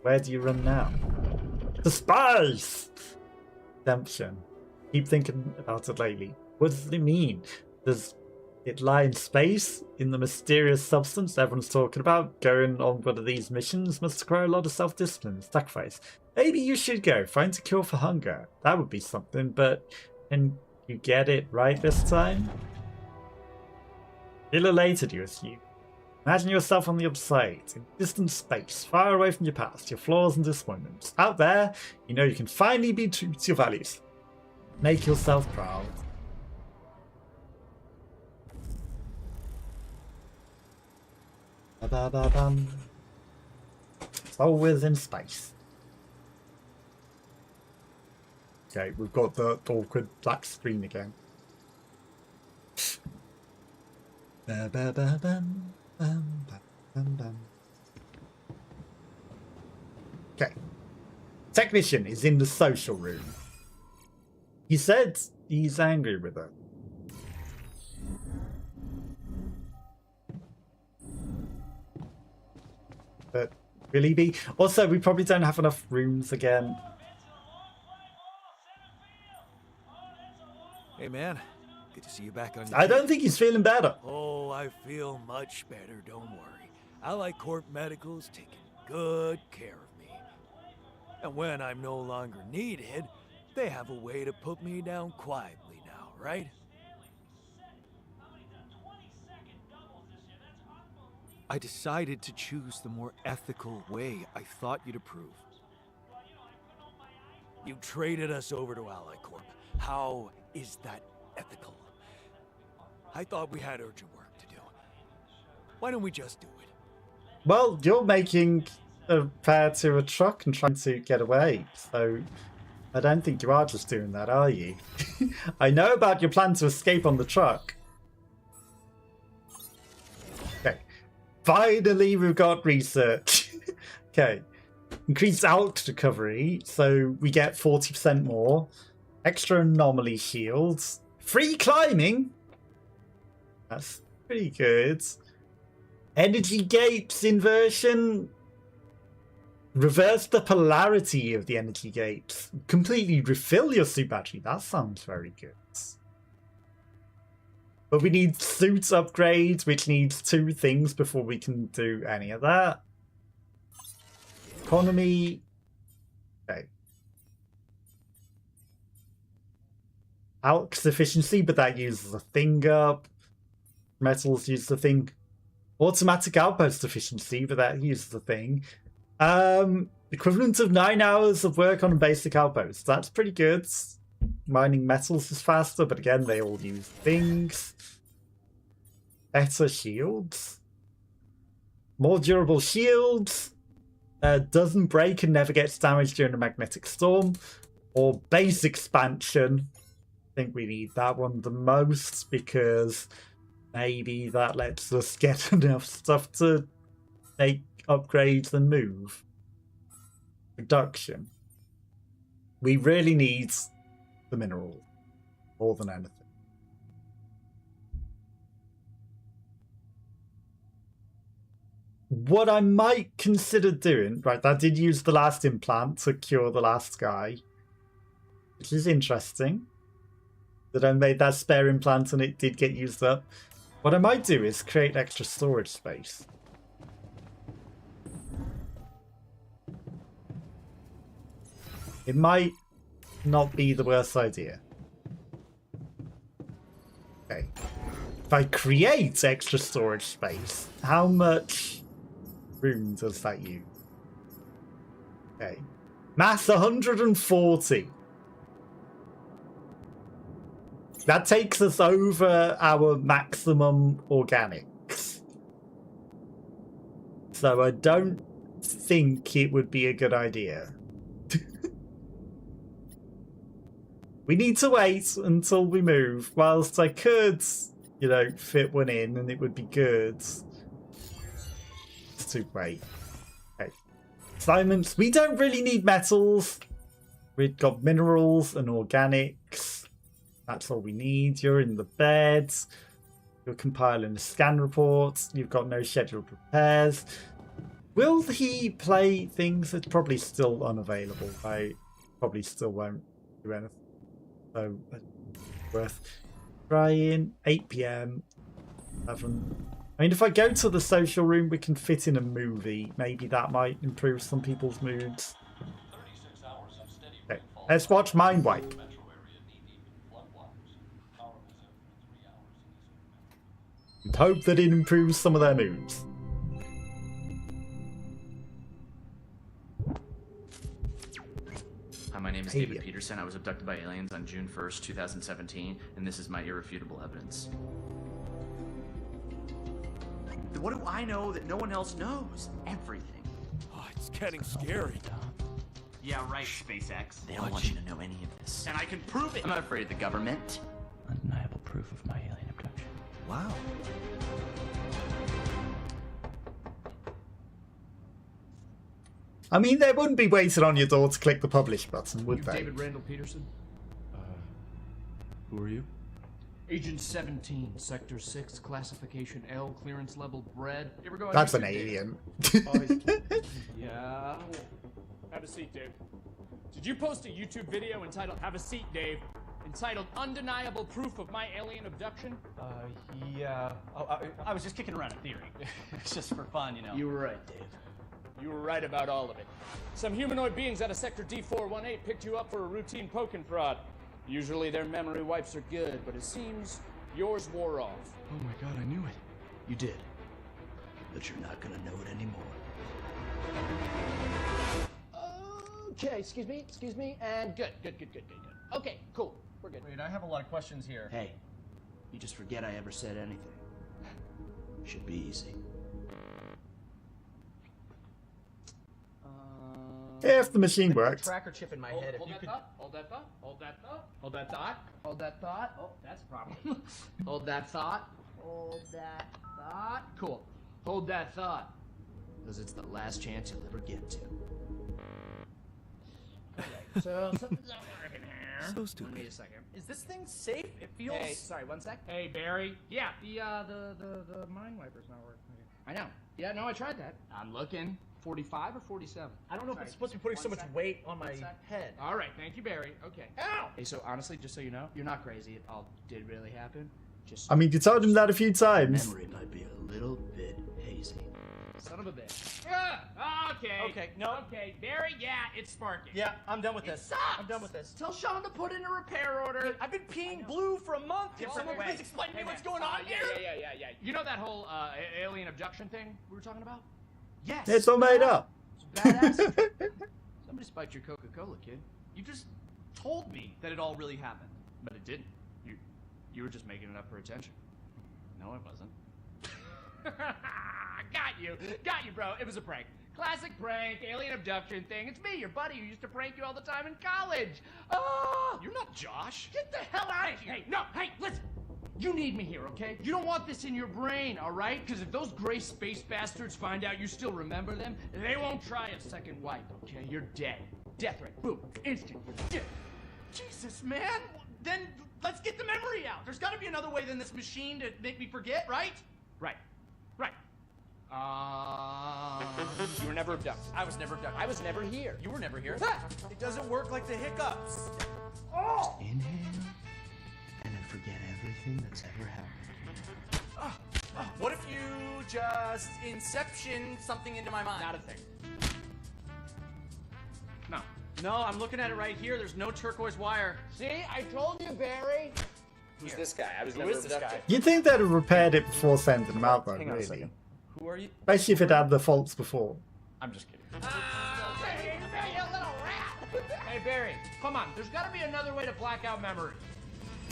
Where do you run now? The spies! Redemption. Keep thinking about it lately. What does it mean? Does It lie in space, in the mysterious substance everyone's talking about. Going on one of these missions must require a lot of self-discipline and sacrifice. Maybe you should go. Find a cure for hunger. That would be something, but can you get it right this time? Feel elated, you assume. Imagine yourself on the other side, in distant space, far away from your past, your flaws and disappointments. Out there, you know you can finally be true to your values. Make yourself proud. Ba-ba-ba-bum. It's always in space. Okay, we've got the awkward black screen again. Ba-ba-ba-bum. Okay. Technician is in the social room. He said he's angry with her. But will he be? Also, we probably don't have enough rooms again. Hey man, good to see you back on your I don't think he's feeling better. Oh, I feel much better, don't worry. Allied Corp Medical's taking good care of me. And when I'm no longer needed, they have a way to put me down quietly now, right? I decided to choose the more ethical way I thought you'd approve. You traded us over to Allied Corp. How is that ethical? I thought we had urgent work to do. Why don't we just do it? Well, you're making a pair to a truck and trying to get away, so I don't think you are just doing that, are you? I know about your plan to escape on the truck. Okay. Finally, we've got research. Okay. Increased alt recovery, so we get 40% more. Extra anomaly shields. Free climbing. That's pretty good. Energy gates inversion. Reverse the polarity of the energy gates. Completely refill your suit battery. That sounds very good. But we need suit upgrades, which needs 2 things before we can do any of that. Economy. Okay. Alks efficiency, but that uses a thing up. Metals uses a thing. Automatic outpost efficiency, but that uses a thing. Equivalent of 9 hours of work on a basic outpost. That's pretty good. Mining metals is faster, but again, they all use things. Better shields. More durable shields. Doesn't break and never gets damaged during a magnetic storm. Or base expansion. I think we need that one the most because maybe that lets us get enough stuff to make upgrades and move. Production. We really need the mineral more than anything. What I might consider doing, right, that did use the last implant to cure the last guy, which is interesting. That I made that spare implant and it did get used up. What I might do is create extra storage space. It might not be the worst idea. Okay. If I create extra storage space, how much room does that use? Okay. Mass 140. That takes us over our maximum organics. So I don't think it would be a good idea. We need to wait until we move. Whilst I could, you know, fit one in and it would be good. It's to wait. Okay. Assignments. We don't really need metals. We've got minerals and organics. That's all we need. You're in the bed. You're compiling a scan report. You've got no scheduled repairs. Will he play things? That's probably still unavailable. I probably still won't do anything. So, worth trying. 8 PM. I mean, if I go to the social room, we can fit in a movie. Maybe that might improve some people's moods. Okay, let's watch Mind Wipe. And hope that it improves some of their moods. Hi, my name is David Peterson. I was abducted by aliens on June 1st, 2017, and this is my irrefutable evidence. What do I know that no one else knows? Everything. Oh, it's getting scary. Yeah, right, SpaceX. They don't want you to know any of this. And I can prove it! I'm not afraid of the government. Undeniable proof of my alien abduction. Wow. I mean, they wouldn't be waiting on your door to click the publish button, would they? David Randall Peterson? Who are you? Agent 17, Sector 6, Classification L, Clearance Level Bread. You ever go on That's an YouTube, alien. Yeah. Have a seat, Dave. Did you post a YouTube video entitled "Have a Seat, Dave"? Entitled "Undeniable Proof of My Alien Abduction"? Yeah. I was just kicking around a theory. It's just for fun, you know. You were right, Dave. You were right about all of it. Some humanoid beings out of Sector D418 picked you up for a routine poking prod. Usually their memory wipes are good, but it seems yours wore off. Oh my god, I knew it. You did. But you're not gonna know it anymore. Okay, excuse me, and good. Okay, cool. We're good. Wait, I have a lot of questions here. Hey, you just forget I ever said anything. Should be easy. If the machine works. Tracker chip in my head. Hold that thought. Oh, that's a problem. Hold that thought. Cool. Hold that thought. Because it's the last chance you'll ever get to. Okay, so something's not working here. So stupid. Wait a second. Is this thing safe? It feels... Hey, sorry, 1 sec. Hey, Barry. Yeah, the mind wiper's not working. I know. Yeah, no, I tried that. I'm looking. 45 or 47? I don't know if it's supposed to be putting so much weight on my head. All right, thank you, Barry. Okay. Ow! Hey, so honestly, just so you know, you're not crazy. It all did really happen. Just I mean, you told him that a few times. memory might be a little bit hazy. Son of a bitch. Okay. Okay, no. Okay, Barry, yeah, it's sparking. Yeah, I'm done with this. Sucks. I'm done with this. Tell Sean to put in a repair order. I've been peeing blue for a month. Can someone please explain to me what's going on here? Yeah. You know that whole alien abduction thing we were talking about? Yes. It's all made up. It's badass. Somebody spiked your Coca-Cola, kid. You just told me that it all really happened. But it didn't. You were just making it up for attention. No, I wasn't. Got you, bro. It was a prank. Classic prank, alien abduction thing. It's me, your buddy, who used to prank you all the time in college. Oh, You're not Josh. get the hell out of here. Hey, listen. You need me here, okay? You don't want this in your brain, all right? Because if those gray space bastards find out you still remember them, they won't try a second wipe, okay? You're dead. Death threat. Boom. Instant. You're dead. Jesus, man. Then let's get the memory out. There's got to be another way than this machine to make me forget, right? Right. You were never abducted. I was never abducted. I was never here. You were never here. It doesn't work like the hiccups. Oh! Inhale, and then forget everything that's ever happened. What if you just inception something into my mind? Not a thing. No. No, I'm looking at it right here. There's no turquoise wire. See, I told you, Barry. Who's this guy? I was Who never is this abducted. guy? You'd think they'd have repaired it before sending them out, though, Hang on a really. second. Who are you? Especially if it had the faults before. I'm just kidding. Hey, you little rat. Hey, Barry, come on. There's got to be another way to black out memory.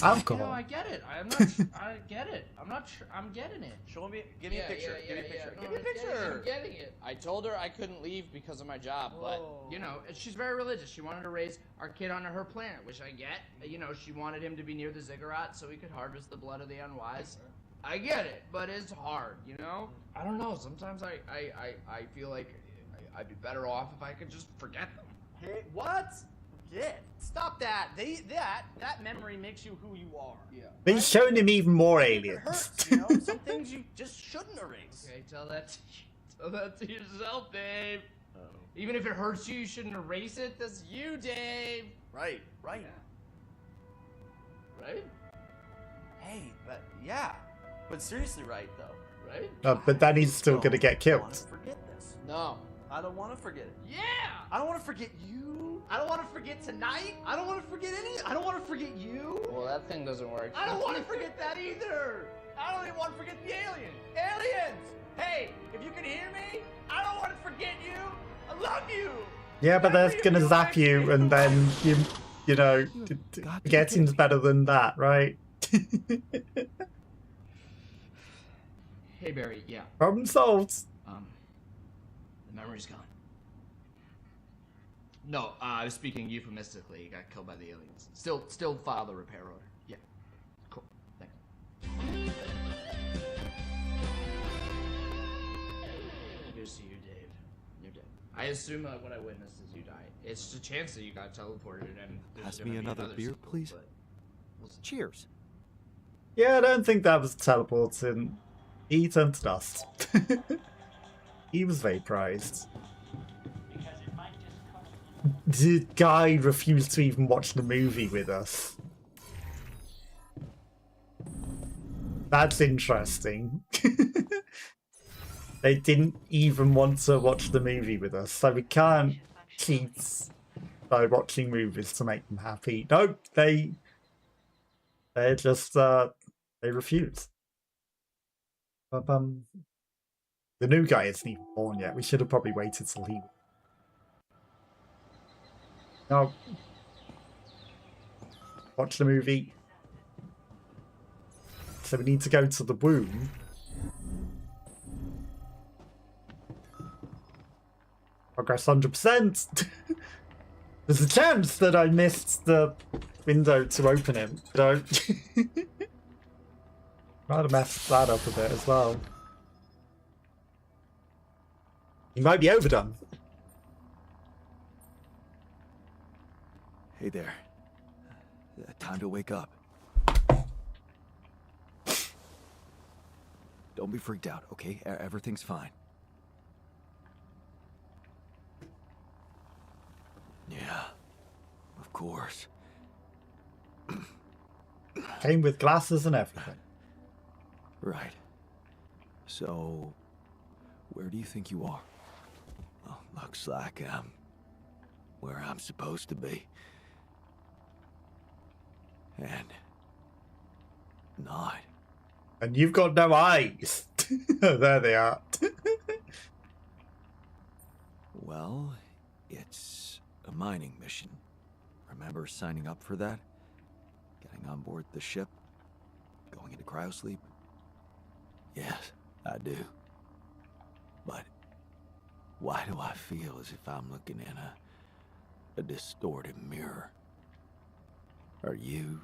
Alcohol. I get it. I get it. I'm not sure. I'm getting it. Show me. Give me a picture. Give me a picture. No, Give me a I'm picture. getting it. I told her I couldn't leave because of my job, but you know, she's very religious. She wanted to raise our kid on her planet, which I get. You know, she wanted him to be near the ziggurat so he could harvest the blood of the unwise. I get it, but it's hard, you know? I don't know. Sometimes I feel like I'd be better off if I could just forget them. Hey, what? Stop that. That memory makes you who you are. Yeah. But he's showing him even more It aliens. hurts, you know? Some things you just shouldn't erase. Okay, tell that to yourself, Dave. Even if it hurts you, you shouldn't erase it. That's you, Dave. Right. Right? Hey, but yeah. But seriously, right though, right? But then he's still gonna get I want killed. to forget this. No. I don't want to forget it. Yeah! I don't want to forget you. I don't want to forget tonight. I don't want to forget any. I don't want to forget you. Well, that thing doesn't work. I don't want to forget that either. I don't even want to forget the aliens. Aliens! Hey, if you can hear me, I don't want to forget you. I love you. Yeah, but they're gonna zap you, and then you know, forgetting's better than that, right? Hey, Barry, yeah. Problem solved. The memory's gone. No, I was speaking euphemistically. He got killed by the aliens. Still file the repair order. Yeah. Cool. Thanks. Here's to you, Dave. You're dead. I assume what I witnessed is you died. It's just a chance that you got teleported and there's Pass gonna me be another beer, sequel, please. but Cheers. Yeah, I don't think that was teleporting. He turned to dust. He was vaporized. The guy refused to even watch the movie with us. That's interesting. They didn't even want to watch the movie with us, so we can't cheat by watching movies to make them happy. Nope, they just they refuse. But the new guy isn't even born yet. We should have probably waited till he. No. Watch the movie. So we need to go to the womb. Progress 100%. There's a chance that I missed the window to open it. So might have messed that up a bit as well. He might be overdone. Hey there. Time to wake up. Don't be freaked out, okay? Everything's fine. Yeah, of course. Came with glasses and everything. Right. So, where do you think you are? Well, looks like I'm where I'm supposed to be. And not. And you've got no eyes. There they are. Well, it's a mining mission. Remember signing up for that? Getting on board the ship? Going into cryosleep? Yes, I do. But why do I feel as if I'm looking in a distorted mirror? Are you?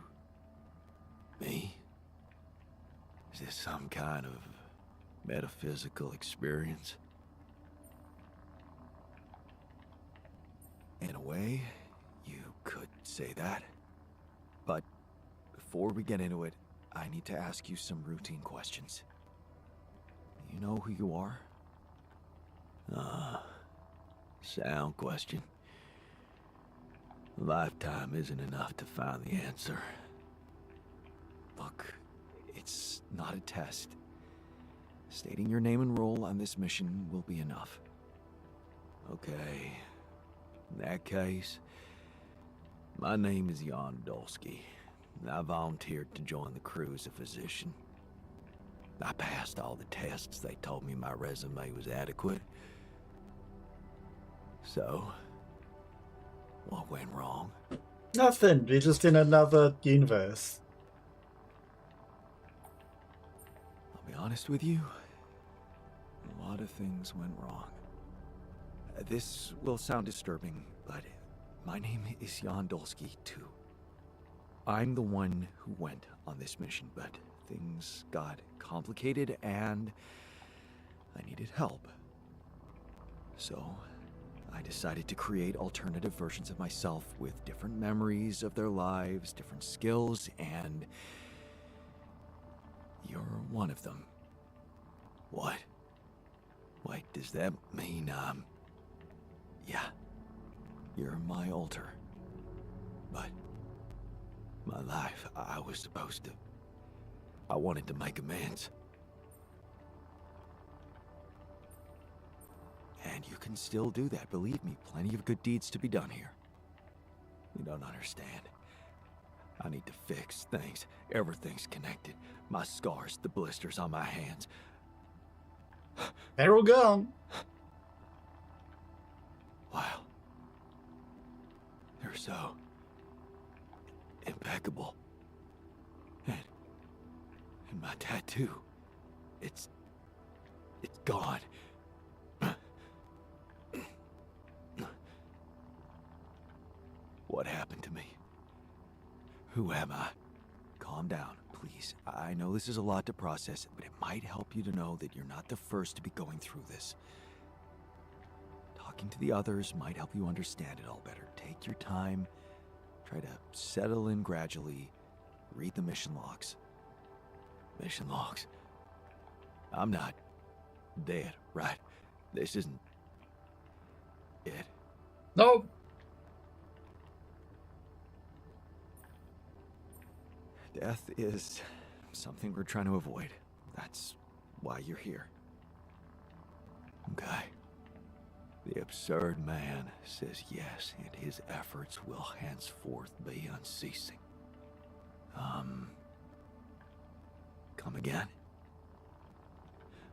Me? Is this some kind of metaphysical experience? In a way, you could say that. But before we get into it, I need to ask you some routine questions. You know who you are? Sound question. A lifetime isn't enough to find the answer. Look, it's not a test. Stating your name and role on this mission will be enough. Okay. In that case, my name is Dolski, and I volunteered to join the crew as a physician. I passed all the tests. They told me my resume was adequate. So, what went wrong? Nothing. We're just in another universe. I'll be honest with you. A lot of things went wrong. This will sound disturbing, but my name is Dolski too. I'm the one who went on this mission, but things got complicated and I needed help. So I decided to create alternative versions of myself with different memories of their lives, different skills, and you're one of them. What? Wait, does that mean, yeah, you're my alter. But my life, I was supposed to. I wanted to make amends. And you can still do that, believe me. Plenty of good deeds to be done here. You don't understand. I need to fix things. Everything's connected. My scars, the blisters on my hands. They're all gone. Wow. They're so impeccable. And my tattoo, it's gone. What happened to me? Who am I? Calm down, please. I know this is a lot to process, but it might help you to know that you're not the first to be going through this. Talking to the others might help you understand it all better. Take your time. Try to settle in gradually. Read the mission logs. Mission logs. I'm not dead, right? This isn't it. No. Death is something we're trying to avoid. That's why you're here. Okay. The absurd man says yes, and his efforts will henceforth be unceasing. Come again?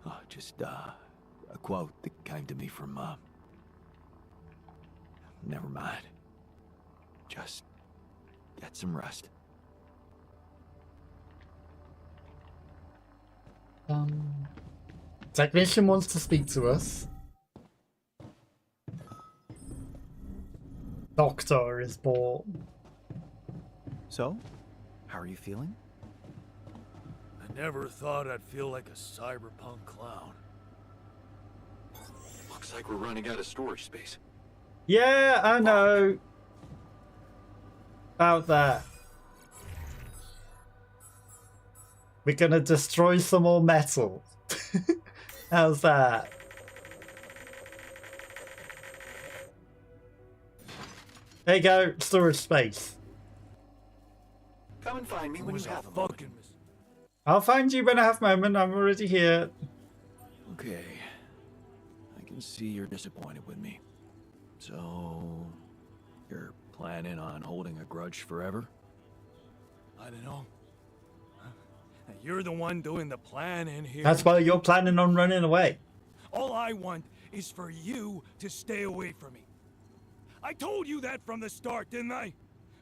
Oh, just, a quote that came to me from, never mind. Just get some rest. Technician wants to speak to us. Doctor is born. So, how are you feeling? I never thought I'd feel like a cyberpunk clown. Looks like we're running out of storage space. Yeah, I know. About that. We're gonna destroy some more metal. How's that? There you go, storage space. Come and find me when you have a moment. I'll find you when I have a moment. I'm already here. Okay. I can see you're disappointed with me. So, you're planning on holding a grudge forever? I don't know. You're the one doing the planning here. That's why you're planning on running away. All I want is for you to stay away from me. I told you that from the start, didn't I?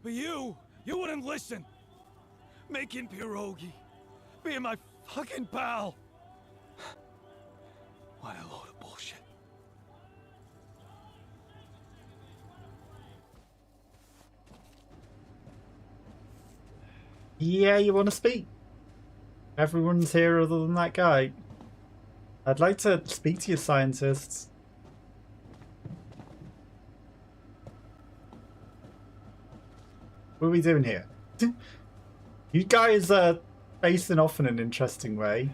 But you wouldn't listen. Making pierogi. Being my fucking pal. What a load of bullshit. Yeah, you want to speak? Everyone's here other than that guy. I'd like to speak to your scientists. What are we doing here? You guys are facing off in an interesting way.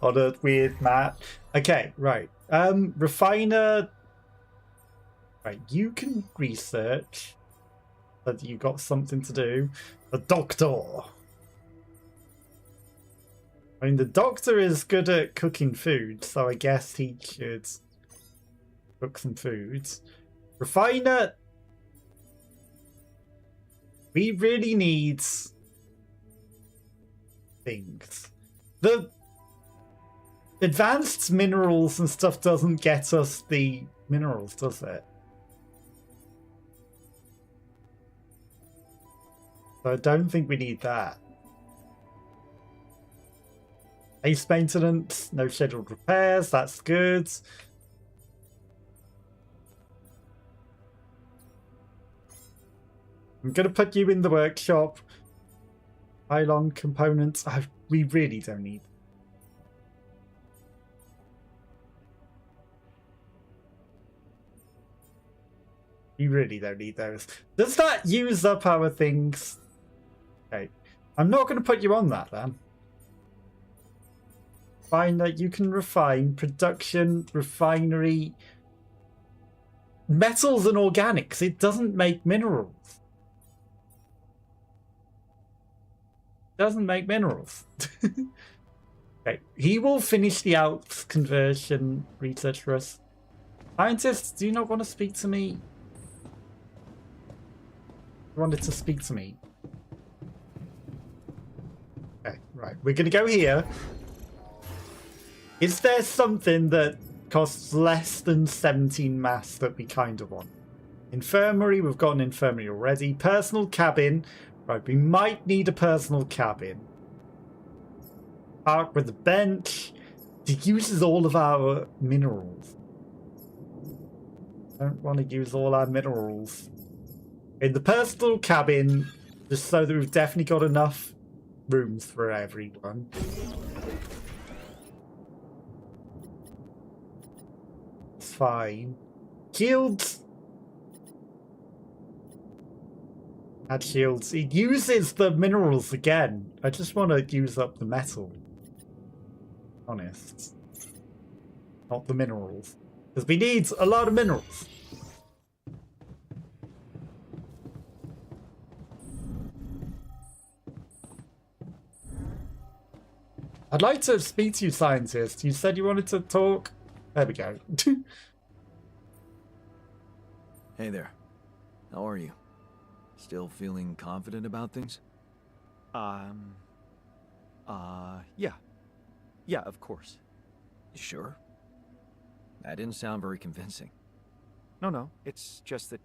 On a weird map. Okay, right. Refiner. Right, you can research. That you got something to do. The doctor. I mean, the doctor is good at cooking food, so I guess he should cook some foods. Refiner. We really need things. The advanced minerals and stuff doesn't get us the minerals, does it? So I don't think we need that. Base maintenance, no scheduled repairs, that's good. I'm going to put you in the workshop. Pylon components, we really don't need. We really don't need those. Does that use up our things? Okay. I'm not going to put you on that then. Find that you can refine production, refinery, metals and organics. It doesn't make minerals. Doesn't make minerals. Okay, he will finish the ALPS conversion research for us. Scientists, do you not want to speak to me? You wanted to speak to me. Okay, right. We're going to go here. Is there something that costs less than 17 mass that we kind of want? Infirmary, we've got an infirmary already. Personal cabin. Right, we might need a personal cabin. Park with a bench. It uses all of our minerals. Don't want to use all our minerals. In the personal cabin, just so that we've definitely got enough rooms for everyone. It's fine. Shields. Add shields. It uses the minerals again. I just want to use up the metal. Honest. Not the minerals. Because we need a lot of minerals. I'd like to speak to you, scientist. You said you wanted to talk. There we go. Hey there. How are you? Still feeling confident about things? Yeah. Yeah, of course. You sure? That didn't sound very convincing. No, it's just that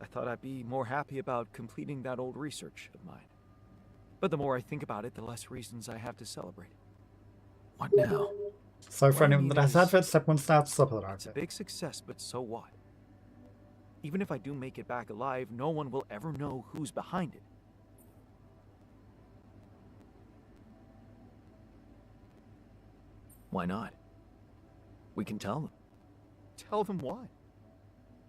I thought I'd be more happy about completing that old research of mine. But the more I think about it, the less reasons I have to celebrate. What now? So for anyone that has adverts, step one starts to supplement. It's a big success, but so what? Even if I do make it back alive, no one will ever know who's behind it. Why not? We can tell them. Tell them what?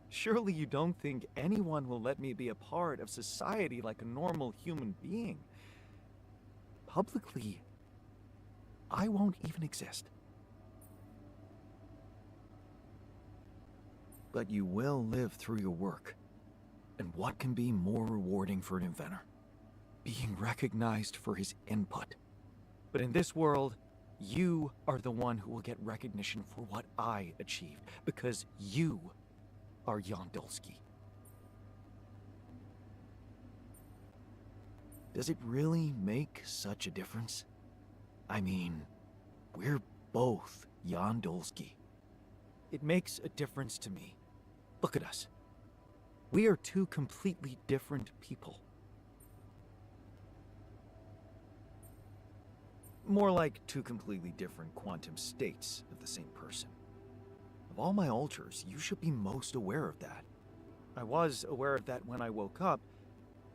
Surely you don't think anyone will let me be a part of society like a normal human being? Publicly, I won't even exist. But you will live through your work. And what can be more rewarding for an inventor? Being recognized for his input. But in this world, you are the one who will get recognition for what I achieved, because you are Jan Dolski. Does it really make such a difference? I mean, we're both Jan Dolski. It makes a difference to me. Look at us. We are two completely different people. More like two completely different quantum states of the same person. Of all my alters, you should be most aware of that. I was aware of that when I woke up,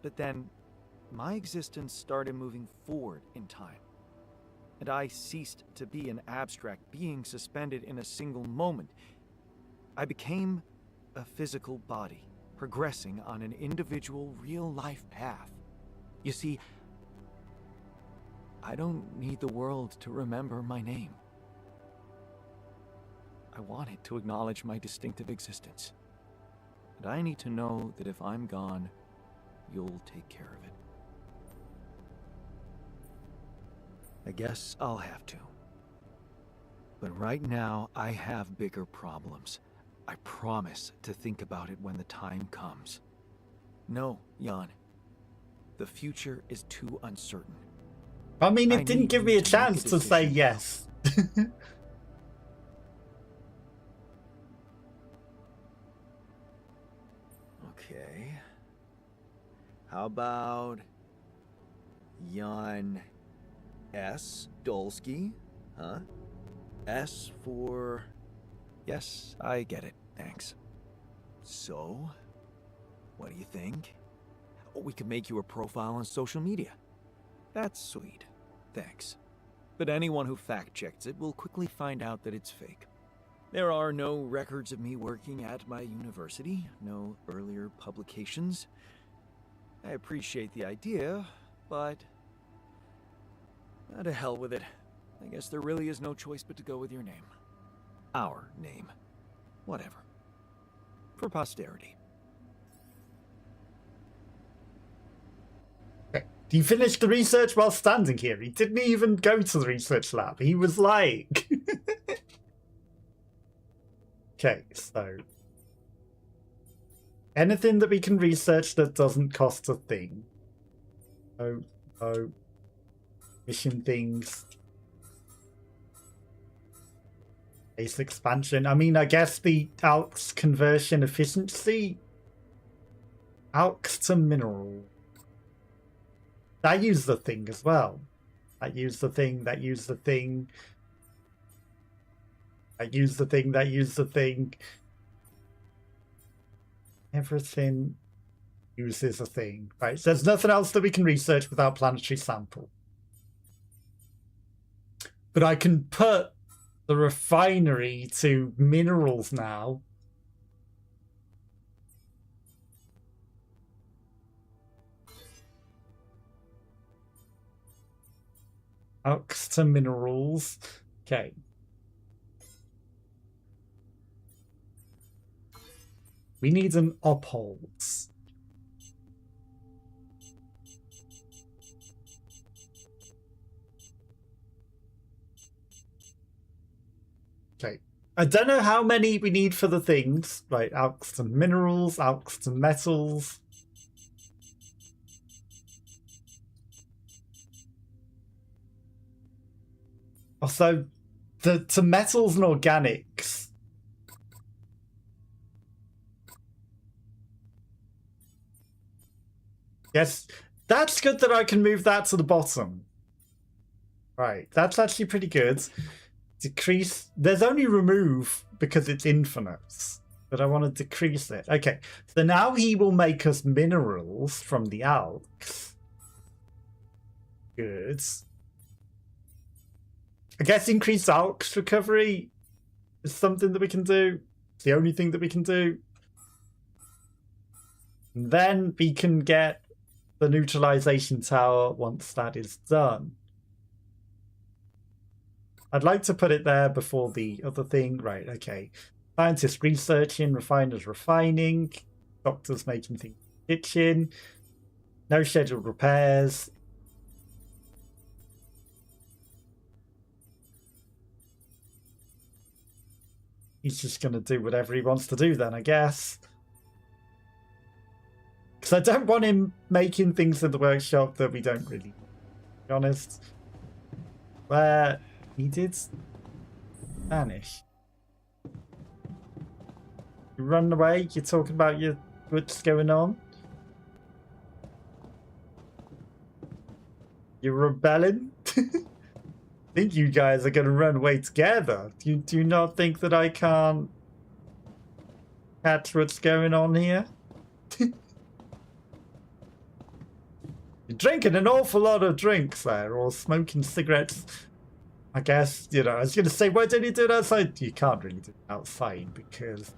but then my existence started moving forward in time. And I ceased to be an abstract being suspended in a single moment. I became a physical body, progressing on an individual real-life path. You see, I don't need the world to remember my name. I want it to acknowledge my distinctive existence. And I need to know that if I'm gone, you'll take care of it. I guess I'll have to. But right now, I have bigger problems. I promise to think about it when the time comes. No, Jan. The future is too uncertain. I mean, it didn't give me a chance to say yes. Okay. How about Jan S. Dolski? Huh? S for... Yes, I get it. Thanks. So, what do you think? We could make you a profile on social media. That's sweet. Thanks. But anyone who fact-checks it will quickly find out that it's fake. There are no records of me working at my university, no earlier publications. I appreciate the idea, but... to hell with it. I guess there really is no choice but to go with your name. Our name. Whatever. For posterity. He finished the research while standing here. He didn't even go to the research lab. He was like... Okay, so... Anything that we can research that doesn't cost a thing. Oh. Mission things. Base expansion. I mean, I guess the ALKS conversion efficiency. ALKS to mineral. That used the thing as well. That used the thing, that used the thing. That used the thing, that used the thing. Everything uses a thing. Right, so there's nothing else that we can research without planetary sample. But I can put the refinery to minerals now. ALKS to minerals. Okay. We need an upholds. Okay. I don't know how many we need for the things. Right, ALKS to minerals, ALKS to metals. Also, to metals and organics. Yes, that's good that I can move that to the bottom. Right, that's actually pretty good. Decrease. There's only remove because it's infinite, but I want to decrease it. Okay, so now he will make us minerals from the ALKS. Good. I guess increased ALKS recovery is something that we can do. It's the only thing that we can do. And then we can get the neutralization tower once that is done. I'd like to put it there before the other thing. Right, okay. Scientists researching, refiners refining, doctors making things in the kitchen, no scheduled repairs. He's just going to do whatever he wants to do then, I guess. Because I don't want him making things in the workshop that we don't really, to be honest. Where he did vanish. You run away, you're talking about what's going on. You're rebelling? I think you guys are going to run away together. Do you not think that I can't catch what's going on here? You're drinking an awful lot of drinks there, or smoking cigarettes. I guess, you know, I was going to say, why don't you do it outside? You can't really do it outside because,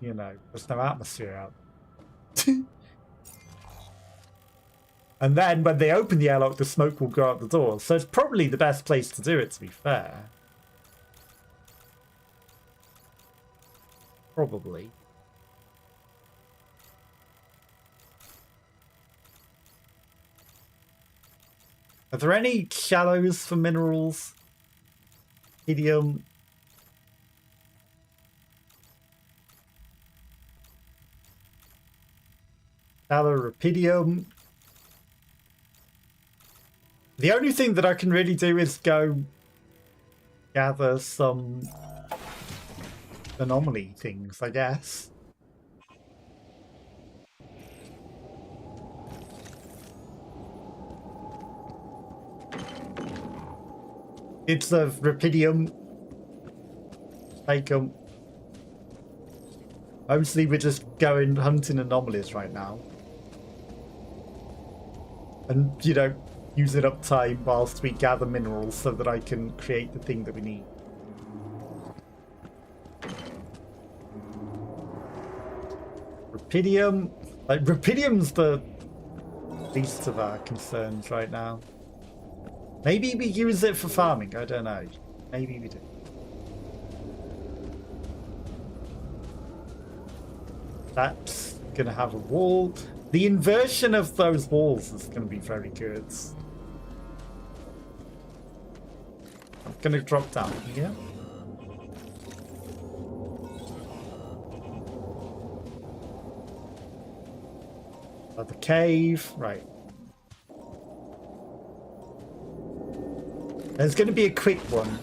you know, there's no atmosphere out. And then when they open the airlock, the smoke will go out the door. So it's probably the best place to do it, to be fair. Probably. Are there any shallows for minerals? Helium. Shallow rupidium. The only thing that I can really do is go gather some anomaly things, I guess. It's the rupidium. Take them. Mostly we're just going hunting anomalies right now. And, you know, using up time whilst we gather minerals so that I can create the thing that we need. Rupidium. Like, rupidium's the least of our concerns right now. Maybe we use it for farming, I don't know. Maybe we do. That's gonna have a wall. The inversion of those walls is going to be very good. I'm going to drop down here. The cave, right. There's going to be a quick one.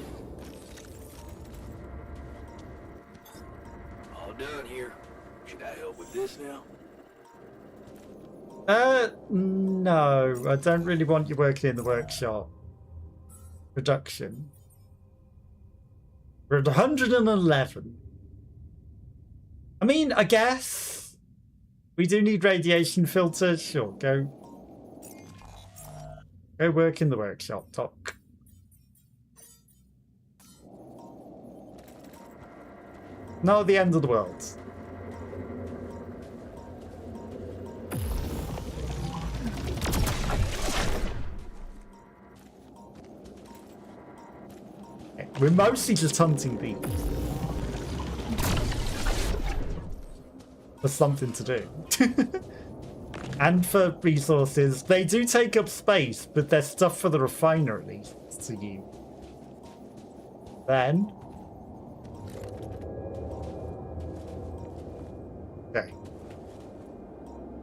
All done here. Should I help with this now? No. I don't really want you working in the workshop. Production. We're at 111. I mean, I guess we do need radiation filters. Sure, go work in the workshop, Doc. Not the end of the world. Okay, we're mostly just hunting bees. For something to do. And for resources. They do take up space, but there's stuff for the refinery to use. Then... okay.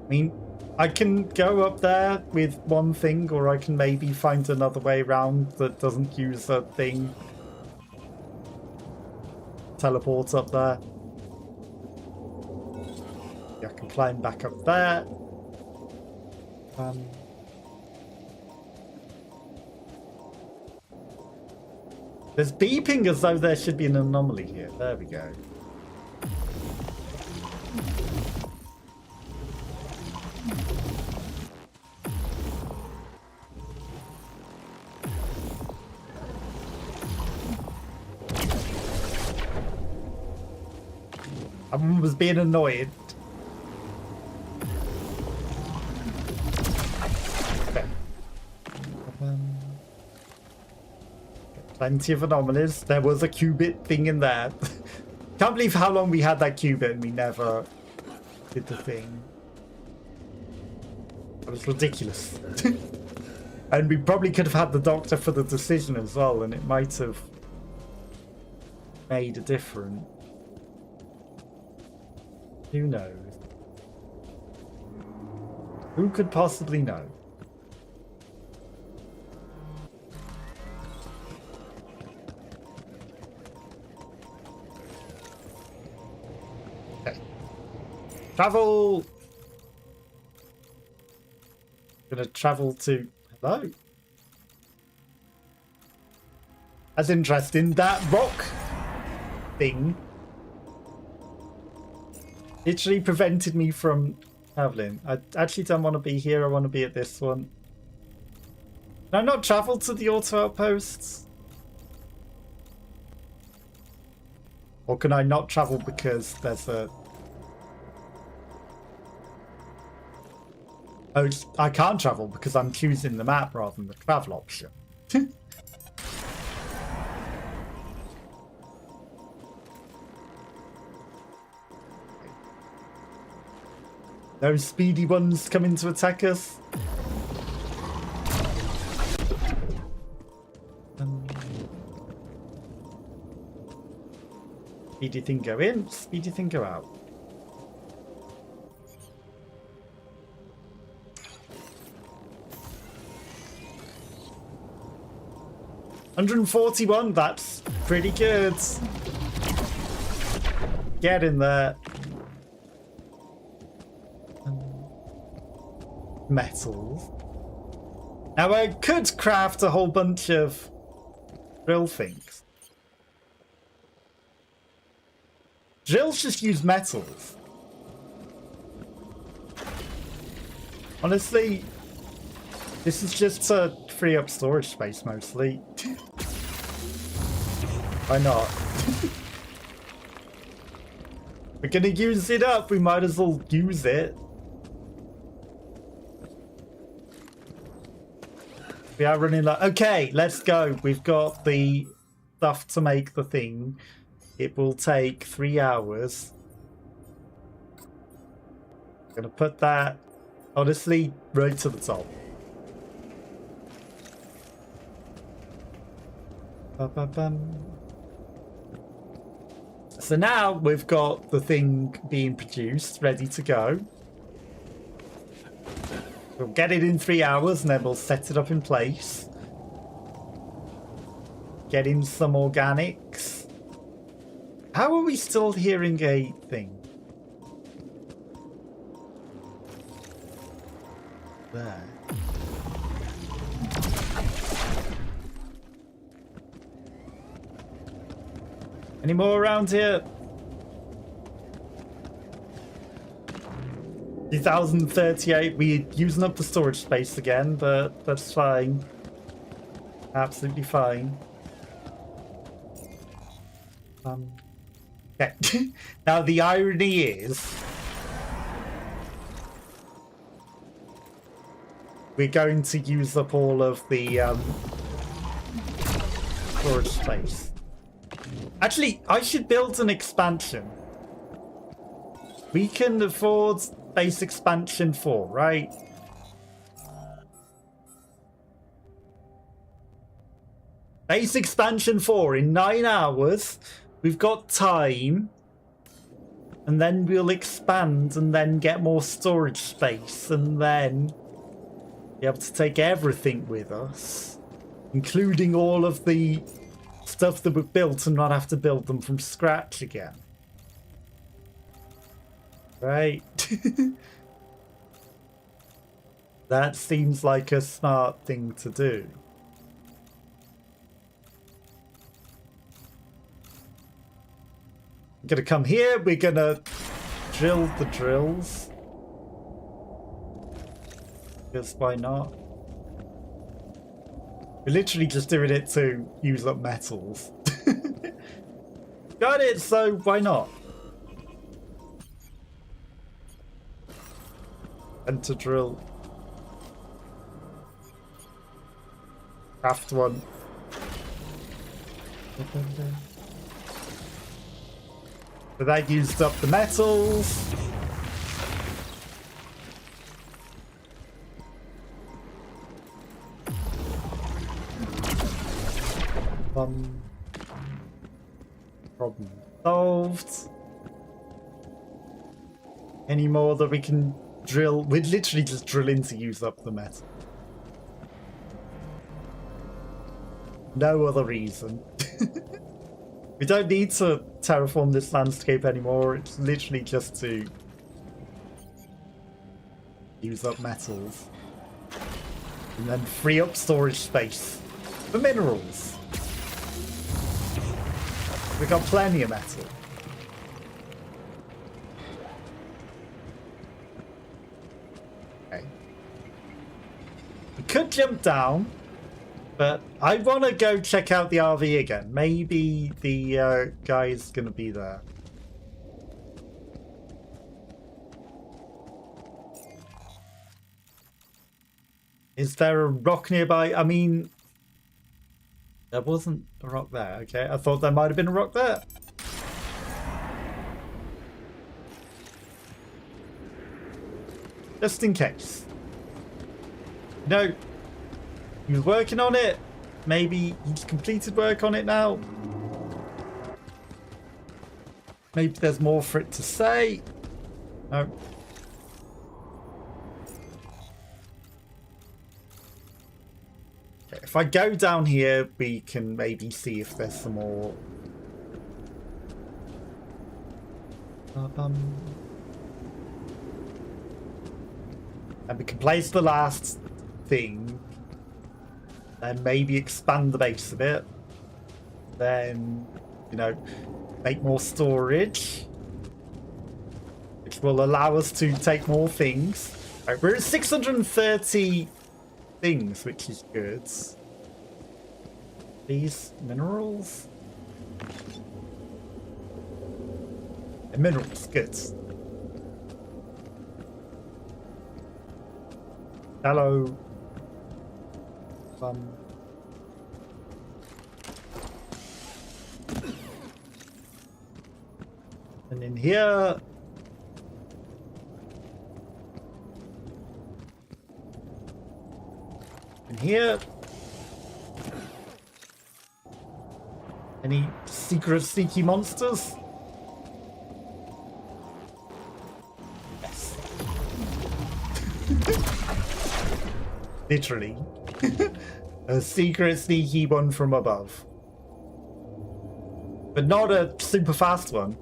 I mean, I can go up there with one thing, or I can maybe find another way around that doesn't use a thing. Teleport up there. I can climb back up there. There's beeping as though there should be an anomaly here. There we go. I was being annoyed. Plenty of anomalies. There was a qubit thing in there. Can't believe how long we had that qubit and we never did the thing. That was ridiculous. And we probably could have had the doctor for the decision as well, and it might have made a difference. Who knows? Who could possibly know? Travel! Gonna travel to... hello? That's interesting. That rock thing literally prevented me from traveling. I actually don't want to be here. I want to be at this one. Can I not travel to the auto outposts? Or can I not travel because there's a... oh, I can't travel because I'm choosing the map rather than the travel option. Those speedy ones coming to attack us. Speedy thing go in, speedy thing go out. $141, that's pretty good. Get in there. Metals. Now I could craft a whole bunch of drill things. Drills just use metals. Honestly, this is just to free up storage space mostly. Why not? We're gonna use it up, we might as well use it. We are running like... okay, let's go. We've got the stuff to make the thing. It will take 3 hours. Gonna put that Honestly, right to the top. Ba-ba-bum. So now we've got the thing being produced, ready to go. We'll get it in 3 hours and then we'll set it up in place. Get in some organics. How are we still hearing a thing? There. Any more around here? 2038. We're using up the storage space again, but that's fine. Absolutely fine. Okay. Now the irony is we're going to use up all of the storage space. Actually, I should build an expansion. We can afford base expansion 4, right? Base expansion 4 in 9 hours. We've got time. And then we'll expand and then get more storage space. And then be able to take everything with us. Including all of the stuff that we've built and not have to build them from scratch again. Right. That seems like a smart thing to do. We're gonna come here, we're gonna drill the drills. Because why not? We're literally just doing it to use up metals. Got it, so why not? And to drill. Craft one. So that used up the metals. Problem solved. Any more that we can drill? We'd literally just drill in to use up the metal. No other reason. We don't need to terraform this landscape anymore. It's literally just to use up metals. And then free up storage space for minerals. We've got plenty of metal. Okay. We could jump down. But I want to go check out the RV again. Maybe the guy is going to be there. Is there a rock nearby? I mean, there wasn't a rock there. Okay, I thought there might have been a rock there. Just in case. No. He was working on it. Maybe he's completed work on it now. Maybe there's more for it to say. No. Okay, if I go down here, we can maybe see if there's some more. And we can place the last thing. And maybe expand the base a bit. Then, you know, make more storage. Which will allow us to take more things. Right, we're at 630 things, which is good. These minerals? And minerals, good. Hello. And in here here. Any secret sneaky monsters? Yes. Literally. A secret sneaky one from above. But not a super fast one.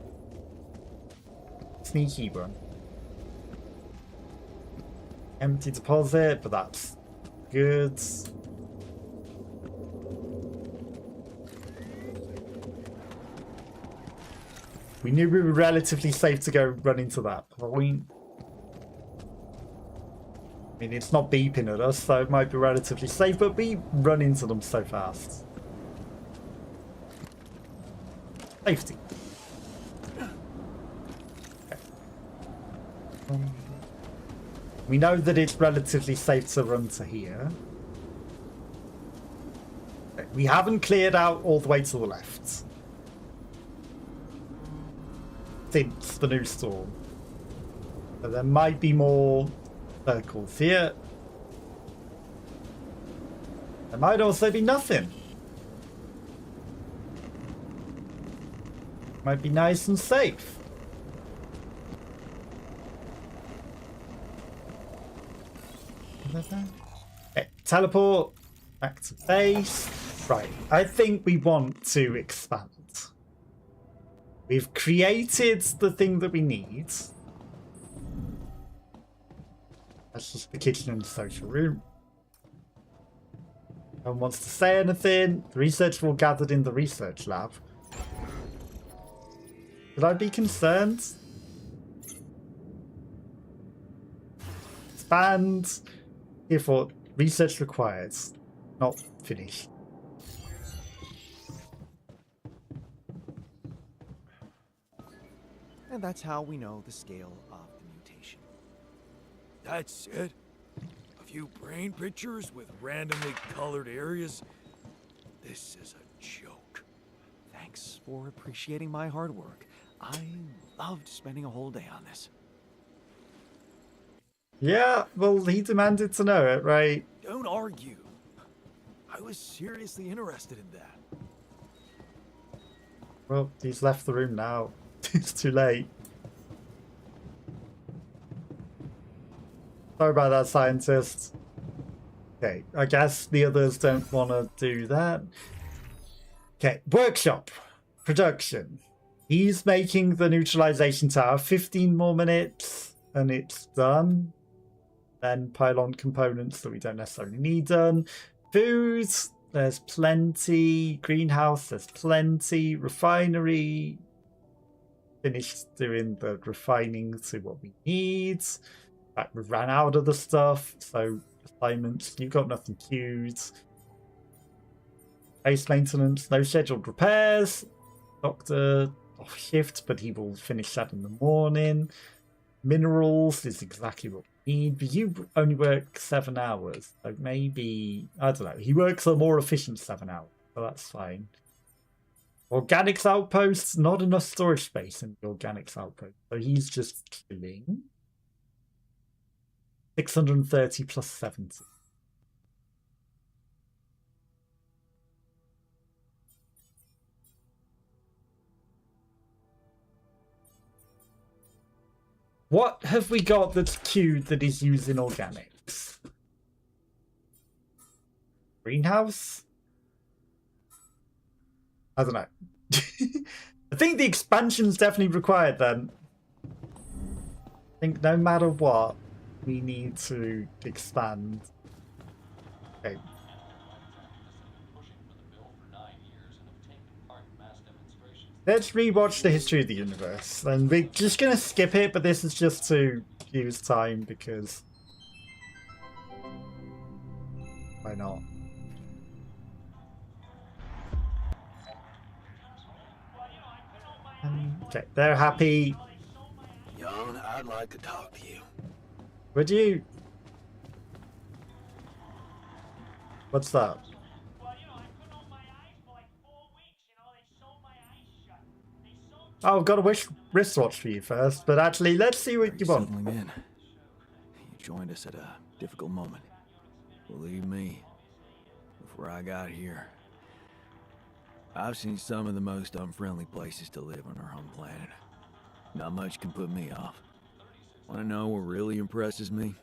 Sneaky one. Empty deposit, but that's good. We knew we were relatively safe to go run into that point. I mean, it's not beeping at us, so it might be relatively safe, but we run into them so fast. Safety. Okay. We know that it's relatively safe to run to here. Okay. We haven't cleared out all the way to the left since the new storm. So there might be more circles here. There might also be nothing. Might be nice and safe. Okay, teleport back to base. Right, I think we want to expand. We've created the thing that we need. That's just the kitchen and the social room. No one wants to say anything. The research will gathered in the research lab. Should I be concerned? Expand. Here for research required. Not finished. And that's how we know the scale of the mutation. That's it? A few brain pictures with randomly colored areas? This is a joke. Thanks for appreciating my hard work. I loved spending a whole day on this. Yeah, well, he demanded to know it, right? Don't argue. I was seriously interested in that. Well, he's left the room now. It's too late. Sorry about that, scientist. Okay, I guess the others don't want to do that. Okay, workshop. Production. He's making the neutralization tower. 15 more minutes and it's done. Then pylon components that we don't necessarily need done. Food, there's plenty. Greenhouse, there's plenty. Refinery. Finished doing the refining to what we need. Right, we ran out of the stuff, so assignments, you've got nothing queued. Base maintenance, no scheduled repairs. Doctor off shift, but he will finish that in the morning. Minerals is exactly what we need, but you only work 7 hours, so maybe, I don't know, he works a more efficient 7 hours, so that's fine. Organics outposts, not enough storage space in the organics outpost, so he's just chilling. 630 plus 70. What have we got that's queued that is using organics? Greenhouse? I don't know. I think the expansion's definitely required then. I think no matter what, we need to expand. Okay. Let's rewatch the history of the universe. And we're just going to skip it, but this is just to use time because... why not? Okay, they're happy. Young, I'd like to talk to you. Would you? What's that? Oh, I've got a wristwatch for you first, but actually, let's see what you want. Man, you joined us at a difficult moment. Believe me, before I got here. I've seen some of the most unfriendly places to live on our home planet. Not much can put me off. Want to know what really impresses me?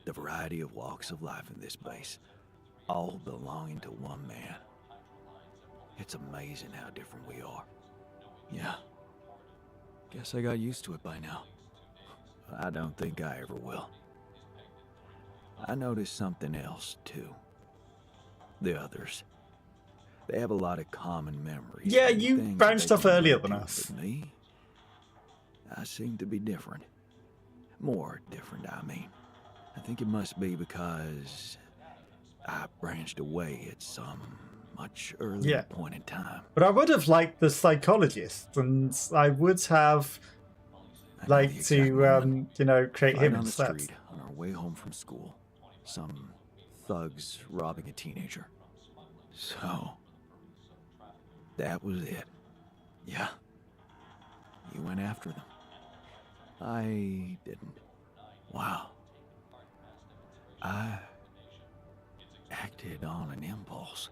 The variety of walks of life in this base, all belonging to one man. It's amazing how different we are. Yeah. Guess I got used to it by now. I don't think I ever will. I noticed something else, too. The others. They have a lot of common memories. Yeah, you branched off earlier than us. But me, I seem to be different. More different, I mean. I think it must be because I branched away at some much earlier point in time. But I would have liked the psychologist, and I would have liked to, you know, create him on the instead. street on our way home from school, some thugs robbing a teenager. So, that was it. Yeah. You went after them. I didn't. Wow. I acted on an impulse.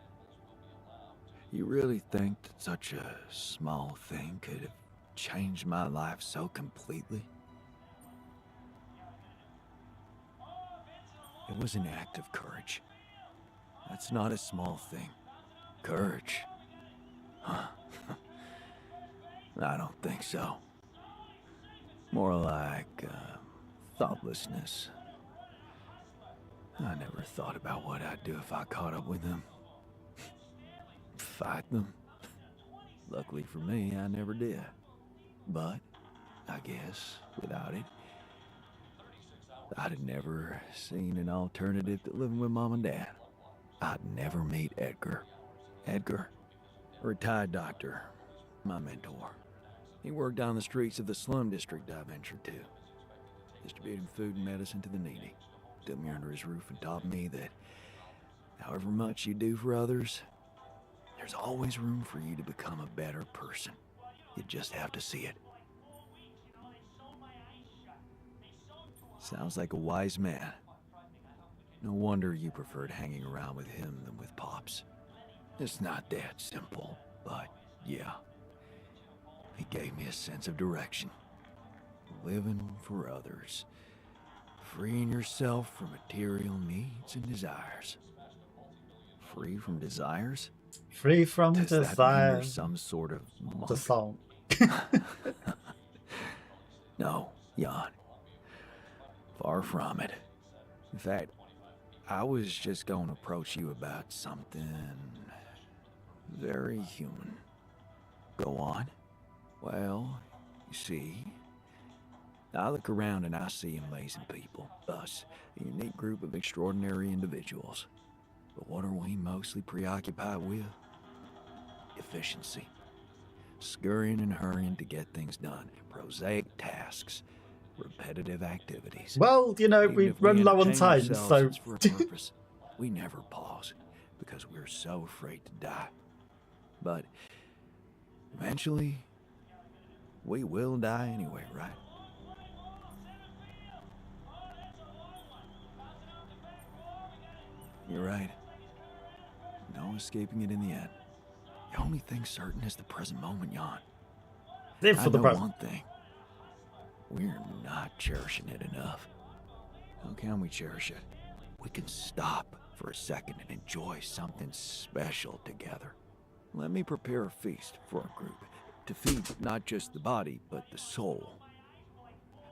You really think that such a small thing could have changed my life so completely? It was an act of courage. That's not a small thing. Courage. Huh. I don't think so. More like thoughtlessness. I never thought about what I'd do if I caught up with them. Fight them. Luckily for me, I never did. But, I guess, without it, I'd have never seen an alternative to living with Mom and Dad. I'd never meet Edgar. Edgar, a retired doctor, my mentor. He worked down the streets of the slum district I ventured to, distributing food and medicine to the needy. Took me under his roof and taught me that however much you do for others, there's always room for you to become a better person. You just have to see it. Sounds like a wise man. No wonder you preferred hanging around with him than with Pops. It's not that simple, but yeah. He gave me a sense of direction. Living for others. Freeing yourself from material needs and desires. Free from desires? Free from Does that mean desire. you're some sort of monk? The song. No, Jan. Far from it. In fact, I was just going to approach you about something very human. Go on. Well, you see, I look around and I see amazing people. Us, a unique group of extraordinary individuals. But what are we mostly preoccupied with? Efficiency. Scurrying and hurrying to get things done. Prosaic tasks. Repetitive activities. Well, you know, Even we've if we run low on entertain time, ourselves, so... it's for a purpose. We never pause because we're so afraid to die. But eventually, we will die anyway, right? You're right. No escaping it in the end. The only thing certain is the present moment, Jan. Live for the present. One thing. We're not cherishing it enough. How can we cherish it? We can stop for a second and enjoy something special together. Let me prepare a feast for our group to feed not just the body, but the soul.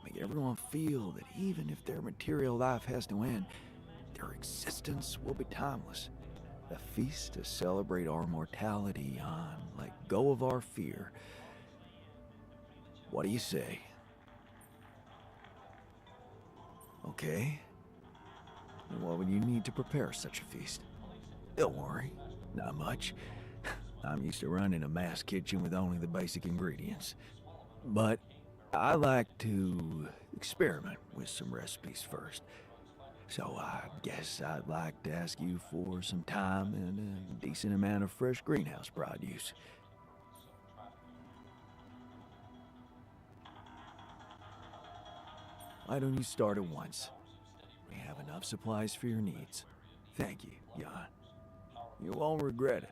Make everyone feel that even if their material life has to end, their existence will be timeless. A feast to celebrate our mortality on, let go of our fear. What do you say? Okay. And what would you need to prepare such a feast? Don't worry, not much. I'm used to running a mass kitchen with only the basic ingredients. But I like to experiment with some recipes first. So I guess I'd like to ask you for some time and a decent amount of fresh greenhouse produce. Why don't you start at once? We have enough supplies for your needs. Thank you, Jan. You won't regret it.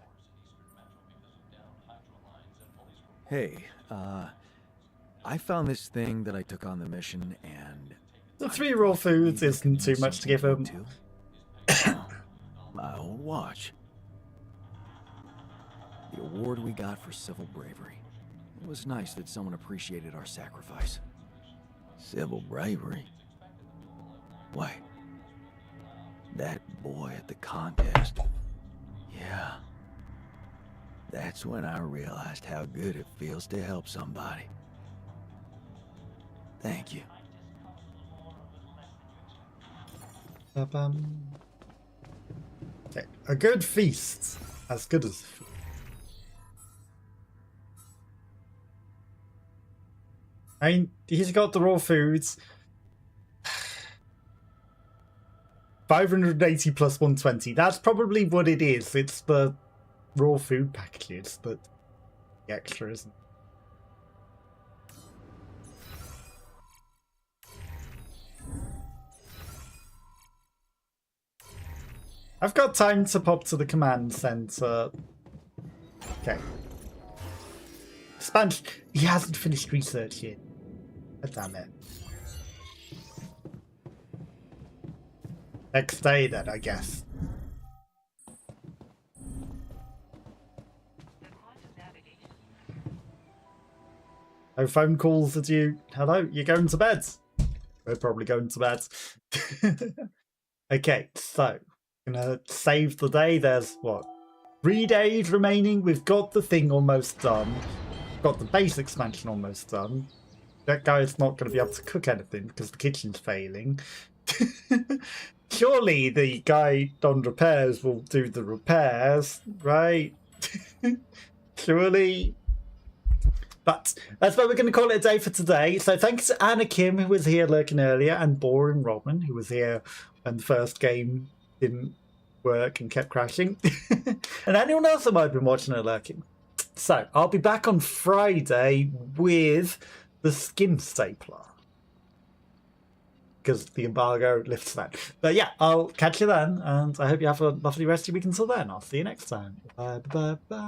Hey, I found this thing that I took on the mission, and The 3 raw foods isn't too much to give him. My old watch. The award we got for civil bravery. It was nice that someone appreciated our sacrifice. Civil bravery? Why? That boy at the contest. Yeah. That's when I realized how good it feels to help somebody. Thank you. Okay. A good feast. As good as food. I mean, he's got the raw foods. 580 plus 120. That's probably what it is. It's the raw food packages, but the extra isn't. I've got time to pop to the command center. Okay. Expansion. He hasn't finished research yet. God damn it. Next day then, I guess. No phone calls did you? Hello, you're going to bed? We're probably going to bed. Okay, so gonna save the day. There's what? 3 days remaining. We've got the thing almost done. Got the base expansion almost done. That guy's not going to be able to cook anything because the kitchen's failing. Surely the guy on repairs will do the repairs, right? Surely. But that's why we're going to call it a day for today. So thanks to Anna Kim, who was here lurking earlier, and Boring Robin, who was here when the first game didn't work and kept crashing. And anyone else that might have been watching or lurking. So I'll be back on Friday with the skin stapler. Because the embargo lifts that. But yeah, I'll catch you then, and I hope you have a lovely rest of your week until then. I'll see you next time. Bye bye bye.